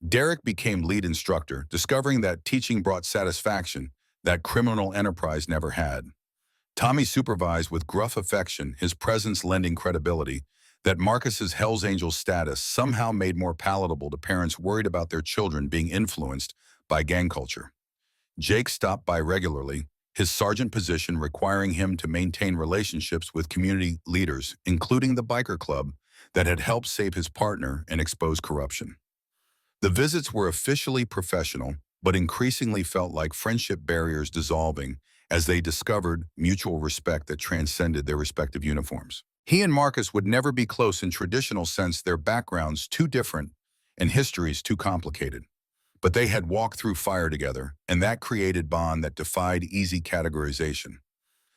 Derek became lead instructor, discovering that teaching brought satisfaction that criminal enterprise never had. Tommy supervised with gruff affection, his presence lending credibility that Marcus's Hells Angels status somehow made more palatable to parents worried about their children being influenced by gang culture. Jake stopped by regularly, his sergeant position requiring him to maintain relationships with community leaders, including the biker club that had helped save his partner and expose corruption. The visits were officially professional, but increasingly felt like friendship barriers dissolving as they discovered mutual respect that transcended their respective uniforms. He and Marcus would never be close in traditional sense, their backgrounds too different and histories too complicated. But they had walked through fire together, and that created bond that defied easy categorization.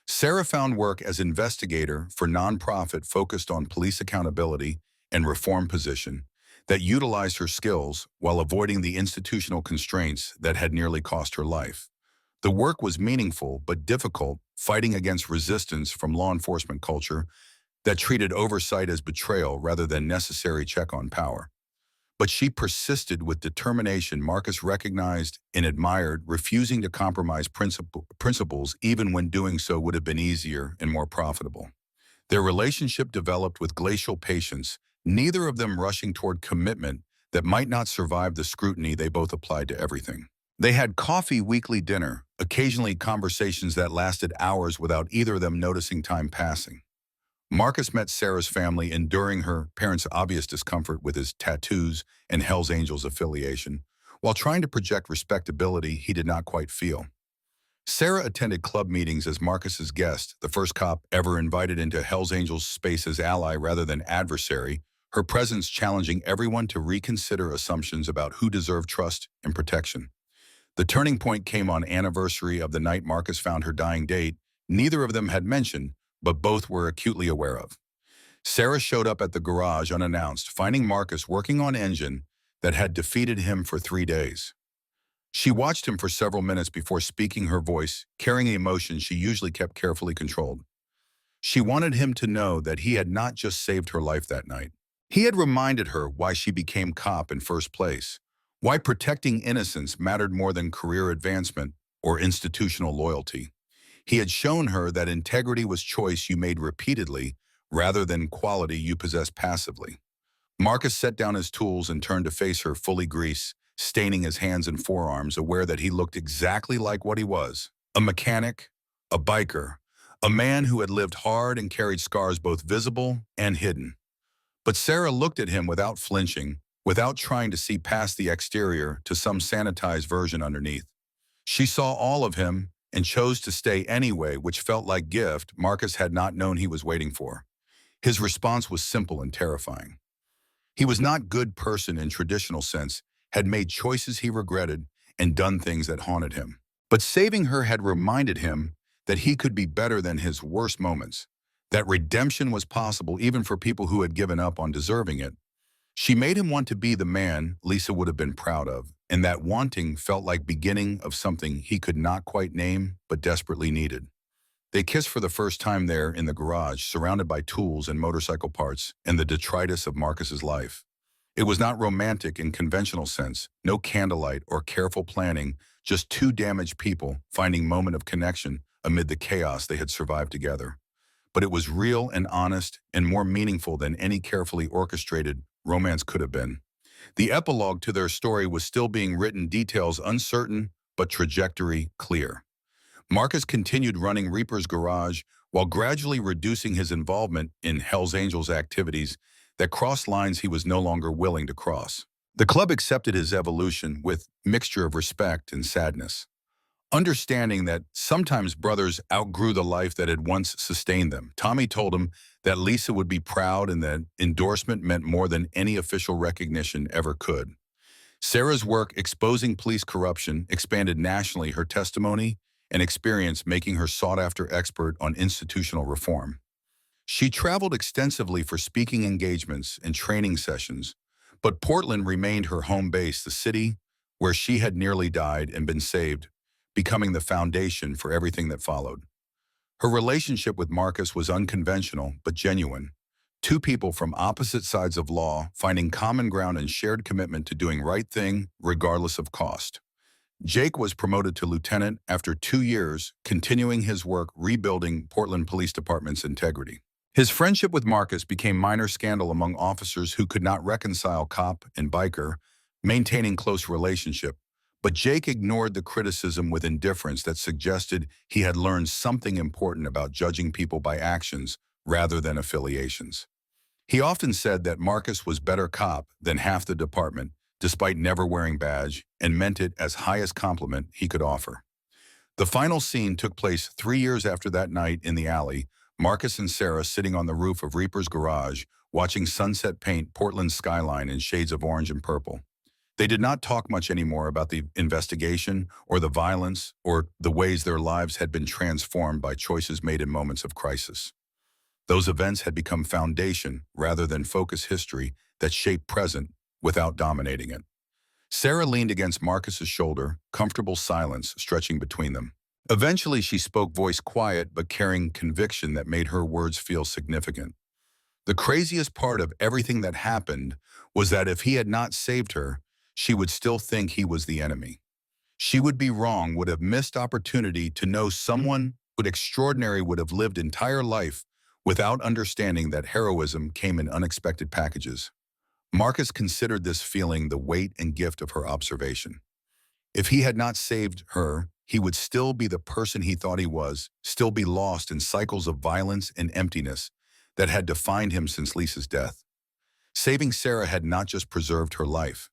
Sarah found work as investigator for nonprofit focused on police accountability and reform position that utilized her skills while avoiding the institutional constraints that had nearly cost her life. The work was meaningful but difficult, fighting against resistance from law enforcement culture that treated oversight as betrayal rather than necessary check on power. But she persisted with determination Marcus recognized and admired, refusing to compromise principles even when doing so would have been easier and more profitable. Their relationship developed with glacial patience, neither of them rushing toward commitment that might not survive the scrutiny they both applied to everything. They had coffee weekly dinner, occasionally conversations that lasted hours without either of them noticing time passing. Marcus met Sarah's family, enduring her parents' obvious discomfort with his tattoos and Hells Angels affiliation, while trying to project respectability he did not quite feel. Sarah attended club meetings as Marcus's guest, the first cop ever invited into Hells Angels space as ally rather than adversary, her presence challenging everyone to reconsider assumptions about who deserved trust and protection. The turning point came on anniversary of the night Marcus found her dying date neither of them had mentioned, but both were acutely aware of. Sarah showed up at the garage unannounced, finding Marcus working on engine that had defeated him for 3 days. She watched him for several minutes before speaking, her voice carrying emotion she usually kept carefully controlled. She wanted him to know that he had not just saved her life that night. He had reminded her why she became cop in first place, why protecting innocence mattered more than career advancement or institutional loyalty. He had shown her that integrity was choice you made repeatedly rather than quality you possessed passively. Marcus set down his tools and turned to face her, fully grease, staining his hands and forearms, aware that he looked exactly like what he was: a mechanic, a biker, a man who had lived hard and carried scars both visible and hidden. But Sarah looked at him without flinching, without trying to see past the exterior to some sanitized version underneath. She saw all of him and chose to stay anyway, which felt like gift Marcus had not known he was waiting for. His response was simple and terrifying. He was not good person in traditional sense, had made choices he regretted and done things that haunted him. But saving her had reminded him that he could be better than his worst moments, that redemption was possible even for people who had given up on deserving it. She made him want to be the man Lisa would have been proud of, and that wanting felt like beginning of something he could not quite name but desperately needed. They kissed for the first time there in the garage, surrounded by tools and motorcycle parts and the detritus of Marcus's life. It was not romantic in conventional sense, no candlelight or careful planning, just two damaged people finding moment of connection amid the chaos they had survived together. But it was real and honest and more meaningful than any carefully orchestrated romance could have been. The epilogue to their story was still being written, details uncertain, but trajectory clear. Marcus continued running Reaper's Garage while gradually reducing his involvement in Hell's Angels activities that crossed lines he was no longer willing to cross. The club accepted his evolution with mixture of respect and sadness, understanding that sometimes brothers outgrew the life that had once sustained them. Tommy told him that Lisa would be proud and that endorsement meant more than any official recognition ever could. Sarah's work exposing police corruption expanded nationally, her testimony and experience making her sought-after expert on institutional reform. She traveled extensively for speaking engagements and training sessions, but Portland remained her home base, the city where she had nearly died and been saved, becoming the foundation for everything that followed. Her relationship with Marcus was unconventional but genuine. Two people from opposite sides of law finding common ground and shared commitment to doing right thing regardless of cost. Jake was promoted to lieutenant after 2 years, continuing his work rebuilding Portland Police Department's integrity. His friendship with Marcus became minor scandal among officers who could not reconcile cop and biker, maintaining close relationship. But Jake ignored the criticism with indifference that suggested he had learned something important about judging people by actions rather than affiliations. He often said that Marcus was better cop than half the department, despite never wearing badge, and meant it as highest compliment he could offer. The final scene took place 3 years after that night in the alley, Marcus and Sarah sitting on the roof of Reaper's Garage, watching sunset paint Portland's skyline in shades of orange and purple. They did not talk much anymore about the investigation or the violence or the ways their lives had been transformed by choices made in moments of crisis. Those events had become foundation rather than focus history that shaped present without dominating it. Sarah leaned against Marcus's shoulder, comfortable silence stretching between them. Eventually she spoke, voice quiet but carrying conviction that made her words feel significant. The craziest part of everything that happened was that if he had not saved her, she would still think he was the enemy. She would be wrong, would have missed opportunity to know someone who extraordinary, would have lived entire life without understanding that heroism came in unexpected packages. Marcus considered this feeling the weight and gift of her observation. If he had not saved her, he would still be the person he thought he was, still be lost in cycles of violence and emptiness that had defined him since Lisa's death. Saving Sarah had not just preserved her life.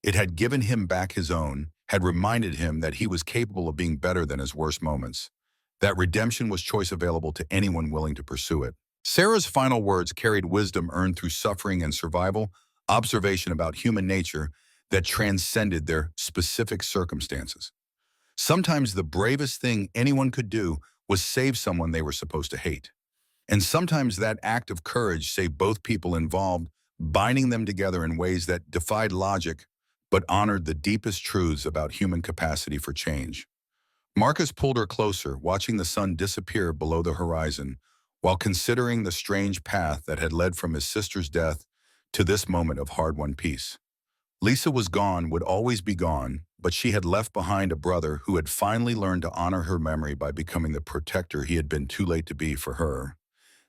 It had given him back his own, had reminded him that he was capable of being better than his worst moments. That redemption was choice available to anyone willing to pursue it. Sarah's final words carried wisdom earned through suffering and survival, observation about human nature that transcended their specific circumstances. Sometimes the bravest thing anyone could do was save someone they were supposed to hate. And sometimes that act of courage saved both people involved, binding them together in ways that defied logic but honored the deepest truths about human capacity for change. Marcus pulled her closer, watching the sun disappear below the horizon, while considering the strange path that had led from his sister's death to this moment of hard-won peace. Lisa was gone, would always be gone, but she had left behind a brother who had finally learned to honor her memory by becoming the protector he had been too late to be for her.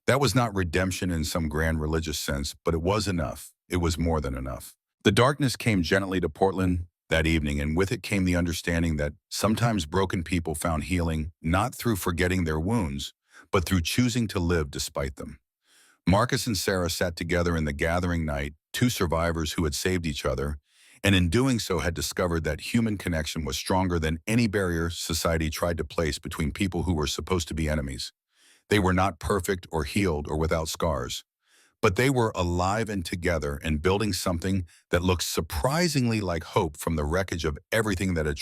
That was not redemption in some grand religious sense, but it was enough. It was more than enough. The darkness came gently to Portland that evening, and with it came the understanding that sometimes broken people found healing not through forgetting their wounds, but through choosing to live despite them. Marcus and Sarah sat together in the gathering night, two survivors who had saved each other, and in doing so had discovered that human connection was stronger than any barrier society tried to place between people who were supposed to be enemies. They were not perfect or healed or without scars, but they were alive and together and building something that looked surprisingly like hope from the wreckage of everything that had